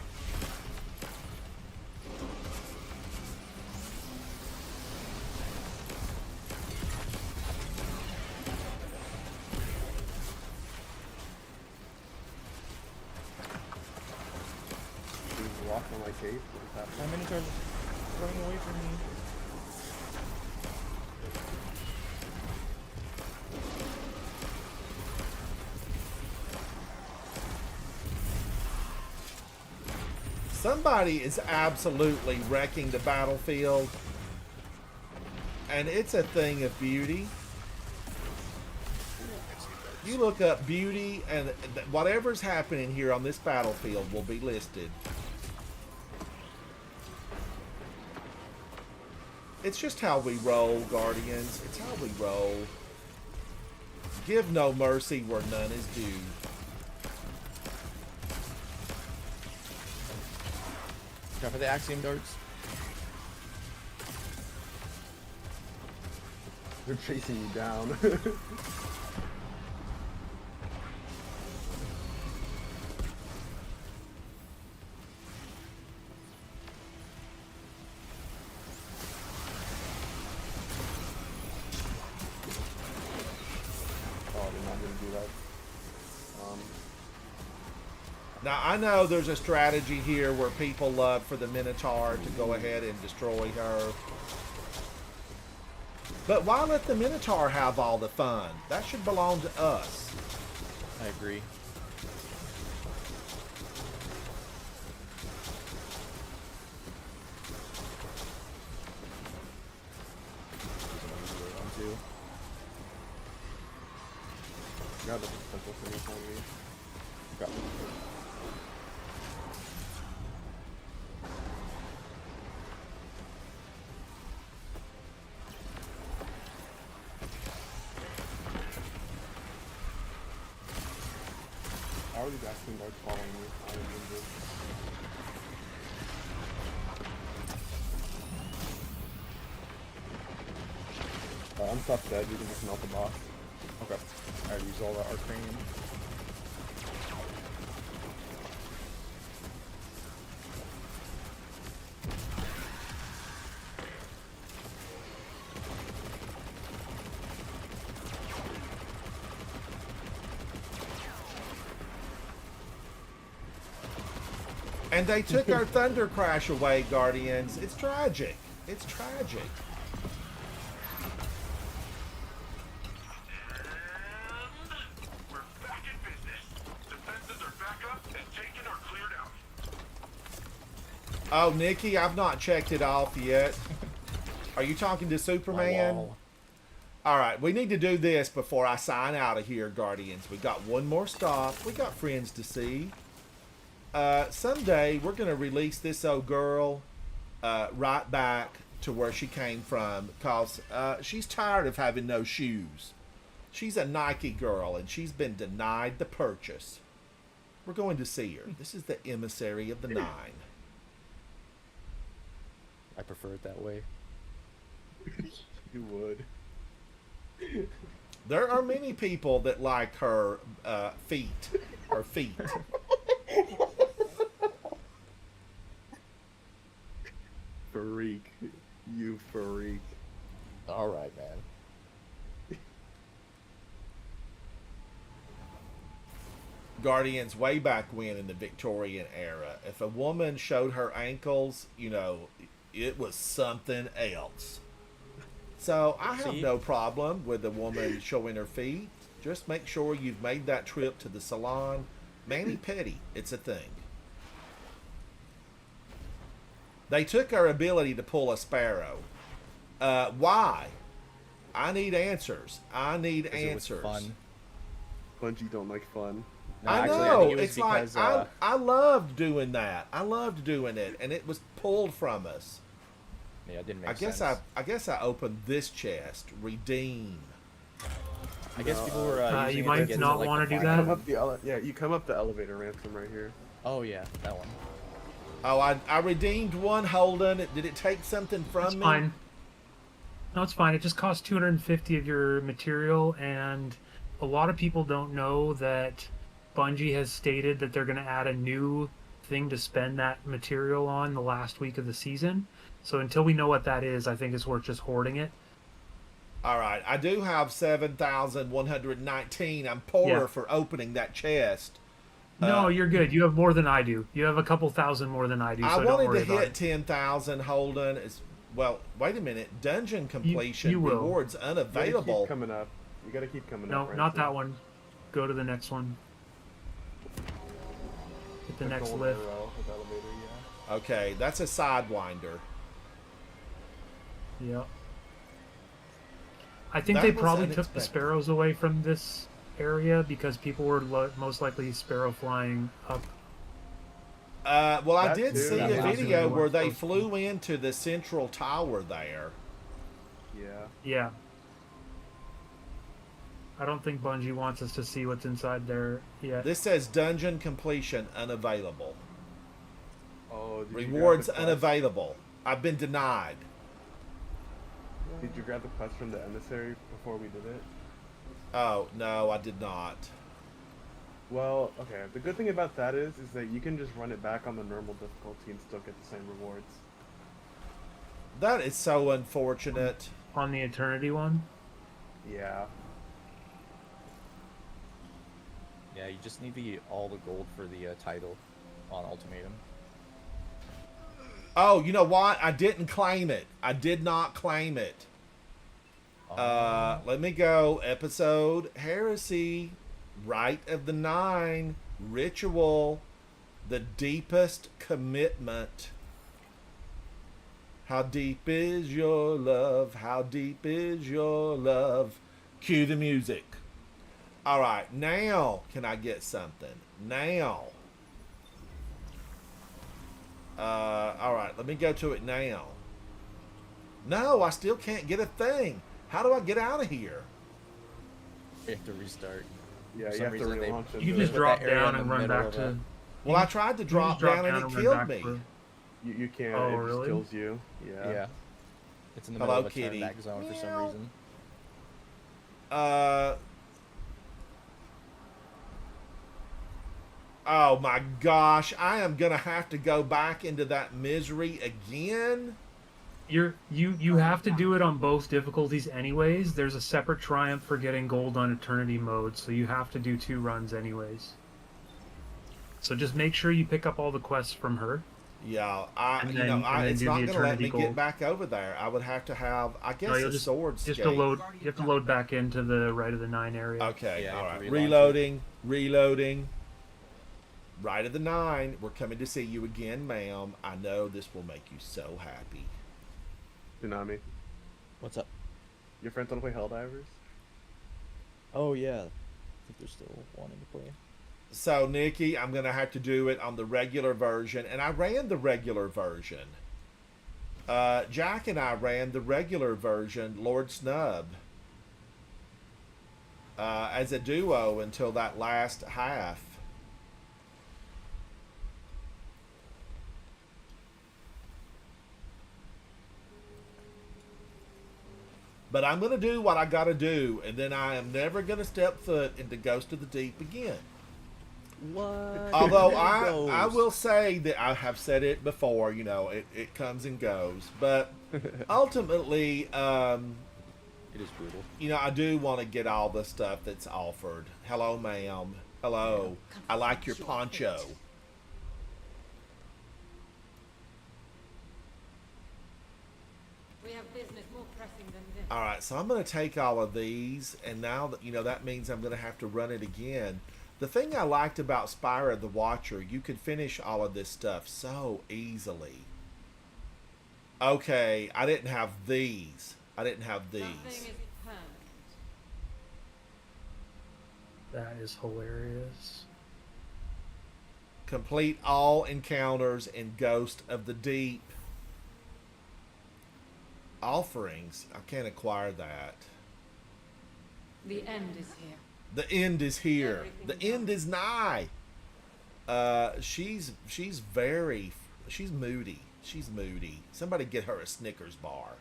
He's locked on my cape. What is happening? My Minotaur's running away from me. Somebody is absolutely wrecking the battlefield. And it's a thing of beauty. You look up beauty, and whatever's happening here on this battlefield will be listed. It's just how we roll, Guardians. It's how we roll. Give no mercy where none is due. Try for the Axiom Darts. They're chasing you down. Now, I know there's a strategy here where people love for the Minotaur to go ahead and destroy her. But why let the Minotaur have all the fun? That should belong to us. I agree. Got the potential finish on me. Got it. How are these Axiom Darts following me? I remember. I'm stuck dead. You can just melt the boss. Okay. Alright, use all the arcane. And they took our Thunder Crash away, Guardians. It's tragic. It's tragic. And we're back in business. Oh, Nikki, I've not checked it off yet. Are you talking to Superman? Wow. All right, we need to do this before I sign out of here, Guardians. We got one more stop. We got friends to see. Someday we're gonna release this old girl right back to where she came from, cause she's tired of having no shoes. She's a Nike girl, and she's been denied the purchase. We're going to see her. This is the emissary of the Nine. I prefer it that way. You would. There are many people that like her feet. Her feet. Freak. You freak. All right, man. Guardians, way back when in the Victorian era, if a woman showed her ankles, you know, it was something else. So I have See? no problem with a woman showing her feet. Just make sure you've made that trip to the salon. Mani-pedi, it's a thing. They took our ability to pull a sparrow. Why? I need answers. I need 'Cause it was answers. fun. Bungie don't like fun. No, I actually, know. think it was It's because, like I loved doing that. I loved doing it, and it was pulled from us. yeah, it didn't make I guess sense. I guess I opened this chest. Redeem. I guess people were you using it might to get not into, like, wanna the do final- that. Come up the you come up the elevator ransom right here. Oh yeah, that one. Oh, I redeemed one. Holden. Did it take something from It's me? fine. No, it's fine. It just costs 250 of your material, and a lot of people don't know that Bungie has stated that they're going to add a new thing to spend that material on the last week of the season. So until we know what that is, I think it's worth just hoarding it. All right. I do have 7,119. I'm poor Yeah. for opening that chest. No, you're good. You have more than I do. You have a couple thousand more than I do, so I don't wanted worry to about hit it. 10,000. Holden. Well, wait a minute. Dungeon completion you will. rewards You gotta unavailable. keep coming up. You gotta keep coming No, up. not that one. Go to the next one. Hit the next lift. Elevator, yeah. Okay, that's a sidewinder. Yeah. I think That they was probably took the unexpected. sparrows away from this area because people were most likely sparrow flying up. Well, I That did too. see That a last video one where they was- flew into the central tower there. Yeah. Yeah. I don't think Bungie wants us to see what's inside there yet. This says dungeon completion unavailable. Oh, did you grab Rewards the quest? unavailable. I've been denied. Did you grab the quest from the emissary before we did it? Oh, no, I did not. Well, okay. The good thing about that is that you can just run it back on the normal difficulty and still get the same rewards. That is so unfortunate. On the Eternity one? Yeah. Yeah, you just need all the gold for the title on Ultimatum. Oh, you know what? I didn't claim it. I did not claim it. Let me go. Episode Heresy, Rite of the Nine, Ritual, the deepest commitment. How deep is your love? How deep is your love? Cue the music. All right, now can I get something? Now. All right, let me go to it now. No, I still can't get a thing. How do I get out of here? You have to restart. Yeah, For you some have to reason, they- relaunch it. You can just put drop that area down in and the run middle back of to. a- Well, I tried to you drop just drop down and it run killed back me. for- You can't. Oh, it really? just kills you. Yeah. Yeah. It's in the Hello, middle of a kitty. turn back zone for some Meow. reason. Oh my gosh, I am gonna have to go back into that misery again. You have to do it on both difficulties anyways. There's a separate triumph for getting gold on Eternity mode, so you have to do 2 runs anyways. So just make sure you pick up all the quests from her. Yeah, And then- and then it's do not the gonna let Eternity me get Gold. back over there. I would have to have, I guess, you'll a just- sword Just skate. to load, you have to load back into the Rite of the Nine area. Okay, Yeah, you all have to right. relaunch it. Reloading. Rite of the Nine, we're coming to see you again, ma'am. I know this will make you so happy. Tsunami, What's up? your friends want to play Helldivers? Oh yeah, I think they're still wanting to play. So, Nikki, I'm going to have to do it on the regular version. And I ran the regular version. Jack and I ran the regular version, Lord Snub, as a duo until that last half. But I'm going to do what I got to do, and then I am never going to step foot into Ghost of the Deep again. What? Although There it I goes. will say that I have said it before, you know, it comes and goes. But ultimately, It is brutal. you know, I do want to get all the stuff that's offered. Hello, ma'am. Hello. I like your poncho. We have business more pressing than this. All right, so I'm going to take all of these, and now that, you know, that means I'm going to have to run it again. The thing I liked about Spyro the Watcher, you could finish all of this stuff so easily. Okay, I didn't have these. I didn't have Nothing these. is permanent. That is hilarious. Complete all encounters in Ghost of the Deep. Offerings. I can't acquire that. The end is here. The end is here. Everything The end is nigh. She's moody. She's moody. Somebody get her a Snickers bar.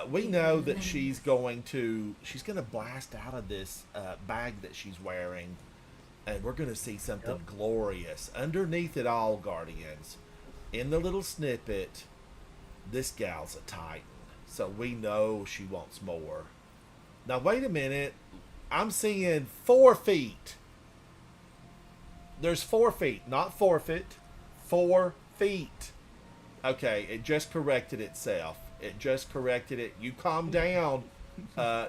We know that she's gonna blast out of this bag that she's wearing, and we're gonna see something glorious underneath it all, Guardians. In the little snippet, this gal's a Titan, so we know she wants more. Now wait a minute. I'm seeing 4 feet. There's 4 feet, not forfeit. 4 feet. Okay, it just corrected itself. It just corrected it. You calm down.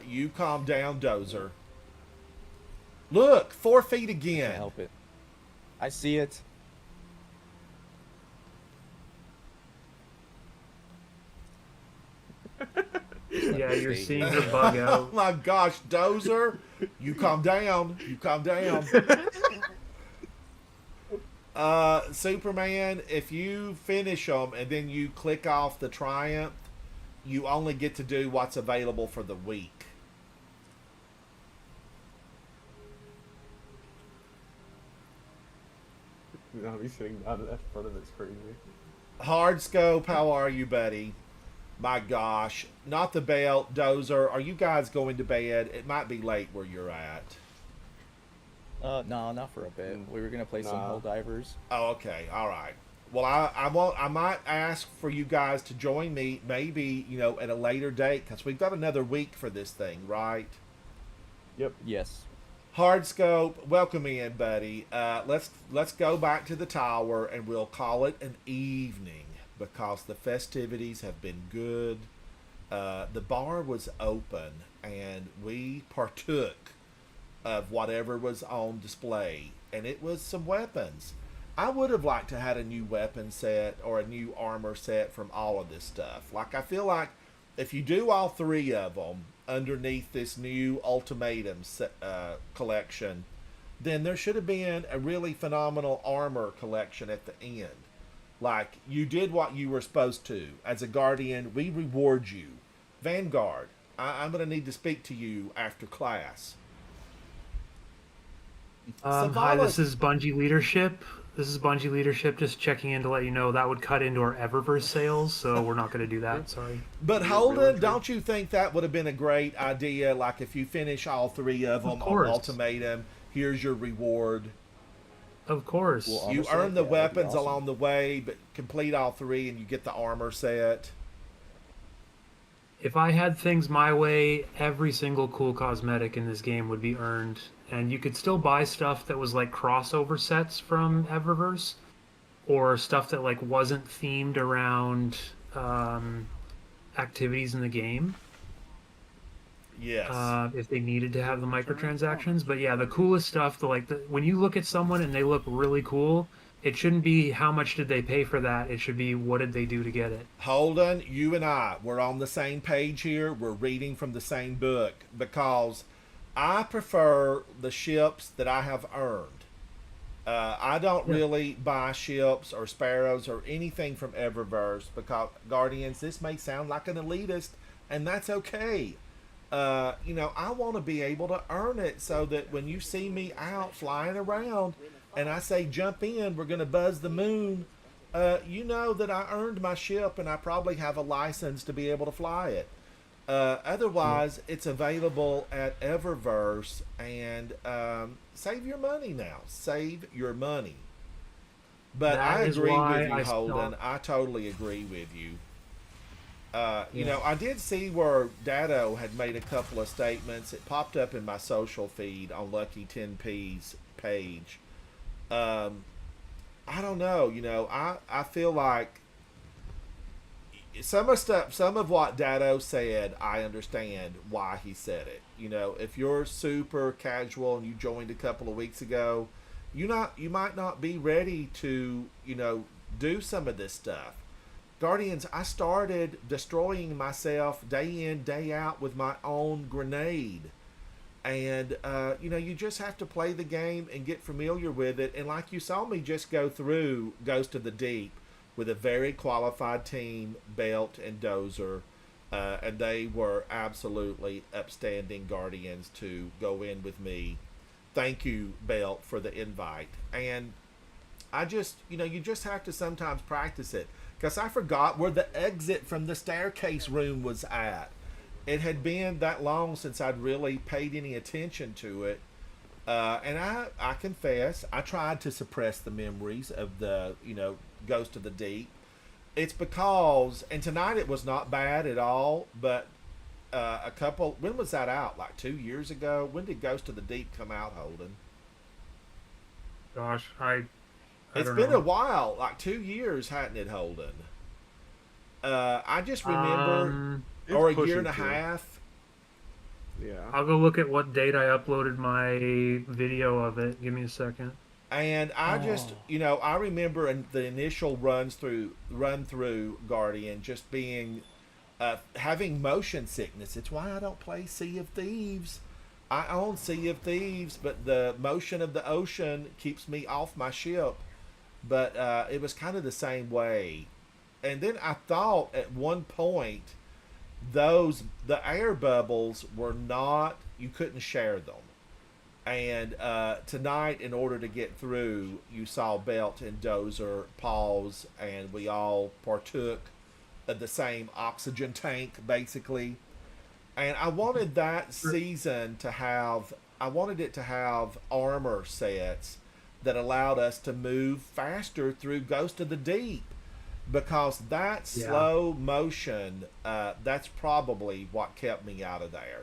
You calm down, Dozer. Look, 4 feet Can't again. help it. I see it. Yeah, you're Stay seeing here. her bug Oh out. my gosh, Dozer. You calm down. You calm down. Superman, if you finish them and then you click off the Triumph, you only get to do what's available for the week. Tsunami sitting down at front of it's crazy. Hard Scope, how are you, buddy? My gosh. Not the belt. Dozer, are you guys going to bed? It might be late where you're at. No, not for a bit. We were gonna play some Nah. Helldivers. Oh, okay. All right. Well, I might ask for you guys to join me maybe, you know, at a later date because we've got another week for this thing, right? Yep. Yes. Hardscope, welcome in, buddy. Let's go back to the tower and we'll call it an evening because the festivities have been good. The bar was open and we partook of whatever was on display, and it was some weapons. I would have liked to had a new weapon set or a new armor set from all of this stuff. Like, I feel like if you do all 3 of them underneath this new Ultimatum collection, then there should have been a really phenomenal armor collection at the end. Like, you did what you were supposed to. As a Guardian, we reward you. Vanguard, I'm going to need to speak to you after class. Hi, Zavala- this is Bungie Leadership. Just checking in to let you know that would cut into our Eververse sales, so we're not going to do that. Sorry. But Really Holden, true. don't you think that would have been a great idea? Like, if you finish all 3 of them on course. Ultimatum, here's your reward. Of course. Well, You Honestly, earn the yeah, that'd be weapons awesome. along the way, but complete all 3 and you get the armor set. If I had things my way, every single cool cosmetic in this game would be earned, and you could still buy stuff that was like crossover sets from Eververse, or stuff that like wasn't themed around activities in the game. Yes. if they needed to have the microtransactions. But yeah, the coolest stuff, when you look at someone and they look really cool, it shouldn't be how much did they pay for that. It should be what did they do to get it. Holden, you and I, we're on the same page here. We're reading from the same book because I prefer the ships that I have earned. I don't really buy ships or sparrows or anything from Eververse because, Guardians, this may sound like an elitist, and that's okay. I want to be able to earn it so that when you see me out flying around and I say jump in, we're going to buzz the moon, you know that I earned my ship and I probably have a license to be able to fly it. Otherwise, it's available at Eververse, and save your money now. Save your money. But I agree with you, Holden. I totally agree with you. You know, I did see where Dado had made a couple of statements. It popped up in my social feed on Lucky 10P's page. I don't know. You know, I feel like some of what Dado said, I understand why he said it. You know, if you're super casual and you joined a couple of weeks ago, you might not be ready to, do some of this stuff. Guardians, I started destroying myself day in, day out with my own grenade. And, you just have to play the game and get familiar with it. And like you saw me just go through Ghost of the Deep with a very qualified team, Belt and Dozer. And they were absolutely upstanding Guardians to go in with me. Thank you, Belt, for the invite. And I just, you just have to sometimes practice it. Because I forgot where the exit from the staircase room was at. It had been that long since I'd really paid any attention to it. And I confess, I tried to suppress the memories of the, Ghost of the Deep. It's because, and tonight it was not bad at all, but when was that out? Like 2 years ago? When did Ghost of the Deep come out, Holden? Gosh, It's been a while, like 2 years, hadn't it, Holden? I just remember, or a year and a half. Yeah. I'll go look at what date I uploaded my video of it. Give me a second. And I just, I remember in the initial run through Guardian just being, having motion sickness. It's why I don't play Sea of Thieves. I own Sea of Thieves, but the motion of the ocean keeps me off my ship. But it was kind of the same way. And then I thought at one point, the air bubbles were not, you couldn't share them. And tonight, in order to get through, you saw Belt and Dozer pause, and we all partook of the same oxygen tank, basically. And I wanted that season to have, armor sets that allowed us to move faster through Ghost of the Deep. Because that slow motion, that's probably what kept me out of there.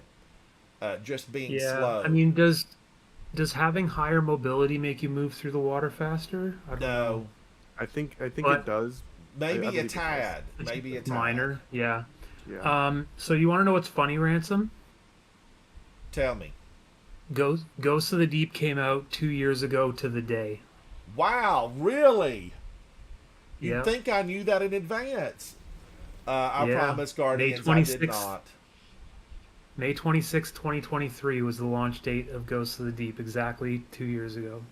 Just being slow. I mean, does having higher mobility make you move through the water faster? I don't know. I think it does. Maybe a tad. Maybe a tad. Minor, yeah. Yeah. So you want to know what's funny, Ransom? Tell me. Ghosts of the Deep came out 2 years ago to the day. Wow, really? You'd Yep. think I knew that in advance. I Yeah. promise, Guardians, May I did 26th. not. May 26, 2023 was the launch date of Ghosts of the Deep, exactly 2 years ago.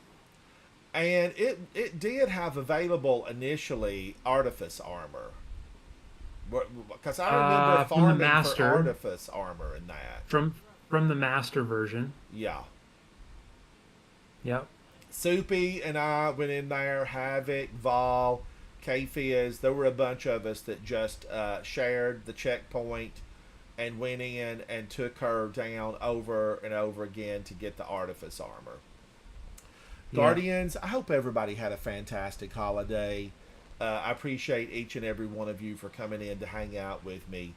And it did have available initially Artifice armor. Because I remember from the farming Master. for Artifice armor in that. From the Master version. Yeah. Yep. Soupy and I went in there, Havoc, Vol, K-Fizz. There were a bunch of us that just shared the checkpoint and went in and took her down over and over again to get the Artifice armor. Yeah. Guardians, I hope everybody had a fantastic holiday. I appreciate each and every one of you for coming in to hang out with me.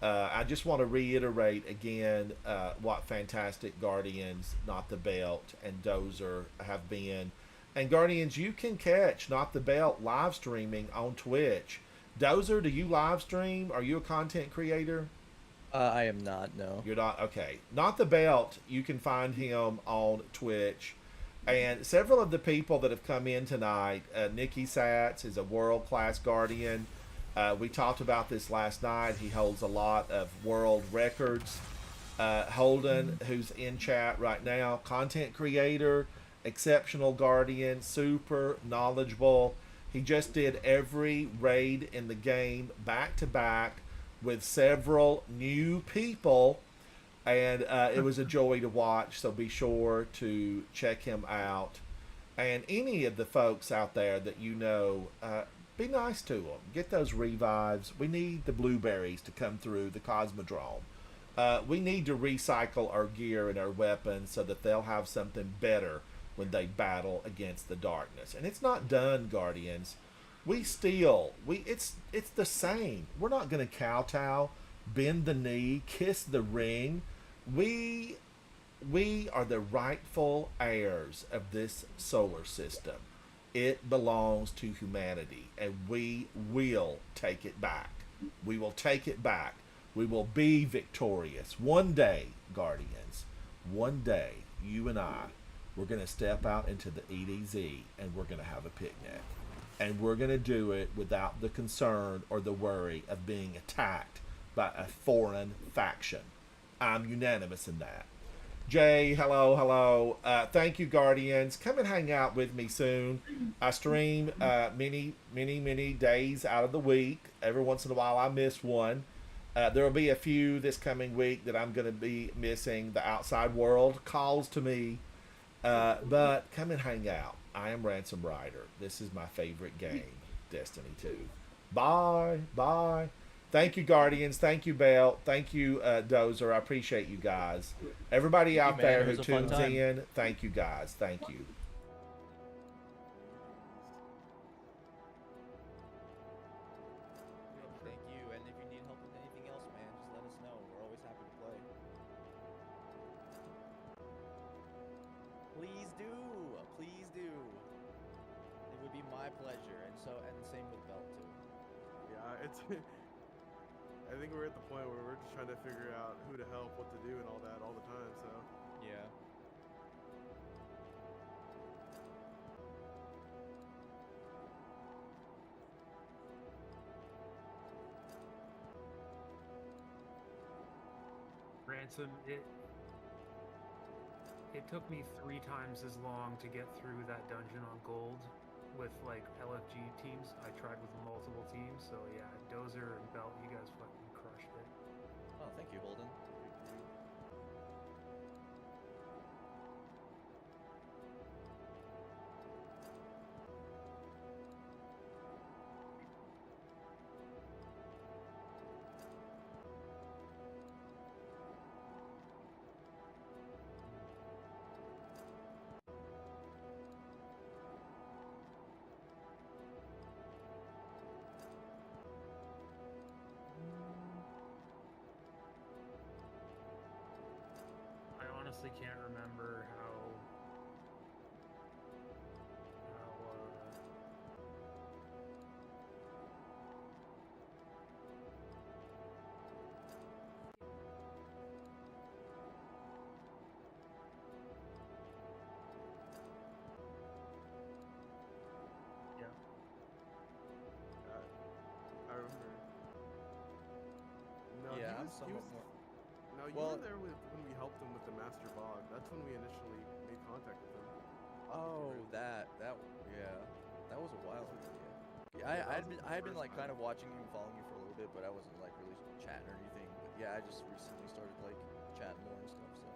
I just want to reiterate again what fantastic Guardians, Not the Belt, and Dozer have been. And Guardians, you can catch Not the Belt live streaming on Twitch. Dozer, do you live stream? Are you a content creator? I am not. No. You're not okay. Not the belt. You can find him on Twitch, and several of the people that have come in tonight. Nikki Satz is a world class guardian. We talked about this last night. He holds a lot of world records. Holden, who's in chat right now, content creator, exceptional guardian, super knowledgeable. He just did every raid in the game back to back with several new people, and it was a joy to watch. So be sure to check him out. And any of the folks out there that you know, be nice to them. Get those revives. We need the blueberries to come through the Cosmodrome. We need to recycle our gear and our weapons so that they'll have something better when they battle against the darkness. And it's not done, Guardians. It's the same. We're not going to kowtow, bend the knee, kiss the ring. We are the rightful heirs of this solar system. It belongs to humanity, and we will take it back. We will take it back. We will be victorious. One day, Guardians, one day, you and I, we're going to step out into the EDZ, and we're going to have a picnic. And we're going to do it without the concern or the worry of being attacked by a foreign faction. I'm unanimous in that. Jay, hello. Thank you, Guardians. Come and hang out with me soon. I stream many days out of the week. Every once in a while, I miss one. There will be a few this coming week that I'm going to be missing. The outside world calls to me. But come and hang out. I am Ransom Rider. This is my favorite game, Destiny 2. Bye. Thank you, Guardians. Thank you, Bell. Thank you, Dozer. I appreciate you guys. Everybody out there who tunes in, thank you, guys. Thank you. Thank you, and if you need help with anything else, man, just let us know. We're always happy to play. Please do. It would be my pleasure, and same with Belt too. Yeah, it's. I think we're at the point where we're just trying to figure out who to help, what to do, and all that all the time. So. Yeah. Ransom, it took me 3 times as long to get through that dungeon on gold with like LFG teams. I tried with multiple teams, so yeah, Dozer and Belt, you guys fucking crushed it. Oh, thank you, Holden. Honestly can't remember how I remember. No, Yeah, he I'm was, somewhat more. No, you were there when we helped him with the Master Bog. That's when we initially made contact with him. Oh, that was a while ago. Yeah, I had been like kind of watching you and following you for a little bit, but I wasn't like really chatting or anything. But yeah, I just recently started like chatting more and stuff. So.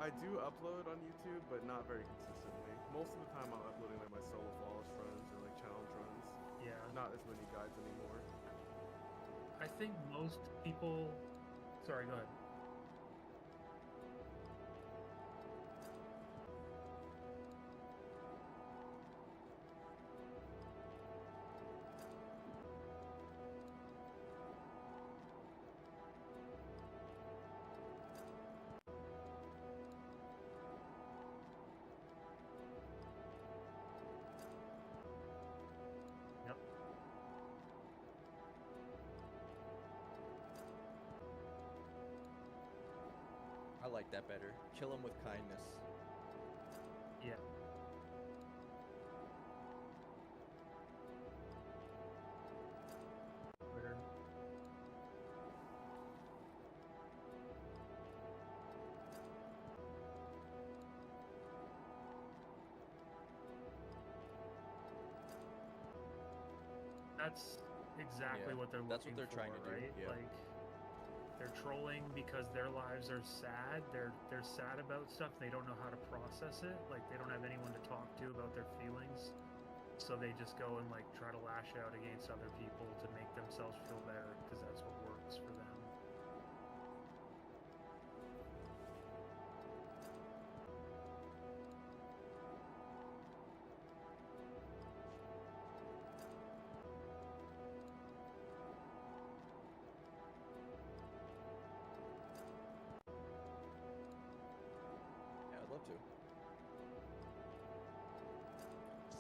I do upload on YouTube, but not very consistently. most of the time I'm uploading like my solo flawless runs or like challenge runs. Yeah. Not as many guides anymore. I think most people. Sorry, go ahead. Yep. I like that better. Kill him with kindness. Yeah. Twitter. That's exactly Yeah, what they're that's looking what they're trying for, to do, right? yeah. Like they're trolling because their lives are sad. They're sad about stuff. They don't know how to process it. Like they don't have anyone to talk to about their feelings. So they just go and like try to lash out against other people to make themselves feel better because that's what works for them. Yeah, I'd love to.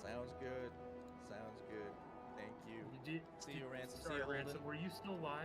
Sounds good. Sounds good. Thank you. Did you? See you, Ransom. See Sorry, you, Holden. Ransom. Were you still live?